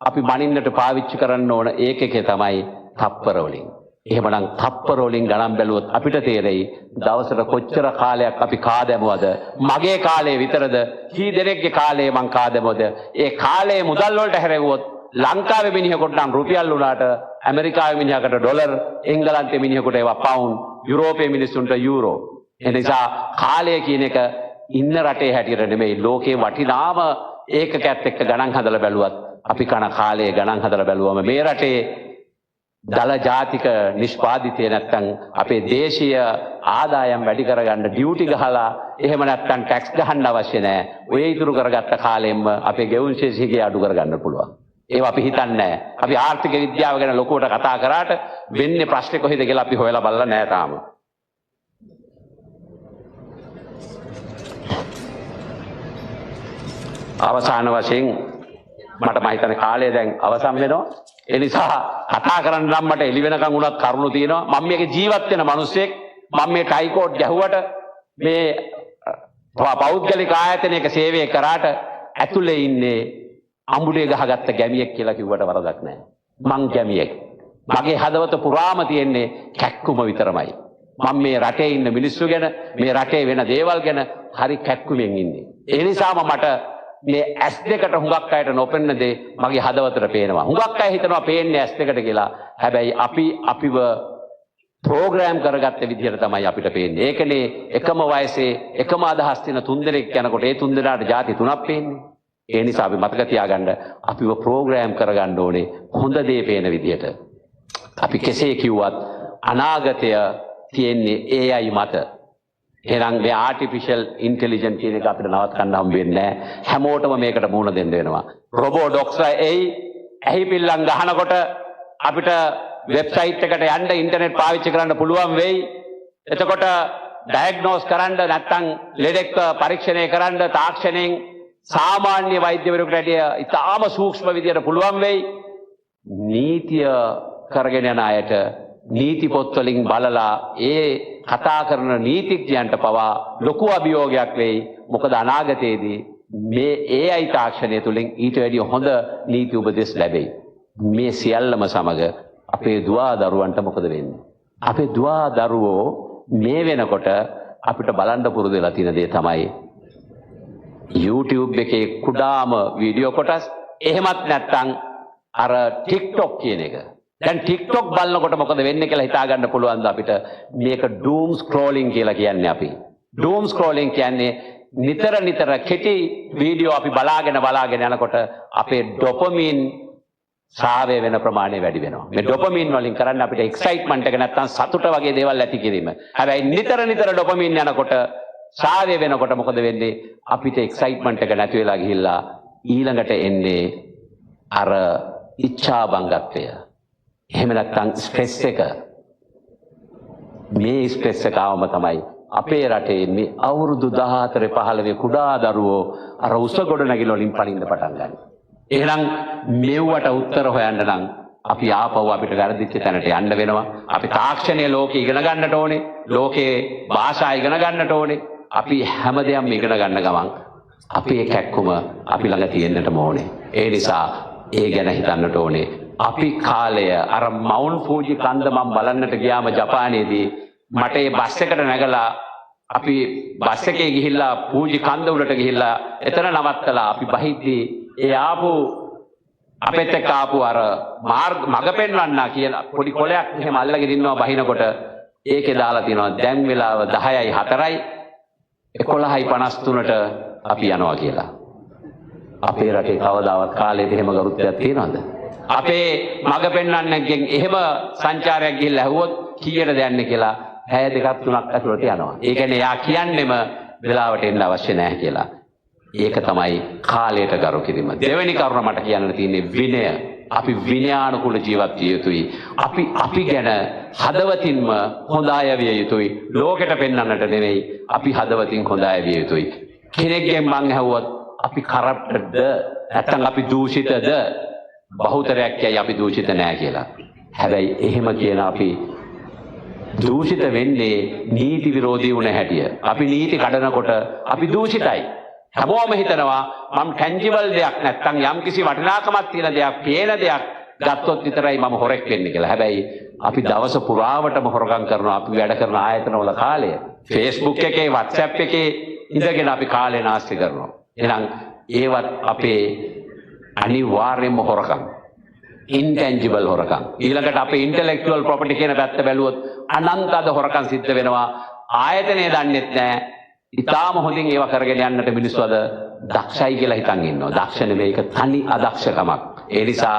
අපි මනින්නට පාවිච්චි කරන්න ඕන ඒකකේ තමයි තප්පර වලින්. එහෙමනම් තප්පර වලින් ගණන් බැලුවොත් අපිට තේරෙයි දවසට කොච්චර කාලයක් අපි කාදැමුවද? මගේ කාලේ විතරද? කී දෙනෙක්ගේ කාලේ මං කාදැමුවද? ඒ කාලේ මුදල් වලට හැරෙව්වොත් ලංකාවේ මිනිහෙකුට නම් රුපියල් උනාට ඇමරිකාවේ මිනිහකට ඩොලර්, එංගලන්තයේ මිනිහෙකුට ඒවා පවුන්ඩ්, යුරෝපයේ මිනිස්සුන්ට යූරෝ. එනිසා කාලය කියන එක ඉන්න රටේ හැටියට නෙමෙයි ලෝකේ වටිනාම ඒකකයක් එක්ක ගණන් හදලා බැලුවත් අපි කන කාලයේ ගණන් හදලා බැලුවම මේ රටේ දල ජාතික නිෂ්පාදිතය නැත්තම් අපේ දේශීය ආදායම් වැඩි කරගන්න ඩියුටි ගහලා එහෙම නැත්තම් ටැක්ස් ගහන්න අවශ්‍ය නැහැ. ඔය ඉතුරු කරගත්ත කාලෙම අපේ ගෙවුම් ශේෂිකය අඩු කරගන්න පුළුවන්. ඒවා අපි හිතන්නේ නැහැ. අපි ආර්ථික විද්‍යාව ගැන ලොකුවට කතා කරාට වෙන්නේ ප්‍රශ්නේ කොහෙද කියලා අපි හොයලා බලලා නැහැ තාම. අවසාන වශයෙන් මට මම හිතන්නේ කාලය දැන් අවසන් වෙනවා. ඒ නිසා කතා කරන්න නම් මට එළි වෙනකන් උනත් කරුණු තියෙනවා. මම මේක ජීවත් වෙන මිනිස්සෙක්. මම මේ ටයි කෝඩ් ගැහුවට මේ පෞද්ගලික ආයතනයක සේවය කරාට ඇතුලේ ඉන්නේ අඹුලේ ගහගත්ත ගැමියෙක් කියලා කිව්වට වරදක් නැහැ. මං ගැමියෙක්. මගේ හදවත පුරාම තියෙන්නේ කැක්කුම විතරමයි. මම මේ රටේ ඉන්න මිනිස්සු ගැන මේ රටේ වෙන දේවල් ගැන හරි කැක්කුමෙන් ඉන්නේ. ඒ නිසාම මට මේ S2කට හුඟක් අයට නොපෙන්න දේ මගේ හදවතට පේනවා. හුඟක් අය හිතනවා පේන්නේ S2කට කියලා. හැබැයි අපිව ප්‍රෝග්‍රෑම් කරගත්ත විදිහට තමයි අපිට පේන්නේ. ඒකනේ එකම වයසේ එකම අදහස් තියෙන තුන්දෙනෙක් යනකොට ඒ තුන්දෙනාට ಜಾති තුනක් පේන්නේ. ඒ නිසා අපි මතක තියාගන්න අපිව ප්‍රෝග්‍රෑම් කරගන්න ඕනේ හොඳ දේ පේන විදිහට. අපි කෙසේ කිව්වත් අනාගතය තියෙන්නේ AI මත. එහෙනම් මේ ආටිෆිෂල් ඉන්ටෙලිජන්ස් කියන එක අපිට නවත් ගන්න හම්බ වෙන්නේ නැහැ. හැමෝටම මේකට මුහුණ දෙන්න වෙනවා. රොබෝ ඩොක්ටර් ඇහි පිල්ලම් ගහනකොට අපිට වෙබ්සයිට් එකට යන්න ඉන්ටර්නෙට් පාවිච්චි කරන්න පුළුවන් වෙයි. එතකොට ඩයග්නෝස් කරන්න නැත්නම් ලෙඩෙක් පරීක්ෂණය කරන්න තාක්ෂණයෙන් සාමාන්‍ය වෛද්‍යවරයෙකුට වැඩිය ඉතාම සූක්ෂම විදියට පුළුවන් වෙයි. නීතිය කරගෙන යන අයට නීති පොත් වලින් බලලා ඒ කතා කරන නීතිඥයන්ට පවා ලොකු අභියෝගයක් වෙයි. මොකද අනාගතයේදී මේ AI තාක්ෂණය තුලින් ඊට වැඩිය හොඳ නීති උපදෙස් ලැබෙයි. මේ සියල්ලම සමග අපේ දුවා දරුවන්ට මොකද වෙන්නේ? අපේ දුවා දරුවෝ මේ වෙනකොට අපිට බලන්න පුරුදු වෙලා තියෙන දේ තමයි YouTube එකේ කුඩාම වීඩියෝ කොටස්, එහෙමත් නැත්නම් අර TikTok කියන එක. දැන් TikTok බලනකොට මොකද වෙන්නේ කියලා හිතා ගන්න පුළුවන්ද අපිට? මේක doom scrolling කියලා කියන්නේ අපි. doom scrolling කියන්නේ නිතර කෙටි වීඩියෝ අපි බලාගෙන යනකොට අපේ ඩොපමින් සාවය වෙන ප්‍රමාණය වැඩි වෙනවා. මේ ඩොපමින් වලින් කරන්නේ අපිට එක්සයිට්මන්ට් එක නැත්නම් සතුට වගේ දේවල් ඇති කිරීම. හැබැයි නිතර ඩොපමින් යනකොට සාවය වෙනකොට මොකද වෙන්නේ? අපිට එක්සයිට්මන්ට් එක නැති වෙලා ගිහිල්ලා ඊළඟට එන්නේ අර ඉච්ඡා බංගත්වය. එහෙම නැත්නම් ස්ට්‍රෙස් එක. මේ ස්ට්‍රෙස් එක ආවම තමයි අපේ රටේ මේ අවුරුදු 14 15 කුඩා දරුවෝ අර උස ගොඩ නැගිලි වලින් පනින්න පටන් ගන්නවා. එහෙනම් මෙව්වට උත්තර හොයන්න නම් අපි ආපහු අපිට වැරදිච්ච තැනට යන්න වෙනවා. අපි තාක්ෂණයේ ලෝකේ ඉගෙන ගන්නට ඕනේ. ලෝකේ භාෂා ඉගෙන ගන්නට ඕනේ. අපි හැමදේම ඉගෙන ගන්න ගමන් අපේ කැක්කුම අපි ළඟ තියෙන්නට ඕනේ. ඒ නිසා ඒ ගැන හිතන්නට ඕනේ. අපි කාලය අර මවුන්ට් ෆූජි කන්ද මම බලන්නට ගියාම ජපානයේදී මට ඒ බස් එකට නැගලා අපි බස් එකේ ගිහිල්ලා ෆූජි කන්ද උඩට ගිහිල්ලා එතන නවත්තලා අපි බහිද්දී ඒ ආපු අපෙත් එක්ක ආපු අර මග පෙන්වන්නා කියලා පොඩි කොලයක් එහෙම අල්ලගෙන ඉන්නවා බහිනකොට ඒකේ දාලා තියෙනවා දැන් වෙලාව 10යි 4යි 11:53ට අපි යනවා කියලා. අපේ රටේ කවදාවත් කාලෙට එහෙම ගරුත්වයක් තියනවද? අපේ මග පෙන්වන්නගෙන් එහෙම සංචාරයක් ගිහිල්ලා ඇහුවොත් කීයටද යන්නේ කියලා 6 2 3ක් ඇතුළට යනවා. ඒ කියන්නේ යා කියන්නෙම වෙලාවට එන්න අවශ්‍ය නැහැ කියලා. ඒක තමයි කාලයට ගරු කිරීම. දෙවෙනි කරුණ මට කියන්න තියෙන්නේ විනය. අපි විනයානුකූල ජීවත් විය යුතුයි. අපි ගැන හදවතින්ම හොඳ අය විය යුතුයි. ලෝකෙට පෙන්වන්නට නෙවෙයි. අපි හදවතින් හොඳ අය විය යුතුයි. කෙනෙක්ගෙන් මං ඇහුවොත් අපි කරප්ටඩ්ද නැත්නම් අපි දූෂිතද? බහුතරයක් කියයි අපි දූෂිත නෑ කියලා. හැබැයි එහෙම කියන අපි දූෂිත වෙන්නේ නීති විරෝධී වුණ හැටිය. අපි නීති කඩනකොට අපි දූෂිතයි. හැමෝම හිතනවා මම ටැන්ජිබල් දෙයක් නැත්තම් යම්කිසි වටිනාකමක් තියෙන දෙයක්, පේන දෙයක් ගත්තොත් විතරයි මම හොරෙක් වෙන්නේ කියලා. හැබැයි අපි දවස පුරාවටම හොරගම් කරනවා අපි වැඩ කරන ආයතනවල කාලය. Facebook එකේ, WhatsApp එකේ ඉඳගෙන අපි කාලය නාස්ති කරනවා. එහෙනම් ඒවත් අපේ අනිවාර්යයෙන්ම හොරකම්. intangible හොරකම්. ඊළඟට අපේ intellectual property කියන පැත්ත බැලුවොත් අනන්ත අද හොරකම් සිද්ධ වෙනවා. ආයතනය දන්නෙත් නැහැ. ඊටාම හොඳින් ඒවා කරගෙන යන්නට මිනිස්සු අද දක්ෂයි කියලා හිතන් ඉන්නවා. දක්ෂ නෙමෙයි, ඒක තනි අදක්ෂකමක්. ඒ නිසා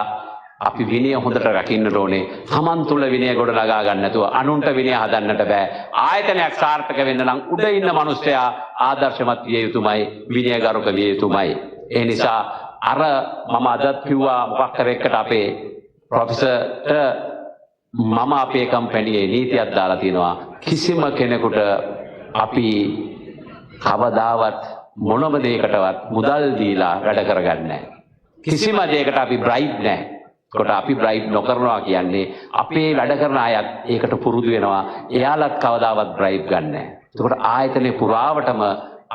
අපි විනය හොඳට රකින්නට ඕනේ. Taman තුල විනය ගොඩ නගා ගන්න නැතුව අනුන්ට විනය හදන්නට බෑ. ආයතනයක් සාර්ථක වෙන්න නම් උඩ ඉන්න මිනිස්සයා ආදර්ශමත් විය යුතුමයි, විනයගරුක විය යුතුමයි. ඒ නිසා අර මම අදත් කිව්වා මොකක් කර එකට අපේ ප්‍රොෆෙසර්ට මම අපේ කම්පැනියේ නීතියක් දාලා තියෙනවා. කිසිම කෙනෙකුට අපි කවදාවත් මොනම දෙයකටවත් මුදල් දීලා වැඩ කරගන්නේ නැහැ. කිසිම දෙයකට අපි බ්‍රයිබ් නැහැ. කොට අපි බ්‍රයිබ් නොකරනවා කියන්නේ අපේ වැඩ කරන අයත් ඒකට පුරුදු වෙනවා. එයාලත් කවදාවත් බ්‍රයිබ් ගන්න නැහැ. එතකොට ආයතනයේ පුරාවටම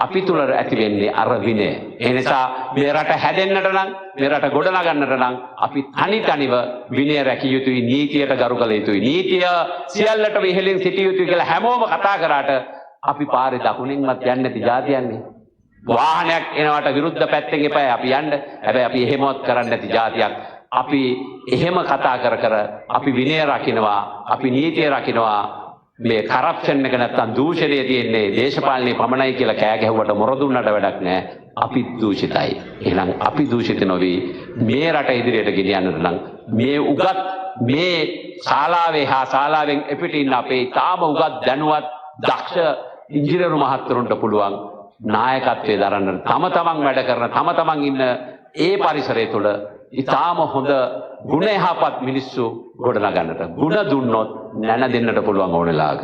අපි තුල ඇති වෙන්නේ අර විනය. ඒ නිසා මේ රට හැදෙන්නට නම්, මේ රට ගොඩනගන්නට නම් අපි තනිව විනය රැකිය යුතුයි, නීතියට ගරු කළ යුතුයි. නීතිය සියල්ලටම ඉහළින් සිටිය යුතුයි කියලා හැමෝම කතා කරාට අපි පාරේ දකුණින්වත් යන්නේ නැති જાතියන්නේ. වාහනයක් එනවට විරුද්ධ පැත්තෙන් එපා අපි යන්න. හැබැයි අපි එහෙමවත් කරන්නේ නැති જાතියක්. අපි එහෙම කතා කර අපි විනය රකින්නවා, අපි නීතිය රකින්නවා. මේ කරප්ෂන් එක නැත්තම් දූෂණය තියෙන්නේ දේශපාලනේ පමණයි කියලා කෑ ගැහුවට මොර දුන්නට වැඩක් නැහැ. අපි දූෂිතයි. එහෙනම් අපි දූෂිත නොවි මේ රට ඉදිරියට ගෙනියන්නට නම් මේ උගත් මේ ශාලාවේ හා ශාලාවෙන් එපිට ඉන්න අපේ තාම උගත් දැනුවත් දක්ෂ ඉංජිනේරු මහත්වරුන්ට පුළුවන් නායකත්වයේ දරන්න තම තමන් වැඩ කරන තම තමන් ඉන්න ඒ පරිසරය තුළ ඉතාම හොඳ ගුණ යහපත් මිනිස්සු ගොඩනගන්නට ගුණ දුන්නොත් නැන දෙන්නට පුළුවන් ඕනෙලාග.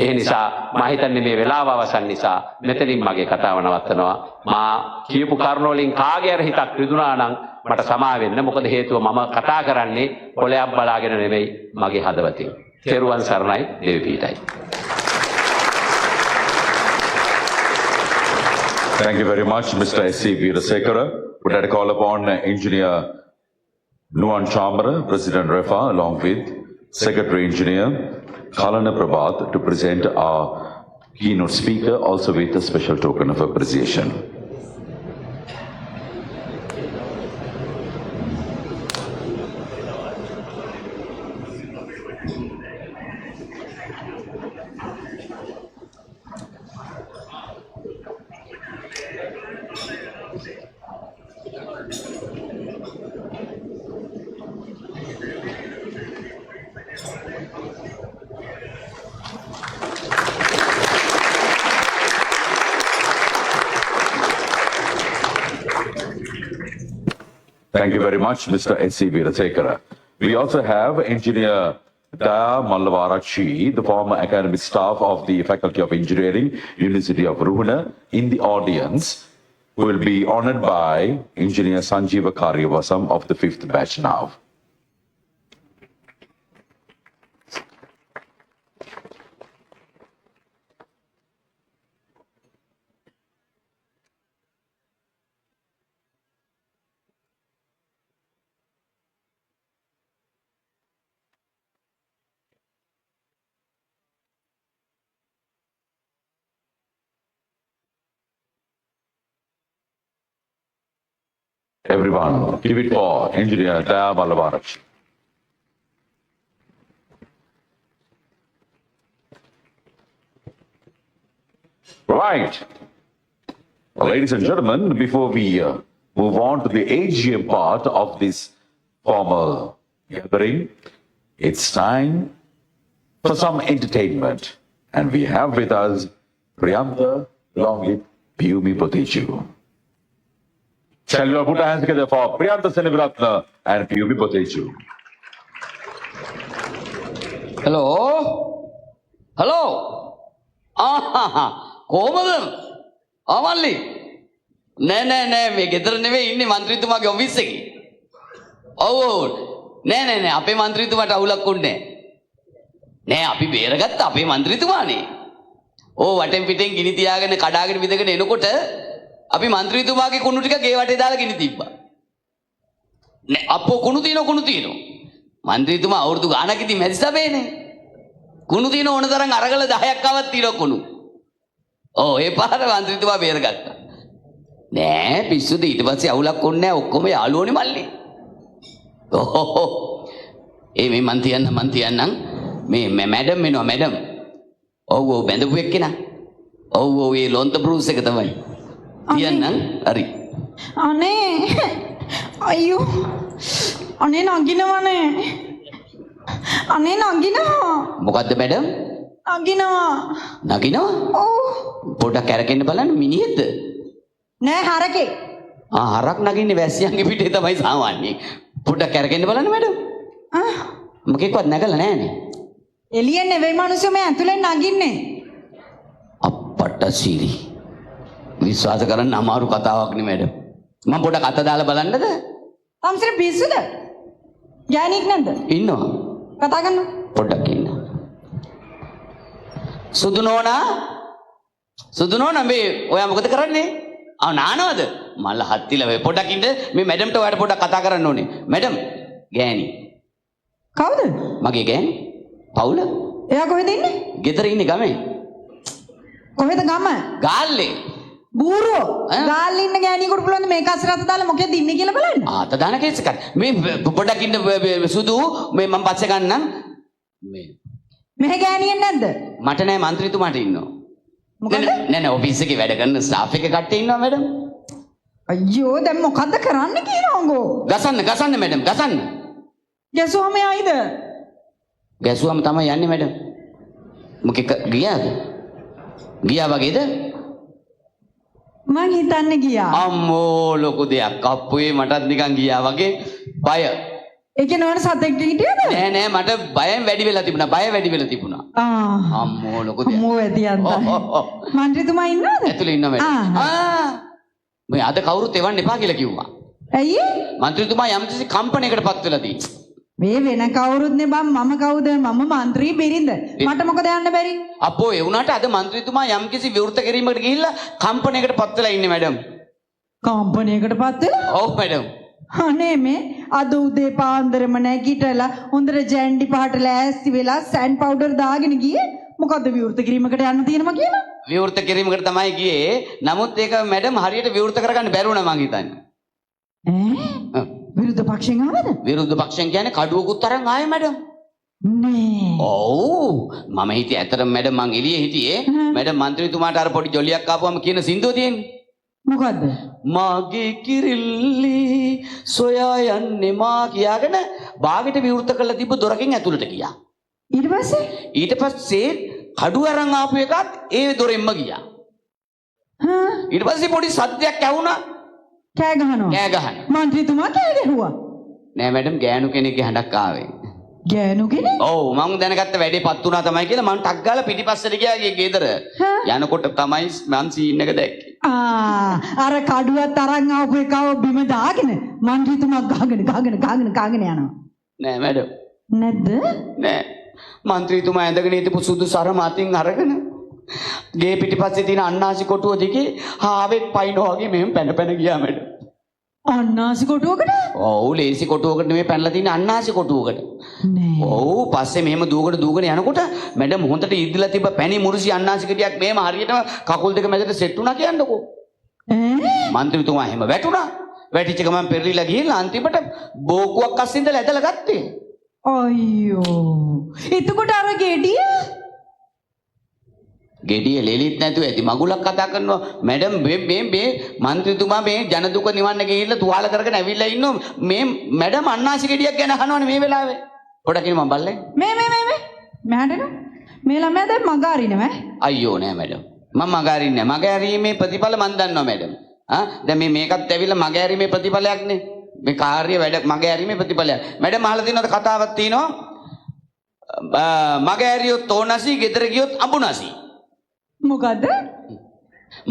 ඒ නිසා මම හිතන්නේ මේ වෙලාව අවසන් නිසා මෙතනින් මගේ කතාව නවත්තනවා. මා කියපු කරුණ වලින් කාගේ හරි හිතක් රිදුනා නම් මට සමා වෙන්න. මොකද හේතුව මම කතා කරන්නේ කොලයක් බලාගෙන නෙමෙයි මගේ හදවතින්. තෙරුවන් සරණයි, දෙවි පීඨයි. Thank you very much, Mr. S.C. Veerasekara. Would like to call upon Engineer Nuwan Chamara, President REFA, along with Secretary Engineer Kalana Prabhat to present our keynote speaker, also with a special token of appreciation. Thank you very much, Mr. S.C. Veerasekara. We also have Engineer Daya Mallavarachi, the former academic staff of the Faculty of Engineering, University of Ruhuna, in the audience, who will be honored by Engineer Sanjeeva Karyavasam of the 5th batch now. Everyone, give it for Engineer Daya Mallavarachi. Right. Well, ladies and gentlemen, before we move on to the AGM part of this formal gathering, it's time for some entertainment. And we have with us Priyanta along with Piyumi Potechu. Shall we put our hands together for Priyanta Seneviratna and Piyumi Potechu? Hello? Hello? කොහමද? ආමල්ලි. නෑ මේ ගෙදර නෙවෙයි ඉන්නේ മന്ത്രിතුමාගේ office එකේ. ඔව් නෑ අපේ മന്ത്രിතුමාට අවුලක් උන්නේ නෑ අපි බේරගත්ත අපේ മന്ത്രിතුමානේ. ඕ වටෙන් පිටෙන් ගිනි තියාගෙන කඩාගෙන විදගෙන එනකොට අපි മന്ത്രിතුමාගේ කුණු ටික ගේ වටේ දාලා ගිනි තිබ්බා. නෑ අපෝ කුණු තියෙනවා. മന്ത്രിතුමා අවුරුදු ගාණක් ඉතින් මැදි සබේනේ. කුණු තියෙන ඕන තරම් අරගල 10ක් ආවත් තියෙනවා කුණු. ඕ ඒ පාර മന്ത്രിතුමා බේරගත්තා. නෑ පිස්සුද ඊට පස්සේ අවුලක් ඕනේ නෑ ඔක්කොම යාළුවෝනේ මල්ලි. ඕ මේ මන් තියන්නම් මේ මැඩම් එනවා මැඩම්. ඔව් බැඳපු එක්කෙනා. ඔව් ඒ ලොන්ත බෲස් එක තමයි. තියන්නම් හරි. අනේ අයියෝ අනේ නගිනවනේ. අනේ නගිනවා. මොකද්ද මැඩම්? නගිනවා? ඔව්. පොඩ්ඩක් කැරකෙන්න බලන්න මිනිහෙක්ද? නෑ හරකේ. හරක් නගින්නේ වැසියන්ගේ පිටේ තමයි සාමාන්‍යයෙන්. පොඩ්ඩක් කැරකෙන්න බලන්න මැඩම්. මොකෙක්වත් නැගලා නෑනේ. එළියෙන් නෙවෙයි මිනිස්සු මේ ඇතුලෙන් නගින්නේ. අප්පට සීරි. විශ්වාස කරන්න අමාරු කතාවක් නේ මැඩම්. මම පොඩ්ඩක් අත දාලා බලන්නද? අම්සර පිස්සුද? ගෑණියෙක් නැද්ද? ඉන්නවා. කතා කරන්න. පොඩ්ඩක් ඉන්න. සුදු නෝනා මේ ඔයා මොකද කරන්නේ? නානවද? මල්ල හත්තිලා වේ පොඩ්ඩක් ඉන්න. මේ මැඩම්ට ඔයාලට පොඩ්ඩක් කතා කරන්න ඕනේ. මැඩම් ගෑණි. කවුද? මගේ ගෑණි. පවුල? එයා කොහෙද ඉන්නේ? ගෙදර ඉන්නේ ගමේ. කොහෙද ගම? ගාල්ලේ. බූරුවෝ. ගාල්ලේ ඉන්න ගෑණියෙකුට පුළුවන් මේක අසරත දාලා මොකෙද ඉන්නේ කියලා බලන්න. අත දාන කේස් එකක්. මේ පොඩ්ඩක් ඉන්න සුදු මේ මම පස්සේ ගන්නම්. මෙහෙ ගෑණියෙක් නැද්ද? මට නෑ മന്ത്രിතුමාට ඉන්නවා. මොකද? නෑ ඔෆිස් එකේ වැඩ කරන ස්ටාෆ් එක කට්ටිය ඉන්නවා මැඩම්. අයියෝ දැන් මොකද්ද කරන්න කියනවංගෝ? ගසන්න මැඩම් ගසන්න. ගැසුවම ආයිද? ගැසුවම තමයි යන්නේ මැඩම්. මොකෙක් ගියාද? ගියා වගේද? මං හිතන්නේ ගියා. අම්මෝ ලොකු දෙයක්. අප්පුවේ මටත් නිකන් ගියා වගේ බය. ඒ කියන්නේ ඔයාලා සතෙක් හිටියද? නෑ මට බයෙන් වැඩි වෙලා තිබුණා. අම්මෝ ලොකු දෙයක්. අම්මෝ ඇතියන්තයි. මන්ත්‍රීතුමා ඉන්නවද? ඇතුලේ ඉන්නවා මැඩම්. මේ අද කවුරුත් එවන්න එපා කියලා කිව්වා. ඇයි? මන්ත්‍රීතුමා යම්කිසි කම්පැනියකටපත් වෙලා තියෙනවා. මේ වෙන කවුරුත් නේ බං මම කවුද? මම മന്ത്രി බිරිඳ. මට මොකද යන්න බැරි? අපෝ ඒ වුණාට අද മന്ത്രിතුමා යම්කිසි විවෘත කිරීමකට ගිහිල්ලා කම්පැනියකටපත් වෙලා ඉන්නේ මැඩම්. කම්පැනියකටපත් වෙලා? ඔව් මැඩම්. අනේ මේ අද උදේ පාන්දරම නැගිටලා හොඳට ජැන්ඩි පහට ලෑස්ති වෙලා සෑන්ඩ් පවුඩර් දාගෙන ගියේ මොකද්ද විවෘත කිරීමකට යන්න තියෙනවා කියලා? විවෘත කිරීමකට තමයි ගියේ. නමුත් ඒක මැඩම් හරියට විවෘත කරගන්න බැරි වුණා මං හිතන්නේ. විරුද්ධ පක්ෂෙන් ආවද? විරුද්ධ පක්ෂෙන් කියන්නේ කඩුවකුත් තරම් ආයේ මැඩම්. නෑ. ඔව් මම හිතියේ ඇත්තටම මැඩම් මං එළියේ හිටියේ. මැඩම් മന്ത്രിතුමාට අර පොඩි ජොලියක් ආපුවම කියන සින්දුව තියෙන්නේ. මොකද්ද? මාගේ කිරිල්ලි සොයා යන්නේ මා කියාගෙන බාගෙට විවෘත කරලා තිබ්බ දොරකින් ඇතුළට ගියා. ඊට පස්සේ කඩුව අරන් ආපු එකත් ඒ දොරෙන්ම ගියා. ඊට පස්සේ පොඩි සද්දයක් ඇහුණා. කෑ ගහනවා. මන්ත්‍රීතුමා කෑ ගැහුවා. නෑ මැඩම් ගෑනු කෙනෙක්ගේ හඬක් ආවේ. ගෑනු කෙනෙක්? ඔව් මං දැනගත්ත වැඩේ පත් වුණා තමයි කියලා මං ටක් ගාලා පිටිපස්සට ගියා ගෙදර. යනකොට තමයි මං සීන් එක දැක්කේ. අර කඩුවත් අරන් ආපු එකව බිම දාගෙන මන්ත්‍රීතුමා ගහගෙන යනවා. නෑ මැඩම්. නැද්ද? නෑ. මන්ත්‍රීතුමා ඇඳගෙන හිටපු සුදු සරම අතින් අරගෙන ගේ පිටිපස්සේ තියෙන අන්නාසි කොටුව දිගේ හාවෙක් පයින්නවා වගේ මෙහෙම පැන ගියා මැඩම්. අන්නාසි කොටුවකට? ඔව් ලේසි කොටුවකට නෙමෙයි පැනලා තියෙන අන්නාසි කොටුවකට. නෑ. ඔව් පස්සේ මෙහෙම දුවගෙන යනකොට මැඩම් හොඳට ඉදිලා තිබ්බ පැණි මුරුසි අන්නාසි ගෙඩියක් මෙහෙම හරියටම කකුල් දෙක මැදට සෙට් වුණා කියන්නකෝ. මන්ත්‍රීතුමා එහෙම වැටුණා. වැටිච්ච ගමන් පෙරලිලා ගිහිල්ලා අන්තිමට බෝකුවක් අස්සේ ඉඳලා ඇදලා ගත්තේ. අයියෝ. එතකොට අර ගෙඩිය ලෙලිත් නැතුව ඇති මගුලක් කතා කරනවා මැඩම් මේ මන්ත්‍රීතුමා මේ ජනදුක නිවන්න ගිහිල්ලා තුවාල කරගෙන ඇවිල්ලා ඉන්නවා මේ මැඩම් අන්නාසි ගෙඩියක් ගැන අහනවනේ මේ වෙලාවේ පොඩක් ඉන්න මම බල්ලේ මේ මෑඩන මේ ළමයා දැන් මග අරිනව අයියෝ නෑ මැඩම් මම මගහරින්නේ නැහැ. මගහැරීමේ ප්‍රතිඵල මම දන්නවා මැඩම්. දැන් මේකත් ඇවිල්ලා මගහැරීමේ ප්‍රතිඵලයක්නේ. මේ කාර්ය වැඩ මගහැරීමේ ප්‍රතිඵලයක්. මැඩම් අහලා තියෙනවද කතාවක් තියෙනවා. මගහැරියොත් ඕනසි, ගෙදර ගියොත් අඹුනසි. මොකද්ද?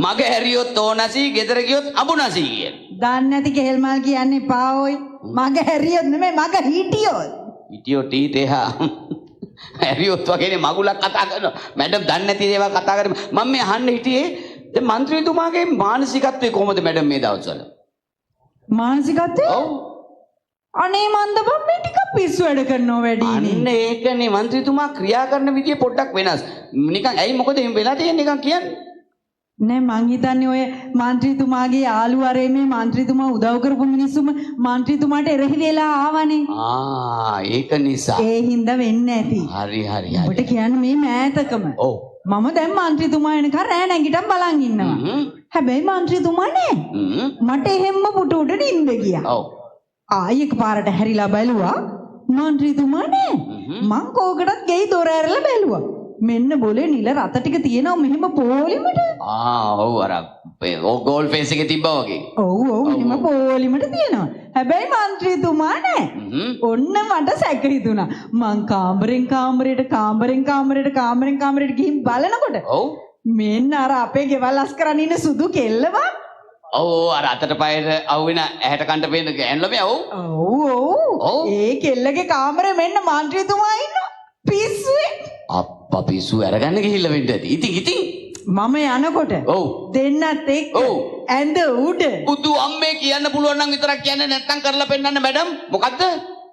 මගහැරියොත් ඕනසි, ගෙදර ගියොත් අඹුනසි කියන. දන්නේ නැති කෙහෙල් මල් කියන්නේ එපා ඔයි. මග හැරියොත් නෙමෙයි මග හිටියොත්. හිටියොත් ඊතේහා. හැරියොත් වගේනේ මගුලක් කතා කරනවා. මැඩම් දන්නේ නැති ඒවා කතා කරේ. මම මේ අහන්න හිටියේ දැන් മന്ത്രിතුමාගේ මානසිකත්වය කොහොමද මැඩම් මේ දවස්වල? මානසිකත්වය? ඔව්. අනේ මන්ද බම් මේ ටික පිස්සු වැඩ කරනවා වැඩිනේ. අන්න ඒකනේ മന്ത്രിතුමා ක්‍රියා කරන විදිය පොඩ්ඩක් වෙනස්. නිකන් ඇයි මොකද එහෙම වෙලා තියෙන්නේ නිකන් කියන්නේ? නෑ මං හිතන්නේ ඔය മന്ത്രിතුමාගේ යාළුවරේ මේ മന്ത്രിතුමා උදව් කරපු මිනිස්සුම മന്ത്രിතුමාට එරෙහි වෙලා ආවනේ. ඒක නිසා. ඒ හින්දා වෙන්නේ නැති. හරි. ඔබට කියන්නේ මේ මෑතකම. ඔව්. මම දැන් മന്ത്രിතුමා එනකන් රෑ නැගිටන් බලන් ඉන්නවා. හැබැයි മന്ത്രിතුමා නෑ. මට එහෙම්ම පුටු උඩ නිින්ද ගියා. ඔව්. ආයෙ එකපාරට හැරිලා බැලුවා මන්ත්‍රීතුමා නෑ. මං කෝකටත් ගෙයි දොර ඇරලා බැලුවා. මෙන්න බොලේ නිල රත ටික තියෙනවා මෙහෙම පොලිමට. ඔව් අර ගෝල් ෆේස් එකේ තිබ්බා වගේ. ඔව් මෙහෙම පොලිමට තියෙනවා. හැබැයි මන්ත්‍රීතුමා නෑ. ඔන්න මට සැක හිතුණා. මං කාමරෙන් ගිහින් බලනකොට ඔව් මෙන්න අර අපේ ගෙවල් අස්කරන් ඉන්න සුදු කෙල්ලවා. ඔව් අර අතට පයට අහුවෙන ඇහැට කන්ට පේන ගෑන් ළමයා ඔව් ඒ කෙල්ලගේ කාමරේ මෙන්න මන්ත්‍රීතුමා ඉන්නවා පිස්සුවේ. අප්පා පිස්සු අරගන්න ගිහිල්ලා වෙන්න ඇති. ඉතින් මම යනකොට ඔව් දෙන්නත් එක්ක ඇඳ උඩ බුදු අම්මේ කියන්න පුළුවන් නම් විතරක් කියන්නේ නැත්තම් කරලා පෙන්නන්න මැඩම්. මොකද්ද?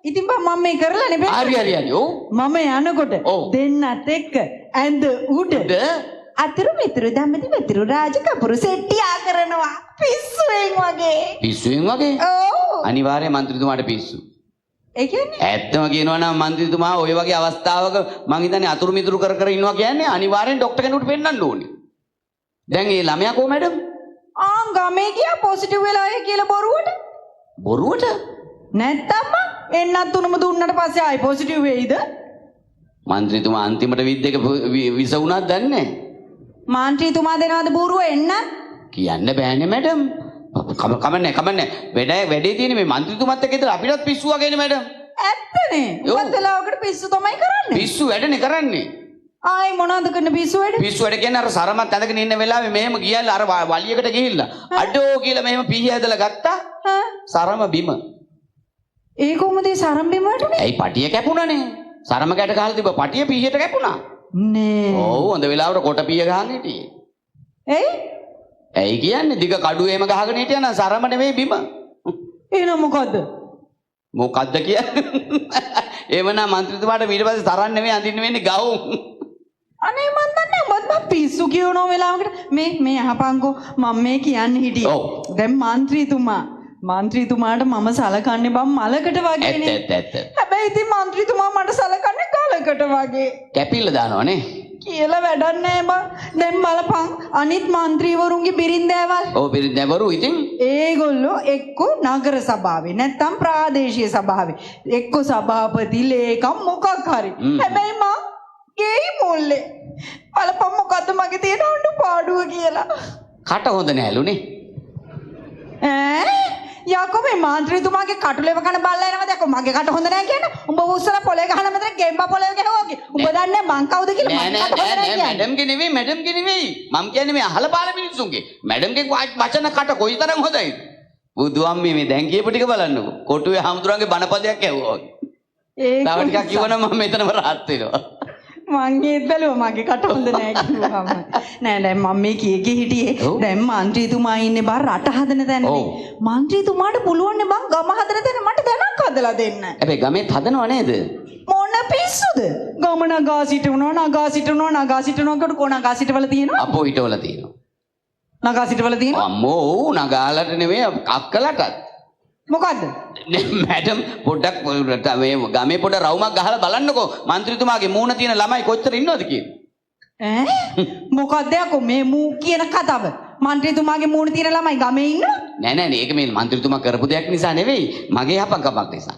ඉතින් මම මේ කරලානේ බෑ. හරි. ඔව් මම යනකොට දෙන්නත් එක්ක ඇඳ උඩ අතුරු මිතුරු දම්මති මිතුරු රාජ කපුරු සෙට්ටියා කරනවා පිස්සුවෙන් වගේ. ඔව් අනිවාර්යයෙන් മന്ത്രിතුමාට පිස්සු. ඒ කියන්නේ ඇත්තම කියනවා නම් മന്ത്രിතුමා ওই වගේ අවස්ථාවක මං හිතන්නේ අතුරු මිතුරු කර ඉන්නවා කියන්නේ අනිවාර්යෙන් ડોක්ටර් කෙනෙකුට පෙන්නන්න ඕනේ. දැන් මේ ළමයා කො මැඩම්? ගමේ ගියා පොසිටිව් වෙලා ආයේ කියලා බොරුවට? නැත්තම් එන්නත් තුනම දුන්නට පස්සේ ආයි පොසිටිව් වෙයිද? മന്ത്രിතුමා අන්තිමට විද්දේක විස වුණාද දන්නේ නැහැ. මන්ත්‍රීතුමා දෙනවද බොරුව එන්න? කියන්න බෑනේ මැඩම්. කමන්නේ. වැඩේ තියෙන්නේ මේ മന്ത്രിතුමත් එක්ක ඉතල අපිටත් පිස්සු වගේනේ මැඩම්. ඇත්තනේ. මොකද ලාවකට පිස්සු තමයි කරන්නේ. පිස්සු වැඩනේ කරන්නේ. ආයි මොනවද කරන පිස්සු වැඩ? පිස්සු වැඩ කියන්නේ අර සරමත් ඇඳගෙන ඉන්න වෙලාවේ මෙහෙම ගියලා අර වලියකට ගිහිල්ලා අඩෝ කියලා මෙහෙම පීහිය ඇදලා ගත්තා. සරම බිම. ඒ කොහොමද සරම බිම වටුනේ? ඇයි පටිය කැපුණානේ. සරම කැට ගහලා තිබ්බ පටිය පීහියට කැපුණා. නේ. ඔව් හොඳ වෙලාවට කොට පීය ගහන් හිටියේ. ඇයි කියන්නේ දිග කඩුවේම ගහගෙන හිටියා නම් සරම නෙවෙයි බිම. එහෙනම් මොකද්ද? මොකද්ද කියන්නේ? එවනම් മന്ത്രിතුමාට ඊට පස්සේ තරන් නෙවෙයි අඳින්න වෙන්නේ ගවුම්. අනේ මන් දන්නේ මම පිස්සු කියනෝ වෙලාවකට මේ අහපන්කෝ මම මේ කියන්න හිටියේ. දැන් මන්ත්‍රීතුමාට මම සලකන්නේ බම් මලකට වගේනේ. ඇත්ත. හැබැයි ඉතින් මන්ත්‍රීතුමා මට සලකන්නේ ගලකට වගේ. කැපිල්ල දානවනේ. කියලා වැඩක් නැහැ බං. දැන් බලපන් අනිත් മന്ത്രിවරුන්ගේ බිරින්දෑවල්. ඔව් බිරින්දෑවරු ඉතින් ඒගොල්ලෝ එක්ක නගර සභාවේ නැත්තම් ප්‍රාදේශීය සභාවේ එක්ක සභාපති ලේකම් මොකක් හරි. හැබැයි මං ගෙයි මුල්ලේ. බලපන් මොකද්ද මගේ තියෙන අඬපාඩුව කියලා. කට හොඳ නෑලුනේ. යකෝ මේ මන්ත්‍රීතුමාගේ කටුලෙව කන බල්ලා එනවද යකෝ මගේ කට හොඳ නැහැ කියන උඹ උස්සලා පොලේ ගහන මෙතන ගෙම්බා පොලේ ගහනවා වගේ උඹ දන්නේ මං කවුද කියලා මං කට හොඳ නැහැ මැඩම්ගේ නෙවෙයි මම කියන්නේ මේ අහල පාල මිනිස්සුන්ගේ මැඩම්ගේ වචන කට කොයිතරම් හොඳයිද බුදුම්මේ මේ දැන් කියපු ටික බලන්නකෝ කොටුවේ හමුදුරන්ගේ බණපදයක් ඇහුවා වගේ තව ටිකක් කිව්වනම් මම මෙතනම rahat වෙනවා මං ඒත් බැලුවා මගේ කට හොඳ නැහැ කිව්වම නෑ දැන් මම මේ කීකේ හිටියේ දැන් මන්ත්‍රීතුමා ඉන්නේ බා රට හදන තැනනේ මන්ත්‍රීතුමාට පුළුවන් නේ බං ගම හදන තැන මට දැනක් හදලා දෙන්න හැබැයි ගමේ හදනව නේද මොන පිස්සුද ගම නගා සිටනවා කොට කො නගා සිටවල තියෙනවා අපෝ හිටවල තියෙනවා නගා සිටවල තියෙනවා අම්මෝ නගාලට නෙවෙයි අක්කලටත් මොකද්ද මැඩම් පොඩ්ඩක් මේ ගමේ පොඩ රවුමක් ගහලා බලන්නකෝ මන්ත්‍රීතුමාගේ මූණ තියෙන ළමයි කොච්චර ඉන්නවද කියලා මොකද්ද යකෝ මේ මූ කියන කතාව මන්ත්‍රීතුමාගේ මූණ තියෙන ළමයි ගමේ ඉන්නවද නෑ ඒක මේ මන්ත්‍රීතුමා කරපු දෙයක් නිසා නෙවෙයි මගේ යහපත්කමක් නිසා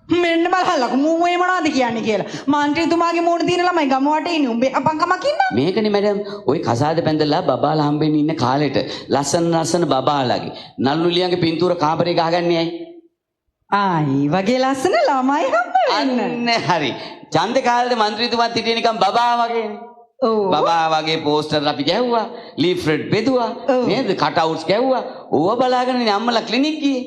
මෙන්න බලහල්ලකෝ මූ මේ මොනවද කියන්නේ කියලා. මන්ත්‍රීතුමාගේ මූණ තියෙන ළමයි ගම වටේ ඉන්නේ. උඹේ අපන් කමක් ඉන්නා. මේකනේ මැඩම් ඔය කසාද බැඳලා බබාලා හම්බෙන්න ඉන්න කාලෙට ලස්සන බබාලාගේ නළුනිලියන්ගේ පින්තූර කාමරේ ගහගන්නේ ඇයි? ආයි වගේ ලස්සන ළමයි හම්බ වෙන්න. අන්න හරි. ඡන්ද කාලේ මන්ත්‍රීතුමාත් හිටියේ නිකන් බබා වගේනේ. ඔව්. බබා වගේ පෝස්ටර් අපි ගැහුවා, ලීෆ්ලට් බෙදුවා, නේද? කට් අවුට්ස් ගැහුවා. ඕව බලාගෙන අම්මලා ක්ලිනික් ගියේ.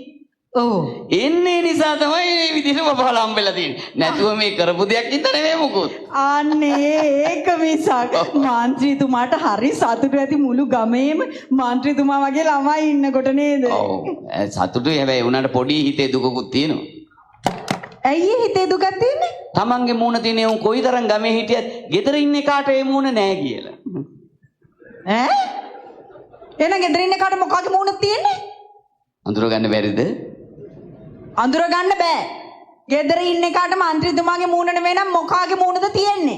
ඔව්. එන්නේ නිසා තමයි මේ විදිහට බබාලා හම්බෙලා තියෙන්නේ. නැතුව මේ කරපු දෙයක් ඉඳ නෙමෙයි මොකොත්. අනේ ඒක මිසක් මන්ත්‍රීතුමාට හරි සතුටු ඇති මුළු ගමේම මන්ත්‍රීතුමා වගේ ළමයි ඉන්නකොට නේද? ඔව්. සතුටුයි හැබැයි උනාට පොඩි හිතේ දුකකුත් තියෙනවා. ඇයි හිතේ දුකක් තියෙන්නේ? තමන්ගේ මූණ තියෙන උන් කොයිතරම් ගමේ හිටියත් ගෙදර ඉන්න කාට ඒ මූණ නැහැ කියලා. ඈ? එහෙනම් ගෙදර ඉන්න කාට මොකක්ද මූණ තියෙන්නේ? අඳුර ගන්න බැරිද? අඳුර ගන්න බෑ. ගෙදර ඉන්න කාට මන්ත්‍රීතුමාගේ මූණ නෙවෙයි නම් මොකාගේ මූණද තියෙන්නේ?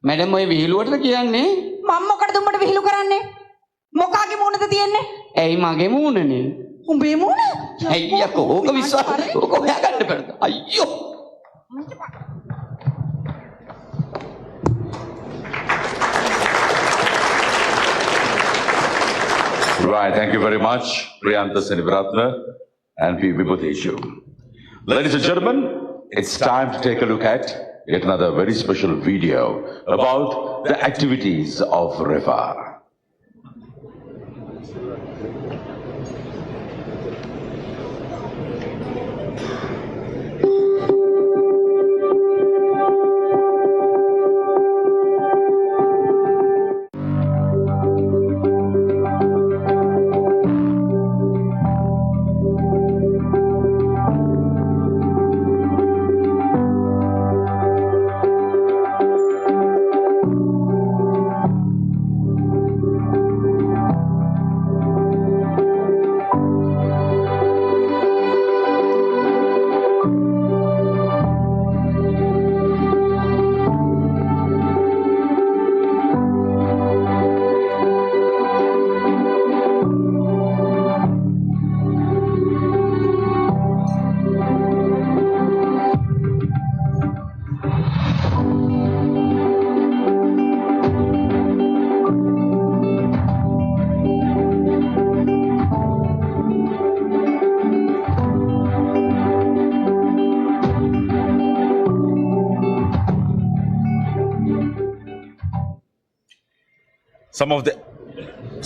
මැඩම් ඔය විහිළුවටද කියන්නේ? මම මොකටද උඹට විහිළු කරන්නේ? මොකාගේ මූණද තියෙන්නේ? ඇයි මගේ මූණනේ? උඹේ මූණ? අයියෝ ඕක විශ්වාස ඕක හොයාගන්න බැරිද? අයියෝ. Right, thank you very much, Priyanta Senivaratna and P. Vibhuteshu. Ladies and gentlemen, it's time to take a look at yet another very special video about the activities of REFA.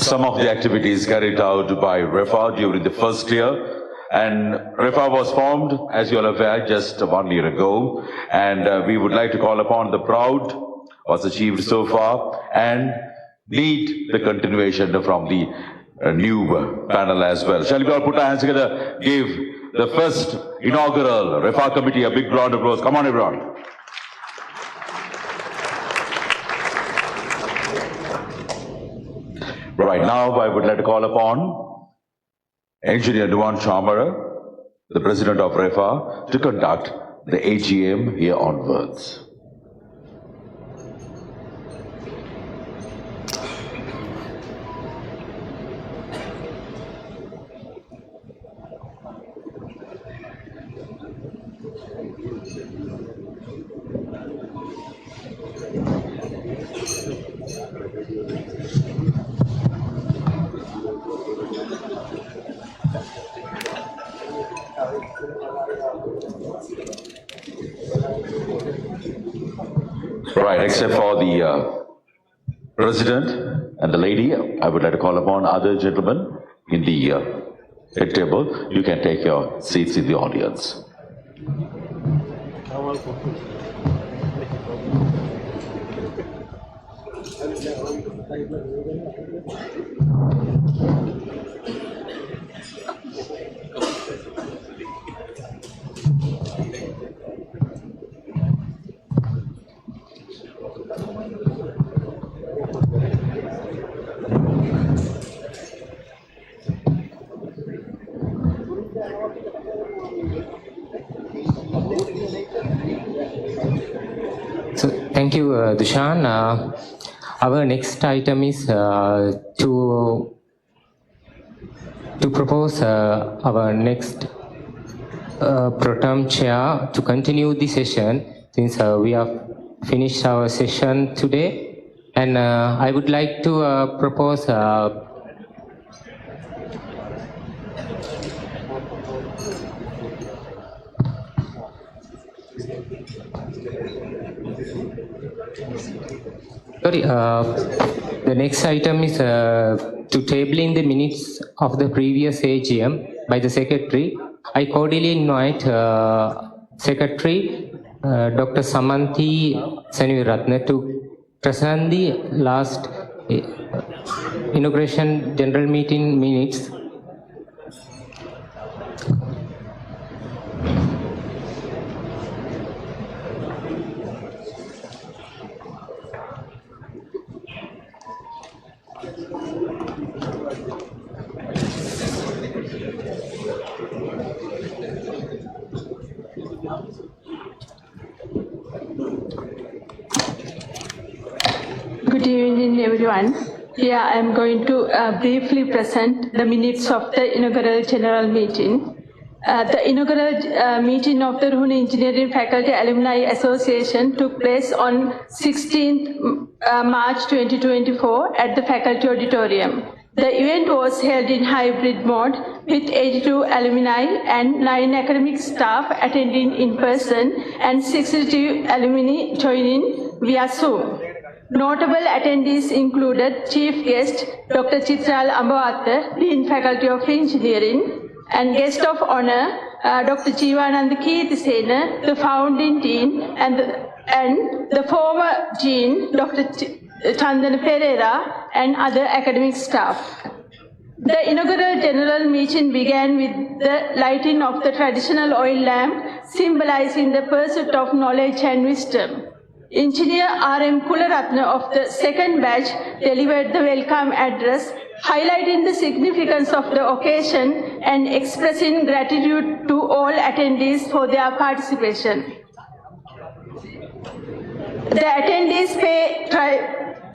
Some of the activities carried out by REFA during the first year, and REFA was formed, as you are aware, just 1 year ago, and we would like to call upon the proud what's achieved so far and need the continuation from the new panel as well. Shall we all put our hands together, give the first inaugural REFA committee a big round of applause. Come on, everyone. Right now, I would like to call upon Engineer Nuwan Chamara, the President of REFA, to conduct the AGM here onwards. Right, except for the President and the lady, I would like to call upon other gentlemen in the head table. You can take your seats in the audience. So, thank you, Dushan. Our next item is to propose our next Protem Chair to continue the session since we have finished our session today, and I would like to propose the next item is to tabling the minutes of the previous AGM by the Secretary. I cordially invite Secretary Dr. Samanthi Senaviratne to present the last inauguration general meeting minutes. Good evening, everyone. Here I am going to briefly present the minutes of the inaugural general meeting. The inaugural meeting of the Ruhuna Engineering Faculty Alumni Association took place on 16th March 2024 at the Faculty Auditorium. The event was held in hybrid mode with 82 alumni and 9 academic staff attending in person and 62 alumni joining via Zoom. Notable attendees included Chief Guest Dr. Chitral Ambawatha, Dean Faculty of Engineering, and Guest of Honor Dr. Jeevanand Keerthisena, the founding Dean, and the former Dean Dr. Chandana Pereira, and other academic staff. The inaugural general meeting began with the lighting of the traditional oil lamp, symbolizing the pursuit of knowledge and wisdom. Engineer R.M. Kularatne of the second batch delivered the welcome address, highlighting the significance of the occasion and expressing gratitude to all attendees for their participation. The attendees pay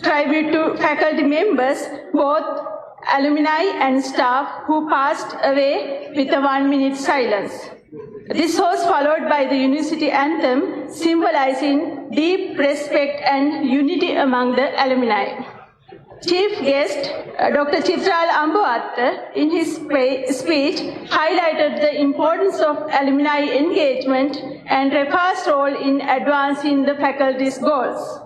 tribute to faculty members, both alumni and staff, who passed away with a 1-minute silence. This was followed by the university anthem, symbolizing deep respect and unity among the alumni. Chief guest, Dr. Chitral Ambawatha, in his speech, highlighted the importance of alumni engagement and REFA's role in advancing the faculty's goals.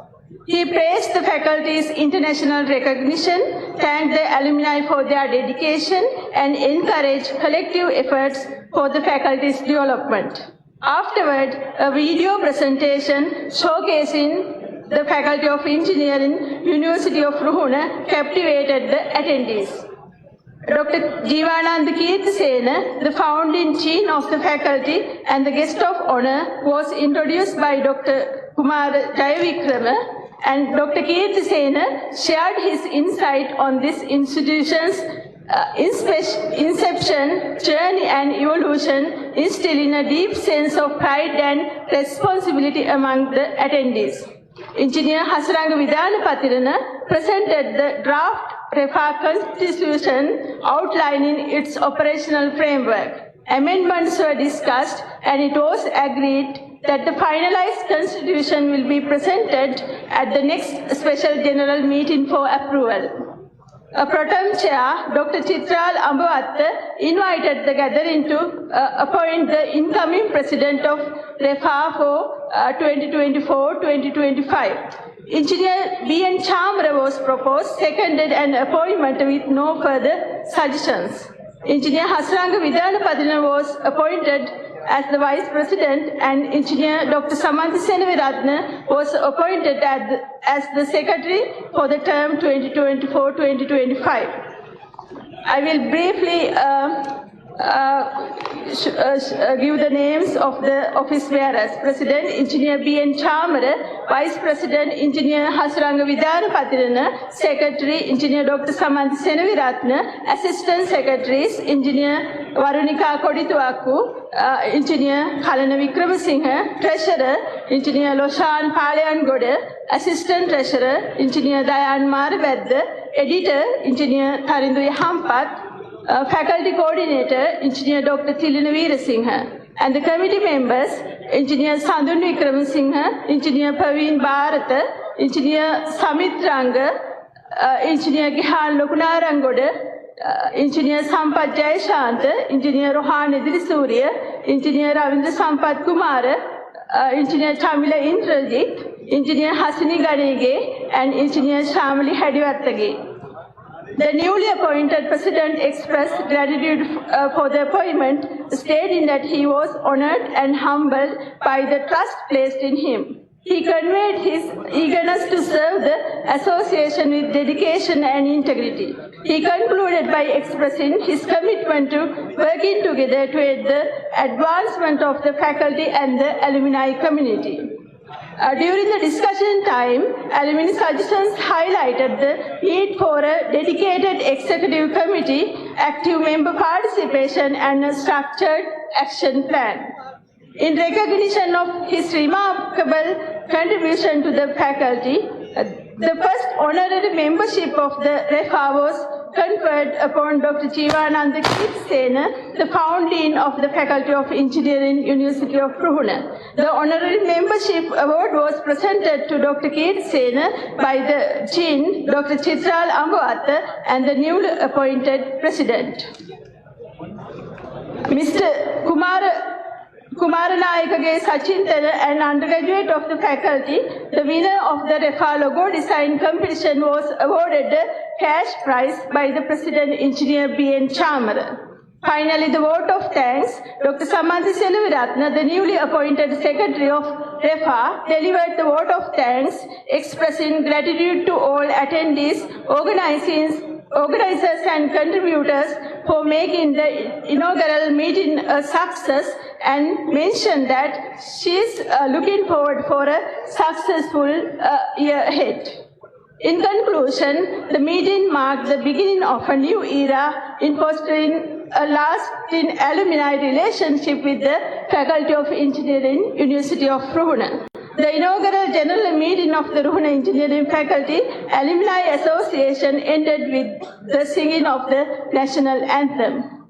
He praised the faculty's international recognition, thanked the alumni for their dedication, and encouraged collective efforts for the faculty's development. Afterward, a video presentation showcasing the Faculty of Engineering, University of Ruhuna, captivated the attendees. Dr. Jeevanand Keerthisena, the founding dean of the faculty and the guest of honor, was introduced by Dr. Kumar Jayavikrama, and Dr. Keerthisena shared his insight on this institution's inception, journey and evolution, instilling a deep sense of pride and responsibility among the attendees. Engineer Hasaranga Vidhanapatirana presented the draft REFA constitution outlining its operational framework. Amendments were discussed and it was agreed that the finalized constitution will be presented at the next special general meeting for approval. Protem Chair, Dr. Chitral Ambawatha, invited the gathering to appoint the incoming president of REFA for 2024-2025. Engineer B.N. Chamra was proposed, seconded, and appointment with no further suggestions. Engineer Hasaranga Vidhanapatirana was appointed as the Vice President, and Engineer Dr. Samanthi Senaviratne was appointed as the Secretary for the term 2024-2025. I will briefly give the names of the office bearers. President, Engineer B.N. Chamara; Vice President, Engineer Hasaranga Vidhanapatirana; Secretary, Engineer Dr. Samanthi Senaviratne; Assistant Secretaries, Engineer Varunika Kodituaku, Engineer Kalana Vikramasinghe; Treasurer, Engineer Loshan Palayangoda; Assistant Treasurer, Engineer Dayan Marabedda; Editor, Engineer Tarindu Hampat; Faculty Coordinator, Engineer Dr. Tilina Veerasinghe. And the committee members, Engineer Sandun Vikramasinghe, Engineer Paveen Bharata, Engineer Samit Ranga, Engineer Gihan Lokunarangoda, Engineer Sampath Jayashant, Engineer Ruhuna Surya, Engineer Ravindra Sampath Kumara, Engineer Chamila Indrajit, Engineer Hasini Gadege, and Engineer Shamali Hadivattage. The newly appointed president expressed gratitude for the appointment, stating that he was honored and humbled by the trust placed in him. He conveyed his eagerness to serve the association with dedication and integrity. He concluded by expressing his commitment to working together toward the advancement of the faculty and the alumni community. During the discussion time, alumni suggestions highlighted the need for a dedicated executive committee, active member participation, and a structured action plan. In recognition of his remarkable contribution to the faculty, the first honorary membership of the REFA was conferred upon Dr. Jivananda Kirtsena, the founding of the Faculty of Engineering, University of Ruhuna. The honorary membership award was presented to Dr. Kirtsena by the Dean, Dr. Chitral Ambawata, and the newly appointed president. Mr. Kumaranayakage Sachintana, an undergraduate of the faculty, the winner of the REFA logo design competition, was awarded the cash prize by the President Engineer B.N. Chamara. Finally, the vote of thanks, Dr. Samanthi Senaviratna, the newly appointed Secretary of REFA, delivered the vote of thanks, expressing gratitude to all attendees, organizers and contributors for making the inaugural meeting a success, and mentioned that she is looking forward for a successful year ahead. In conclusion, the meeting marked the beginning of a new era in fostering a lasting alumni relationship with the Faculty of Engineering, University of Ruhuna. The inaugural general meeting of the Ruhuna Engineering Faculty Alumni Association ended with the singing of the national anthem.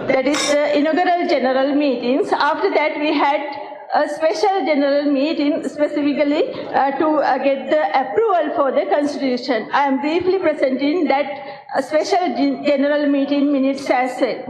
That is the inaugural general meetings. After that, we had a special general meeting specifically to get the approval for the constitution. I am briefly presenting that special general meeting minutes as said.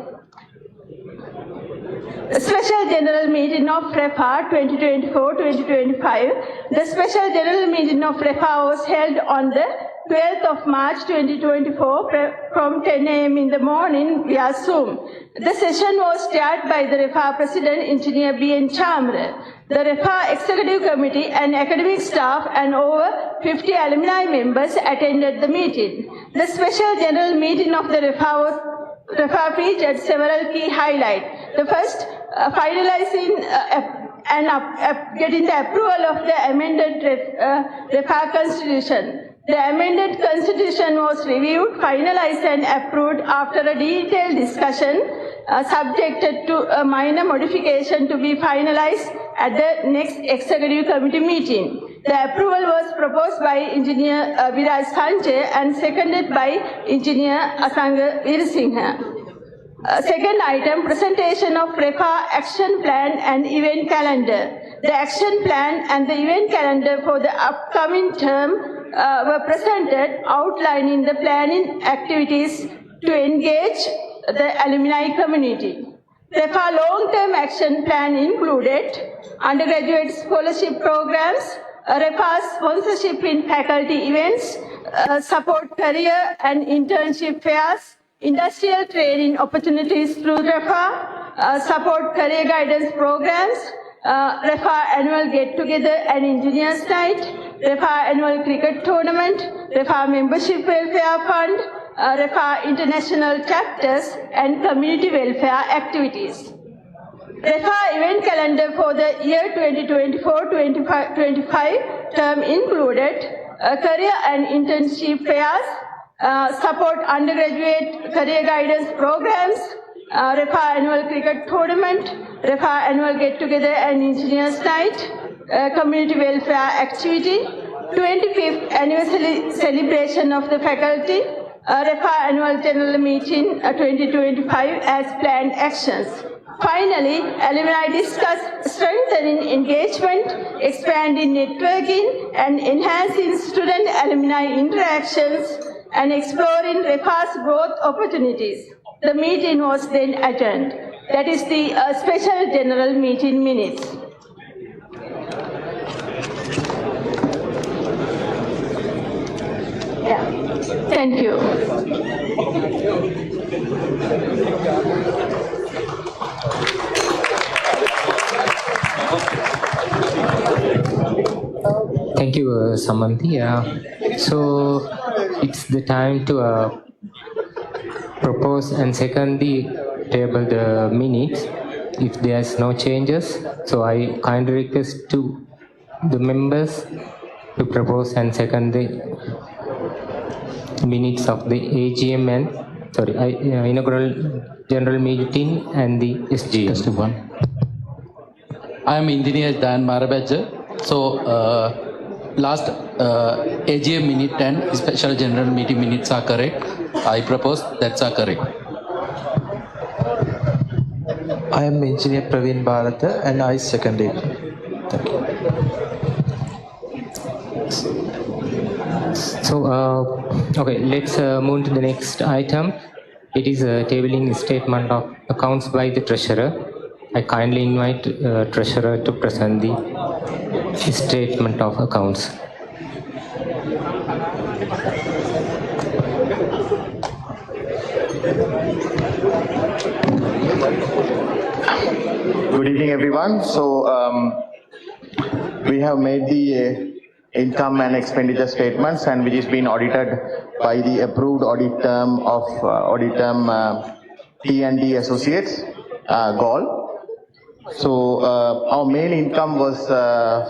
A special general meeting of REFA 2024-2025. The special general meeting of REFA was held on the 12th of March 2024 from 10 a.m. in the morning via Zoom. The session was chaired by the REFA President, Engineer B.N. Chamra. The REFA Executive Committee and academic staff and over 50 alumni members attended the meeting. The special general meeting of the REFA featured several key highlights. The first, finalizing and getting the approval of the amended REFA Constitution. The amended Constitution was reviewed, finalized and approved after a detailed discussion, subjected to a minor modification to be finalized at the next Executive Committee meeting. The approval was proposed by Engineer Viraj Sanjay and seconded by Engineer Asanga Veerasinghe. Second item, presentation of REFA action plan and event calendar. The action plan and the event calendar for the upcoming term were presented, outlining the planning activities to engage the alumni community. REFA long-term action plan included undergraduate scholarship programs, REFA sponsorship in faculty events, support career and internship fairs, industrial training opportunities through REFA, support career guidance programs, REFA annual get-together and engineers night, REFA annual cricket tournament, REFA membership welfare fund, REFA international chapters and community welfare activities. REFA event calendar for the year 2024-25 term included career and internship fairs, support undergraduate career guidance programs, REFA annual cricket tournament, REFA annual get-together and engineers night, community welfare activity, 25th anniversary celebration of the faculty, REFA Annual General Meeting 2025 as planned actions. Finally, alumni discussed strengthening engagement, expanding networking, and enhancing student-alumni interactions and exploring REFA's growth opportunities. The meeting was then adjourned. That is the special general meeting minutes. Yeah. Thank you. Thank you, Samanthi. So it's the time to propose and second the table the minutes if there's no changes. So I kindly request to the members to propose and second the minutes of the AGM and inaugural general meeting and the SGM. I am Engineer Dan Marabaja. So last AGM minute and special general meeting minutes are correct. I propose that's are correct. I am Engineer Praveen Bharata and I second it. Thank you. So, okay, let's move to the next item. It is a tabling statement of accounts by the treasurer. I kindly invite treasurer to present the statement of accounts. Good evening, everyone. So we have made the income and expenditure statements, and which is being audited by the approved audit term of T&D Associates, GOL. So our main income was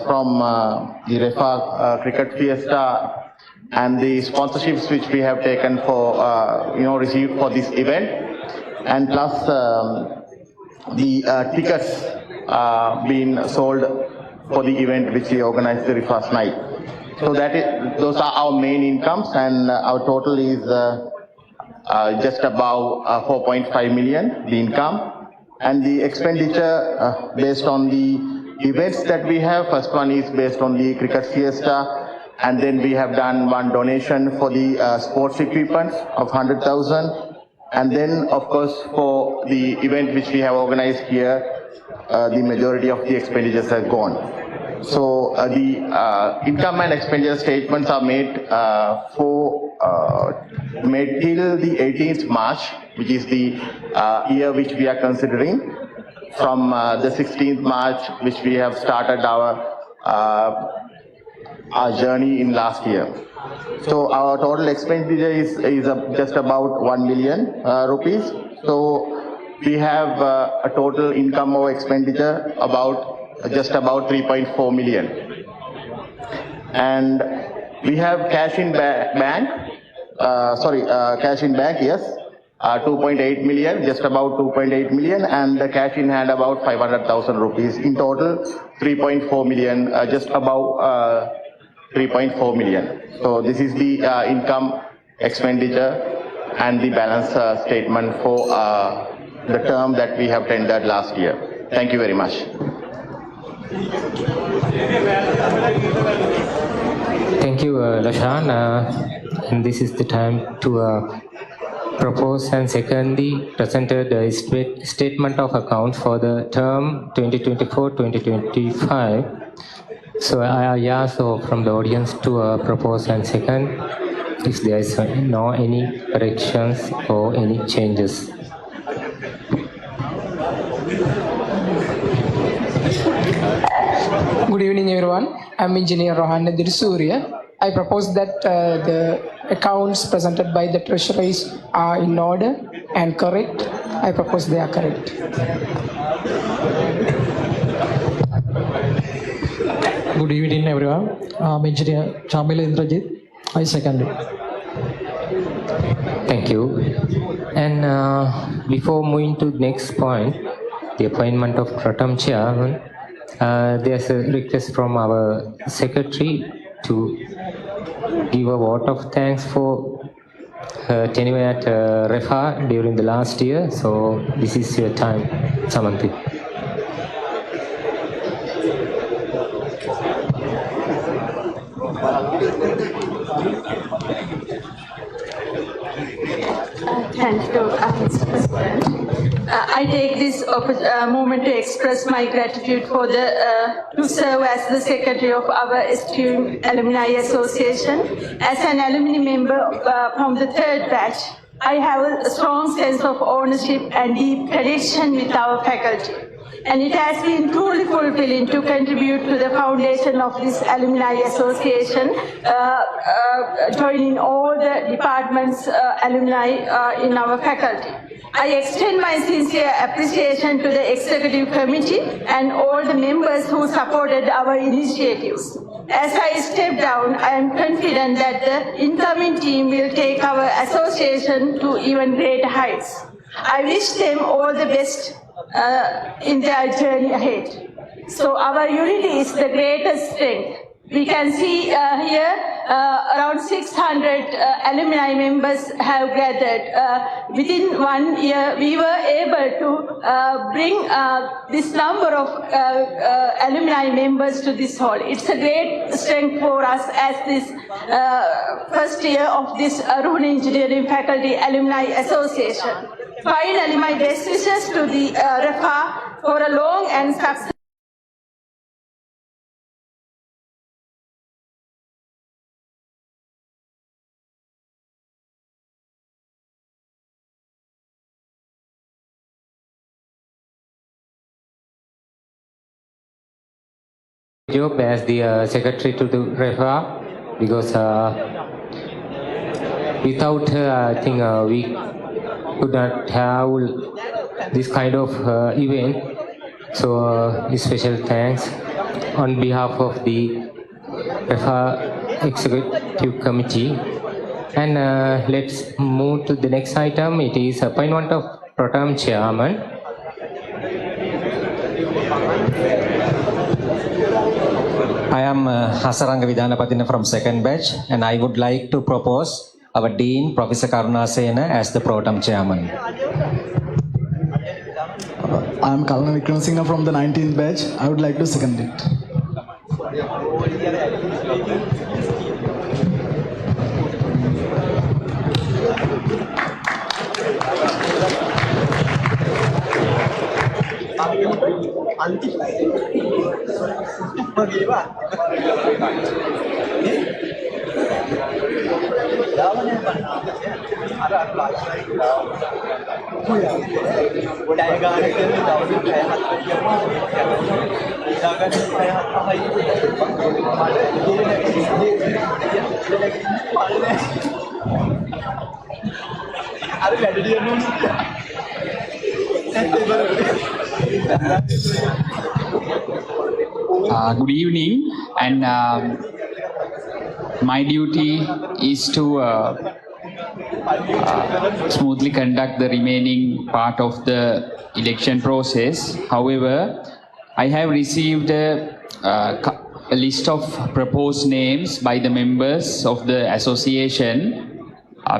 from the REFA Cricket Fiesta and the sponsorships which we have taken for received for this event, and plus the tickets being sold for the event which we organized the first night. So those are our main incomes, and our total is just above 4.5 million, the income. And the expenditure based on the events that we have, first one is based on the Cricket Fiesta, and then we have done one donation for the sports equipment of 100,000. And then, of course, for the event which we have organized here, the majority of the expenditures have gone. So the income and expenditure statements are made made till the 18th March, which is the year which we are considering, from the 16th March, which we have started our journey in last year. So our total expenditure is just about 1 million rupees. So we have a total income or expenditure just about 3.4 million. And we have cash in bank, yes, 2.8 million, just about 2.8 million, and the cash in hand about 500,000 rupees. In total, 3.4 million, just about 3.4 million. So this is the income, expenditure, and the balance statement for the term that we have tendered last year. Thank you very much. Thank you, Lashan. And this is the time to propose and second the presented statement of accounts for the term 2024-2025. So I ask from the audience to propose and second if there is any corrections or any changes. Good evening, everyone. I'm Engineer Ruhuna. I propose that the accounts presented by the treasuries are in order and correct. I propose they are correct. Good evening, everyone. I'm Engineer Chamila Indrajit. I second it. Thank you. And before moving to the next point, the appointment of Pratham Chairman, there's a request from our secretary to give a vote of thanks for her tenure at REFA during the last year. So this is your time, Samanthi. Thank you, Mr. President. I take this moment to express my gratitude for to serve as the secretary of our esteemed alumni association. As an alumni member from the third batch, I have a strong sense of ownership and deep connection with our faculty. And it has been truly fulfilling to contribute to the foundation of this alumni association, joining all the departments' alumni in our faculty. I extend my sincere appreciation to the executive committee and all the members who supported our initiatives. As I step down, I am confident that the incoming team will take our association to even greater heights. I wish them all the best in their journey ahead. So our unity is the greatest strength. We can see here around 600 alumni members have gathered. Within 1 year, we were able to bring this number of alumni members to this hall. It's a great strength for us as this first year of this Ruhuna Engineering Faculty Alumni Association. Finally, my best wishes to the REFA for a long and successful job as the secretary to the REFA, because without her, I think we could not have this kind of event. So special thanks on behalf of the REFA Executive Committee. And let's move to the next item. It is appointment of Pro Tem Chairman. I am Hasaranga Vidhanapathina from second batch, and I would like to propose our Dean, Professor Karuna Sena, as the Pro Tem Chairman. I am Kalana Vikramasinghe from the 19th batch. I would like to second it. Good evening, and my duty is to smoothly conduct the remaining part of the election process. However, I have received a list of proposed names by the members of the association,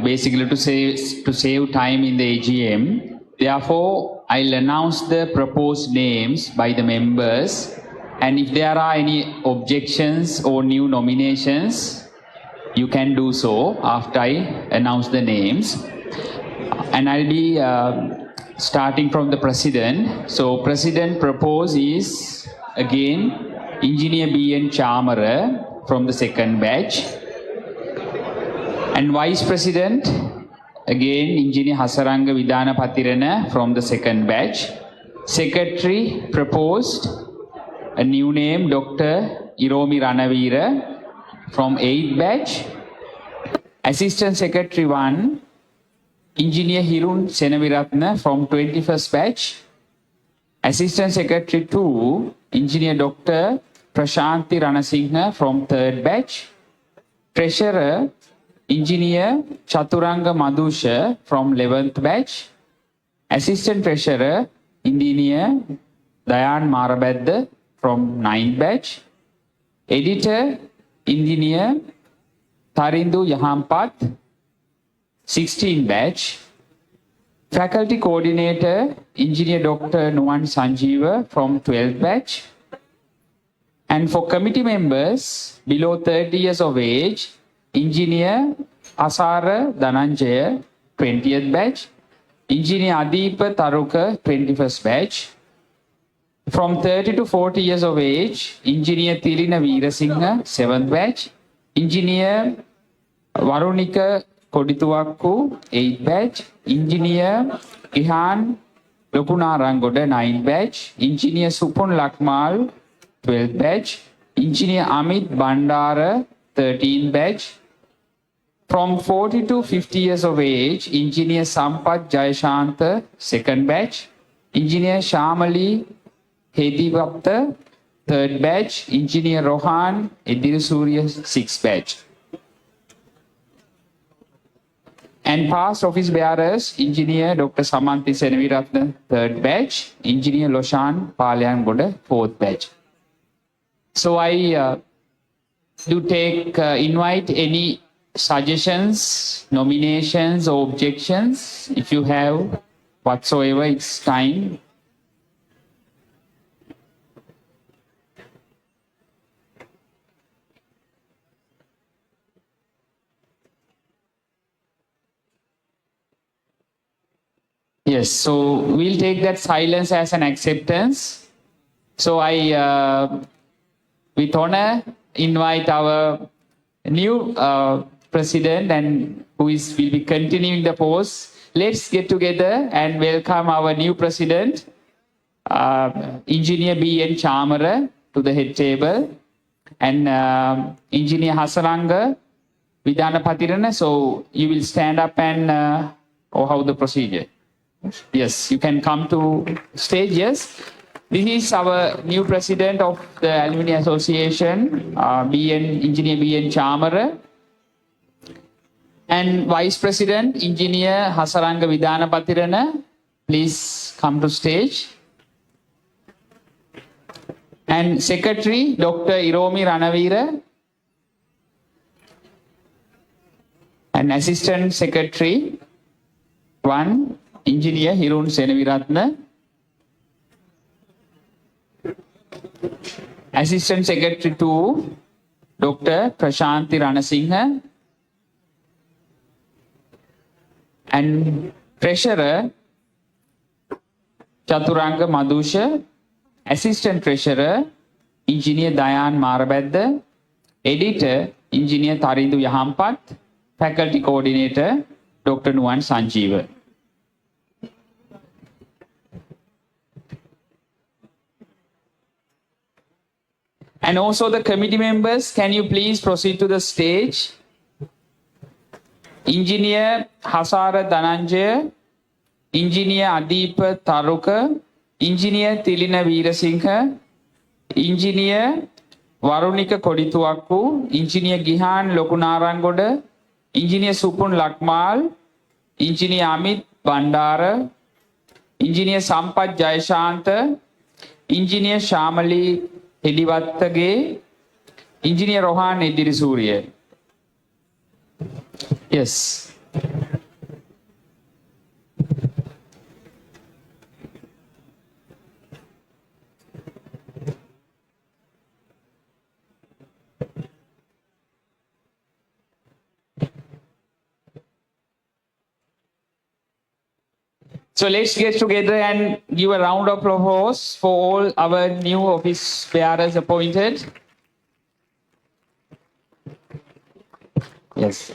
basically to save time in the AGM. Therefore, I'll announce the proposed names by the members, and if there are any objections or new nominations, you can do so after I announce the names. And I'll be starting from the president. So president proposed is again Engineer B.N. Chamara from the second batch. And vice president, again Engineer Hasaranga Vidhanapathirana from the second batch. Secretary proposed a new name, Dr. Iromi Ranavira from 8th batch. Assistant Secretary 1, Engineer Hirun Senaviratna from 21st batch. Assistant Secretary 2, Engineer Dr. Prashanthi Ranasinghe from 3rd batch. Treasurer, Engineer Chaturanga Madusha from 11th batch. Assistant Treasurer, Engineer Dayan Marabadda from 9th batch. Editor, Engineer Tarindu Yahampat. 16 batch. Faculty Coordinator, Engineer Dr. Nuwan Sanjeeva from 12th batch. And for committee members below 30 years of age, Engineer Asara Dhananjaya, 20th batch. Engineer Adipa Taruka, 21st batch. From 30 to 40 years of age, Engineer Tilina Veerasinghe, 7th batch. Engineer Varunika Kodituakku, 8th batch. Engineer Ihan Lokunarangoda, 9th batch. Engineer Supun Lakmal, 12th batch. Engineer Amit Bandara, 13th batch. From 40 to 50 years of age, Engineer Sampath Jayashantha, 2nd batch. Engineer Shamali Hedivapta, 3rd batch. Engineer Rohan Edirusuriya, 6th batch. And past office bearers, Engineer Dr. Samanthi Senaviratna, 3rd batch. Engineer Loshan Palyangoda, 4th batch. So I do invite any suggestions, nominations or objections. If you have whatsoever, it's time. Yes, so we'll take that silence as an acceptance. So I, with honor, invite our new president and will be continuing the post. Let's get together and welcome our new president, Engineer B.N. Chamara, to the head table, and Engineer Hasalanga Vidana Patirana. So you will stand up and, or how the procedure? Yes, you can come to stage, yes. This is our new president of the Alumni Association, Engineer B.N. Chamara. And Vice President, Engineer Hasaranga Vidana Patirana, please come to stage. And Secretary, Dr. Iromi Ranavira. And Assistant Secretary, 1, Engineer Hirun Senaviratna. Assistant Secretary 2, Dr. Prashanthi Ranasinghe. And Treasurer, Chaturanga Madusha. Assistant Treasurer, Engineer Dayan Marabedda. Editor, Engineer Tarindu Yahampat. Faculty Coordinator, Dr. Nuwan Sanjeeva. And also the committee members, can you please proceed to the stage? Engineer Hasara Dhananjaya, Engineer Adipa Taruka, Engineer Tilina Veerasinghe, Engineer Varunika Kodituakku, Engineer Gihan Lokunarangoda, Engineer Supun Lakmal, Engineer Amit Bandara, Engineer Sampath Jayashantha, Engineer Shamali Hedivattage, Engineer Rohan Edirusuriya. Yes. So let's get together and give a round of applause for all our new office bearers appointed. Yes.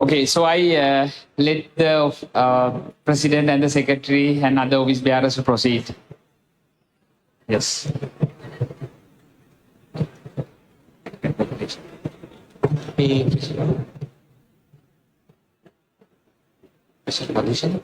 Okay, so I let the president and the secretary and other office bearers to proceed. Yes. Position.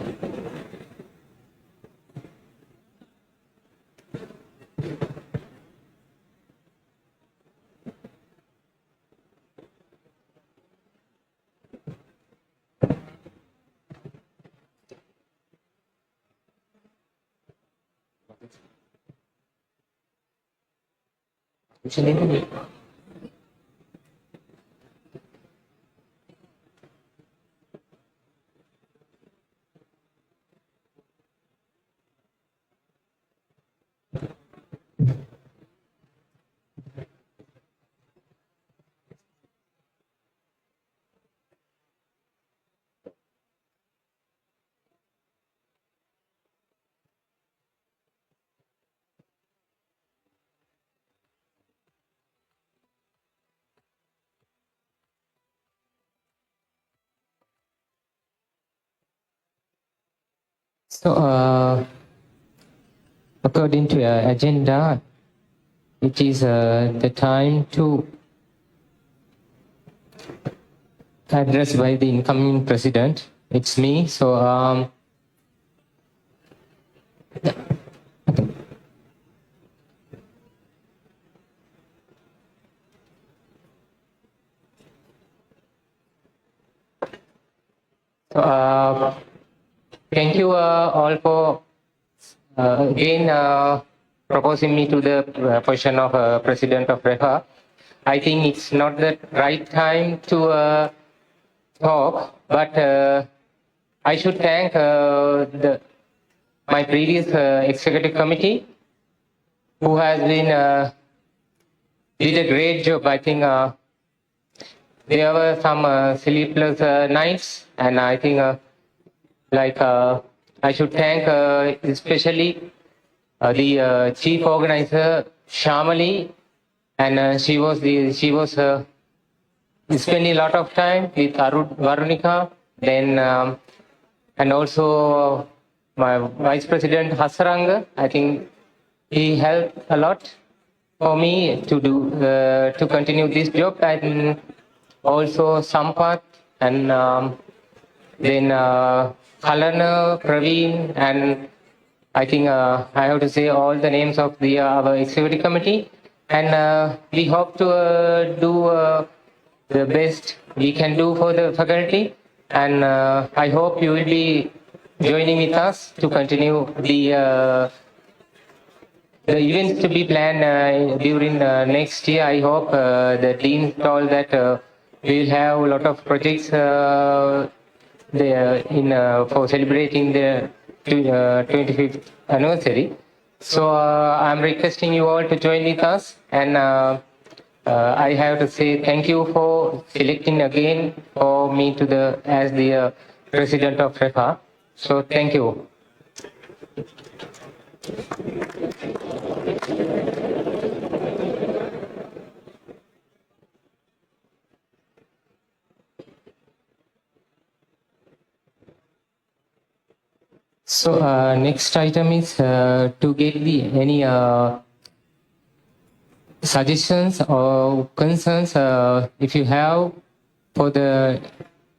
So, according to your agenda, it is the time to address by the incoming president. It's me. So, thank you all for again proposing me to the position of president of REFA. I think it's not the right time to talk, but I should thank my previous executive committee, who has been did a great job. I think there were some sleepless nights, and I think I should thank especially the chief organizer Shamali, and she was spending a lot of time with Varunika, then and also my vice president Hasaranga. I think he helped a lot for me to do to continue this job, and also Sampath, and then Kalana, Praveen, and I think I have to say all the names of the our executive committee, and we hope to do the best we can do for the faculty, and I hope you will be joining with us to continue the events to be planned during next year. I hope the dean told that we will have a lot of projects for celebrating the 25th anniversary. So I'm requesting you all to join with us, and I have to say thank you for selecting again for me to as the president of REFA. So thank you. So next item is to get any suggestions or concerns if you have for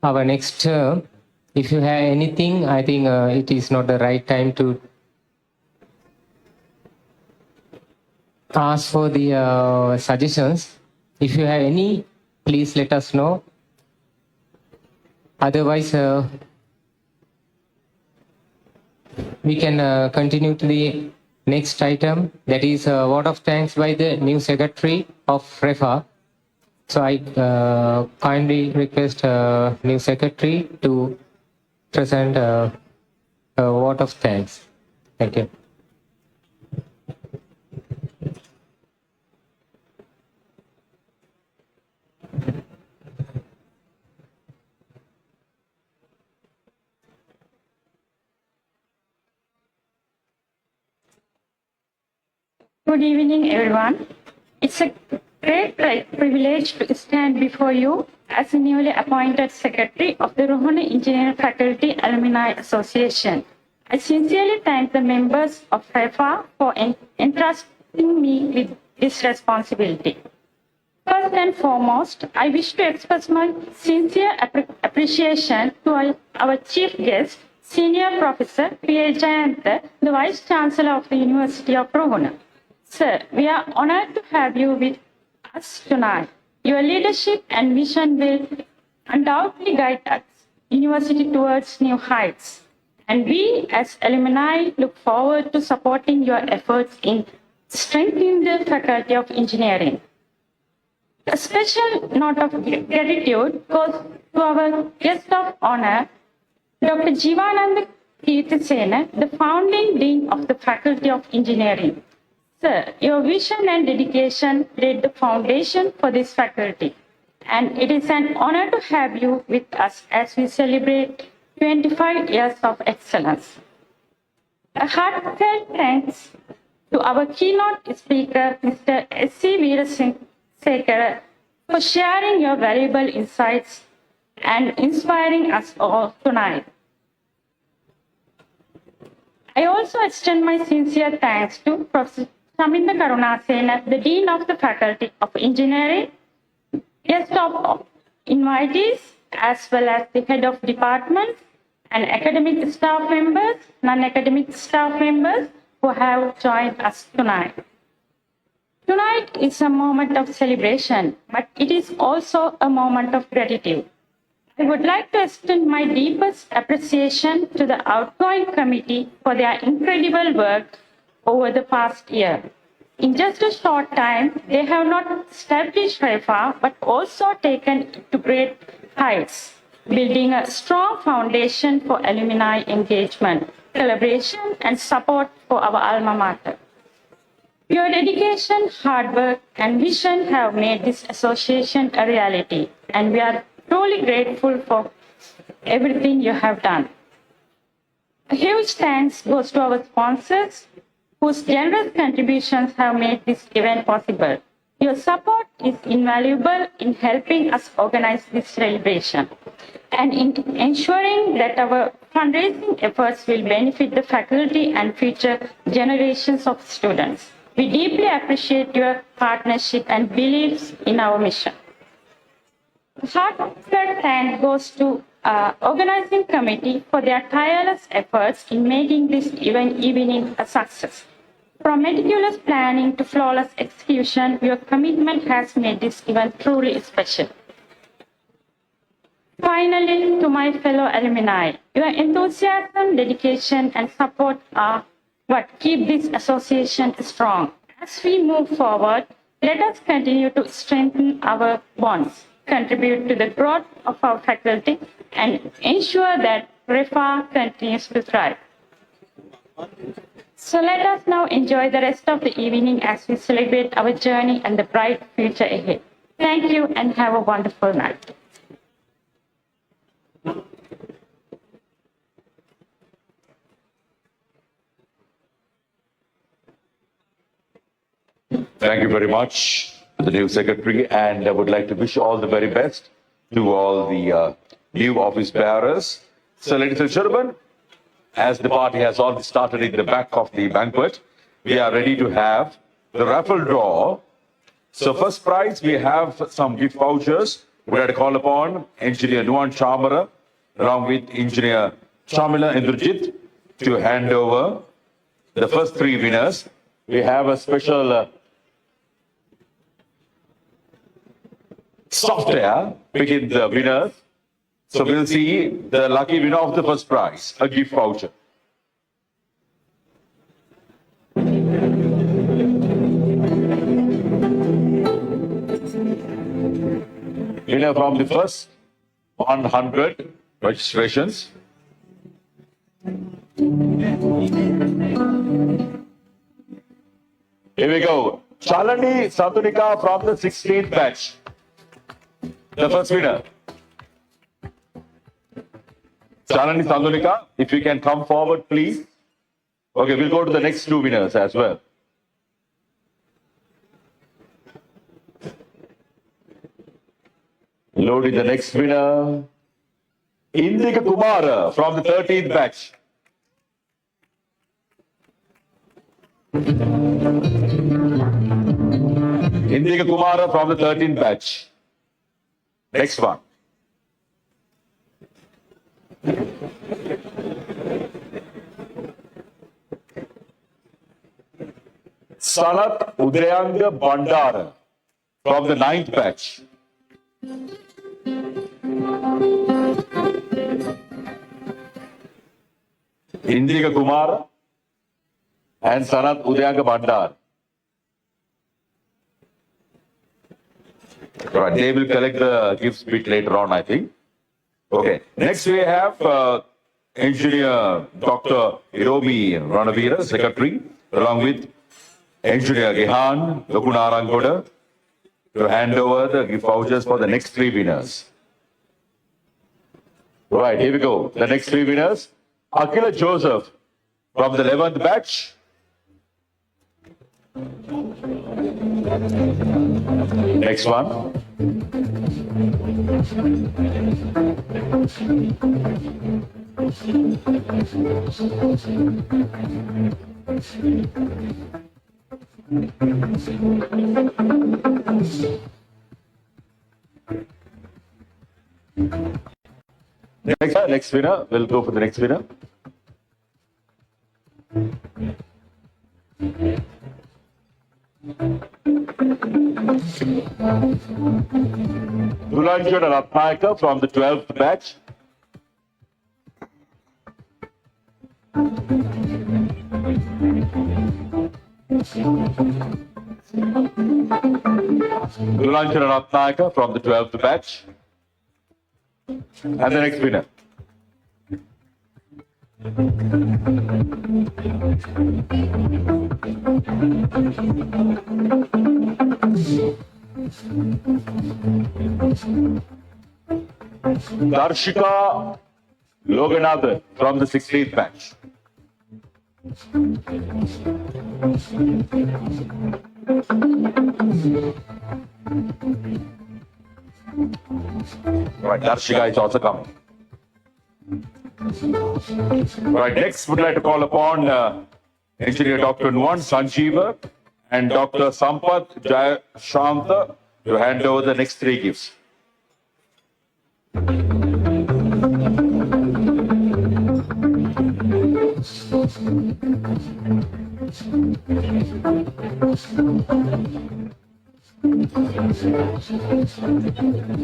our next term. If you have anything, I think it is not the right time to ask for the suggestions. If you have any, please let us know. Otherwise, we can continue to the next item, that is a vote of thanks by the new secretary of REFA. So I kindly request new secretary to present a vote of thanks. Thank you. Good evening, everyone. It's a great privilege to stand before you as a newly appointed secretary of the Ruhuna Engineering Faculty Alumni Association. I sincerely thank the members of REFA for entrusting me with this responsibility. First and foremost, I wish to express my sincere appreciation to our chief guest, Senior Professor P.A. Jayantha, the Vice Chancellor of the University of Ruhuna. Sir, we are honored to have you with us tonight. Your leadership and vision will undoubtedly guide us university towards new heights. And we as alumni look forward to supporting your efforts in strengthening the Faculty of Engineering. A special note of gratitude goes to our guest of honor, Dr. Jivananda Kirtisena, the founding dean of the Faculty of Engineering. Sir, your vision and dedication laid the foundation for this faculty, and it is an honor to have you with us as we celebrate 25 years of excellence. A heartfelt thanks to our keynote speaker, Mr. S.C. Veerasekara, for sharing your valuable insights and inspiring us all tonight. I also extend my sincere thanks to Professor Saminda Karunasena, the Dean of the Faculty of Engineering, guest of invitees, as well as the head of departments and academic staff members, non-academic staff members who have joined us tonight. Tonight is a moment of celebration, but it is also a moment of gratitude. I would like to extend my deepest appreciation to the outgoing committee for their incredible work over the past year. In just a short time, they have not established REFA, but also taken it to great heights, building a strong foundation for alumni engagement, collaboration, and support for our alma mater. Your dedication, hard work, and vision have made this association a reality, and we are truly grateful for everything you have done. A huge thanks goes to our sponsors, whose generous contributions have made this event possible. Your support is invaluable in helping us organize this celebration and in ensuring that our fundraising efforts will benefit the faculty and future generations of students. We deeply appreciate your partnership and beliefs in our mission. A heartfelt thanks goes to organizing committee for their tireless efforts in making this evening a success. From meticulous planning to flawless execution, your commitment has made this event truly special. Finally, to my fellow alumni, your enthusiasm, dedication, and support are what keep this association strong. As we move forward, let us continue to strengthen our bonds, contribute to the growth of our faculty, and ensure that REFA continues to thrive. So let us now enjoy the rest of the evening as we celebrate our journey and the bright future ahead. Thank you and have a wonderful night. Thank you very much to the new secretary, and I would like to wish all the very best to all the new office bearers. So, ladies and gentlemen, as the party has already started in the back of the banquet, we are ready to have the raffle draw. So, first prize, we have some gift vouchers. We had to call upon Engineer Nuan Chamara along with Engineer Chamila Indrajit to hand over the first three winners. We have a special software picking the winners. So we'll see the lucky winner of the first prize, a gift voucher. Winner from the first 100 registrations. Here we go. Chalani Satunika from the 16th batch. The first winner. Chalani Satunika, if you can come forward, please. Okay, we'll go to the next two winners as well. Loading the next winner. Indika Kumara from the 13th batch. Indika Kumara from the 13th batch. Next one. Sanat Udayanga Bandara from the 9th batch. Indika Kumar and Sanat Udayanga Bandar. Right, they will collect the gifts bit later on, I think. Okay, next we have Engineer Dr. Iromi Ranavira, Secretary, along with Engineer Gehan Lokunarangoda, to hand over the gift vouchers for the next 3 winners. Right, here we go. The next 3 winners. Akila Joseph from the 11th batch. Next one. Next winner. We'll go for the next winner. Dulanjana Ratnayaka from the 12th batch. Dulanjana Ratnayaka from the 12th batch. And the next winner. Darshika Loganathan from the 16th batch. Right, Darshika is also coming. Right, next would like to call upon Engineer Dr. Nuan Sanjeeva and Dr. Sampath Jayashanta to hand over the next 3 gifts.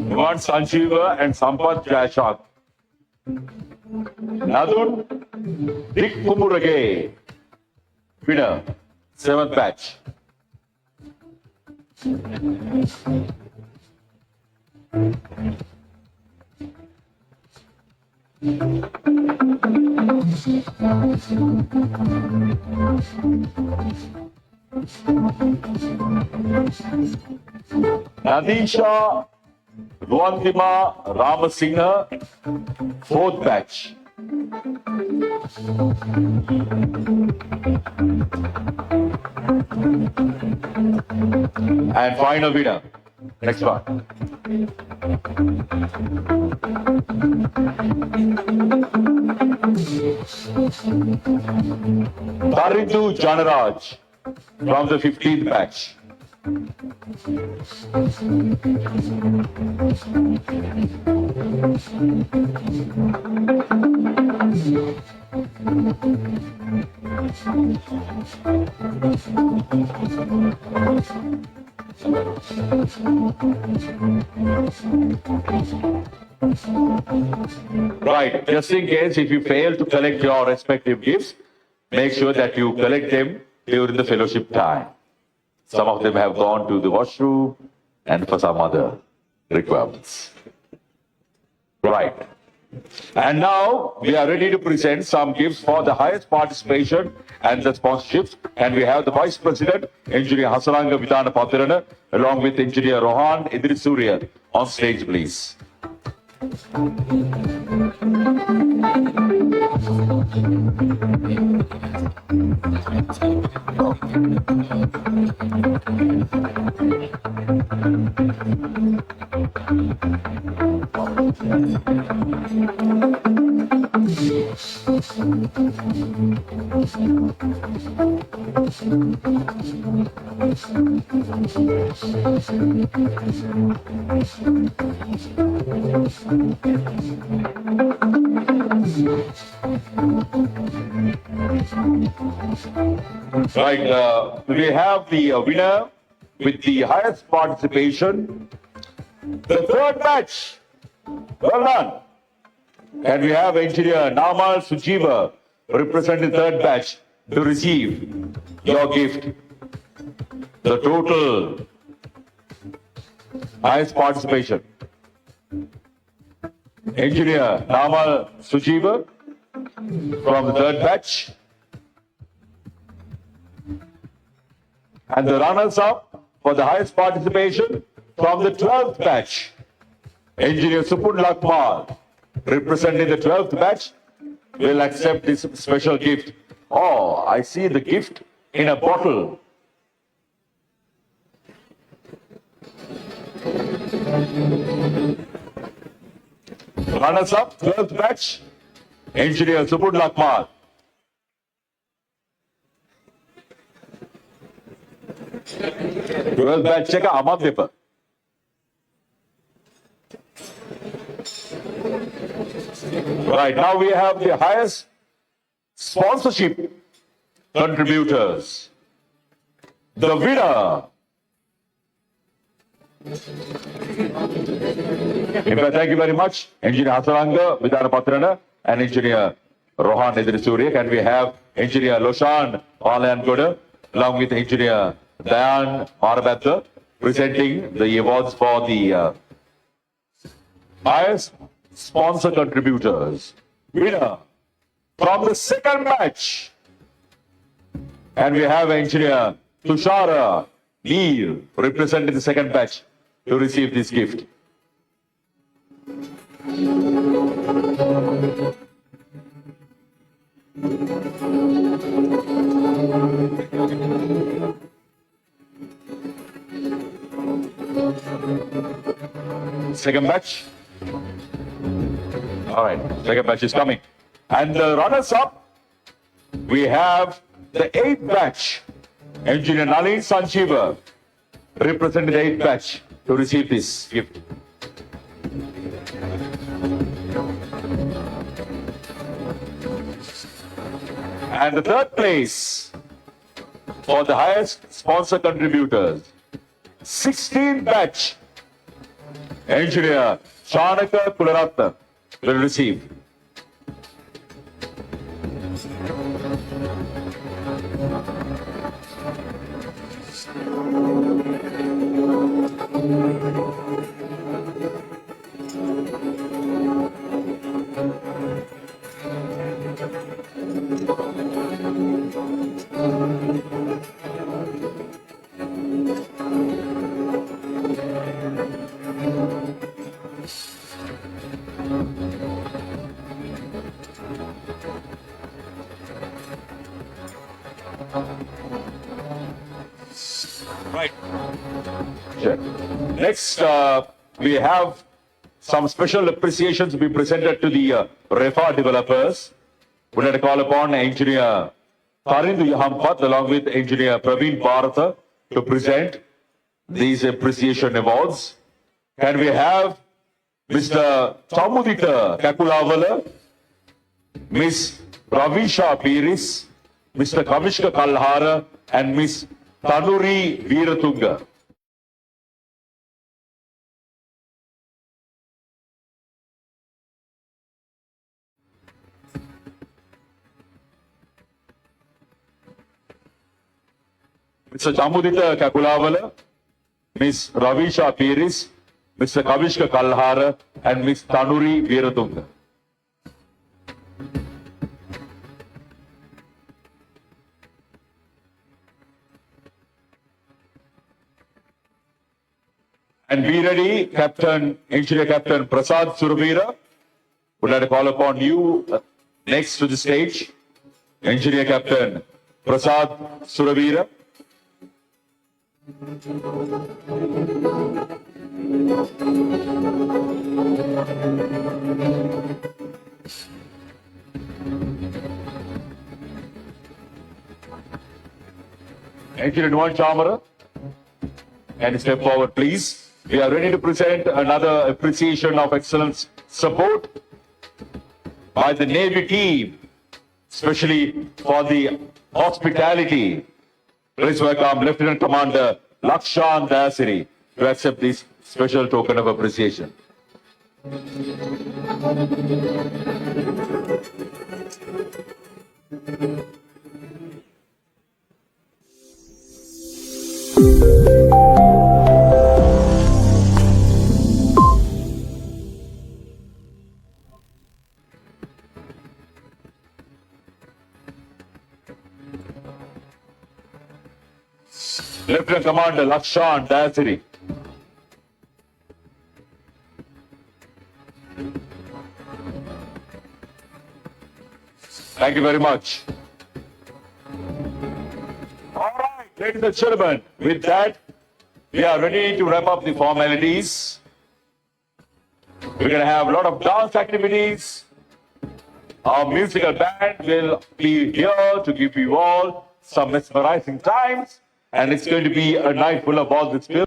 Nuan Sanjeeva and Sampath Jayashanta. Nadun Dick Kumurage, winner, 7th batch. Nadisha Luantima Ramasinghe, 4th batch. And final winner. Next one. Tarindu Janaraj from the 15th batch. Right, just in case if you fail to collect your respective gifts, make sure that you collect them during the fellowship time. Some of them have gone to the washroom and for some other requirements. Right. And now we are ready to present some gifts for the highest participation and the sponsorships. And we have the Vice President, Engineer Hasananga Vidana Patirana, along with Engineer Rohan Idrisuriya on stage, please. Right, we have the winner with the highest participation, the third batch. Well done. And we have engineer Namal Sujiva representing the third batch to receive your gift. The total highest participation. Engineer Namal Sujiva from the third batch. And the runners-up for the highest participation from the 12th batch, Engineer Supun Lakmal, representing the 12th batch, will accept this special gift. Oh, I see the gift in a bottle. Runners-up, 12th batch, Engineer Supun Lakmal. Well, batch check amount paper. Right, now we have the highest sponsorship contributors. The winner. Thank you very much, Engineer Hasaranga, Vidana Patrana, and Engineer Rohan Edrisuri. Can we have Engineer Loshan Alayan Goda, along with Engineer Dayan Marabatha, presenting the awards for the highest sponsor contributors. Winner from the second batch. And we have Engineer Tushara Neer representing the second batch to receive this gift. Second batch. All right, second batch is coming. And the runners-up, we have the 8th batch, Engineer Nalin Sanjeeva, representing the 8th batch to receive this gift. And the third place for the highest sponsor contributors, 16th batch, Engineer Chanaka Kularatna will receive. Right. Sure. Next, we have some special appreciations to be presented to the REFA developers. We'd like to call upon Engineer Tarindu Yahampat along with Engineer Praveen Bharatha to present these appreciation awards. Can we have Mr. Chamudita Kakulavala, Miss Ravisha Piris, Mr. Kamishka Kalhara, and Miss Tanuri Veeratunga. Mr. Chamudita Kakulavala, Miss Ravisha Piris, Mr. Kamishka Kalhara, and Miss Tanuri Veeratunga. And And be ready, Captain, Engineer Captain Prasad Surabira. Would like to call upon you next to the stage. Engineer Captain Prasad Surabira. Engineer Nuwan Chamara. And step forward, please. We are ready to present another appreciation of excellence support by the Navy team, especially for the hospitality. Please welcome Lieutenant Commander Lakshan Dasiri to accept this special token of appreciation. Lieutenant Commander Lakshan Dasiri. Thank you very much. All right, ladies and gentlemen, with that, we are ready to wrap up the formalities. We're going to have a lot of dance activities. Our musical band will be here to give you all some mesmerizing times. And it's going to be a night full of all this film.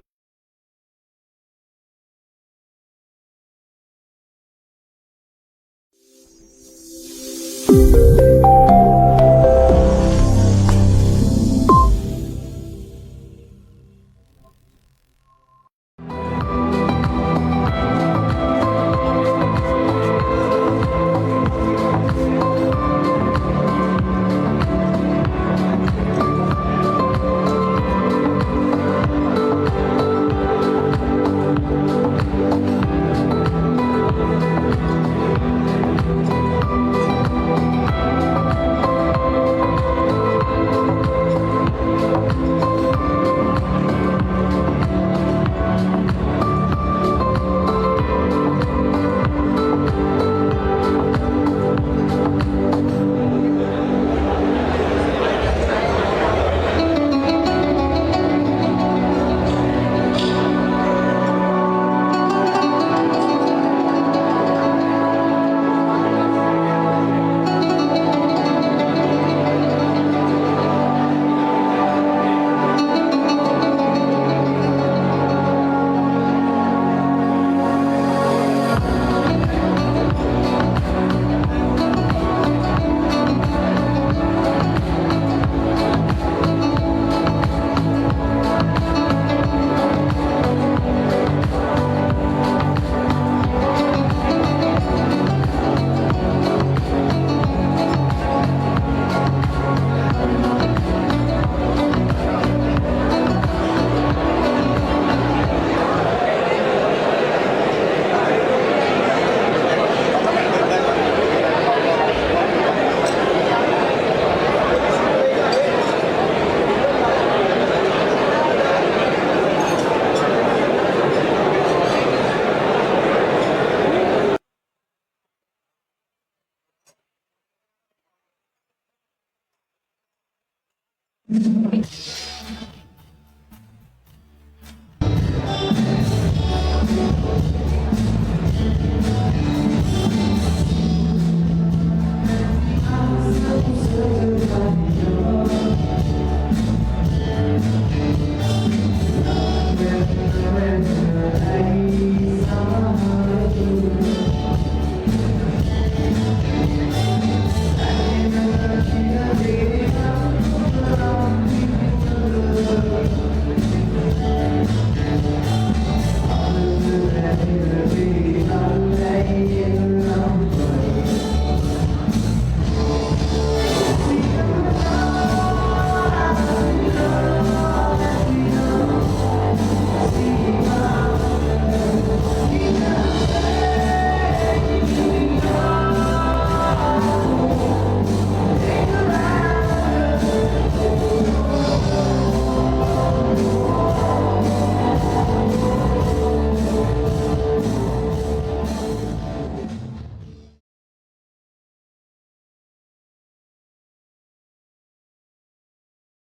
Be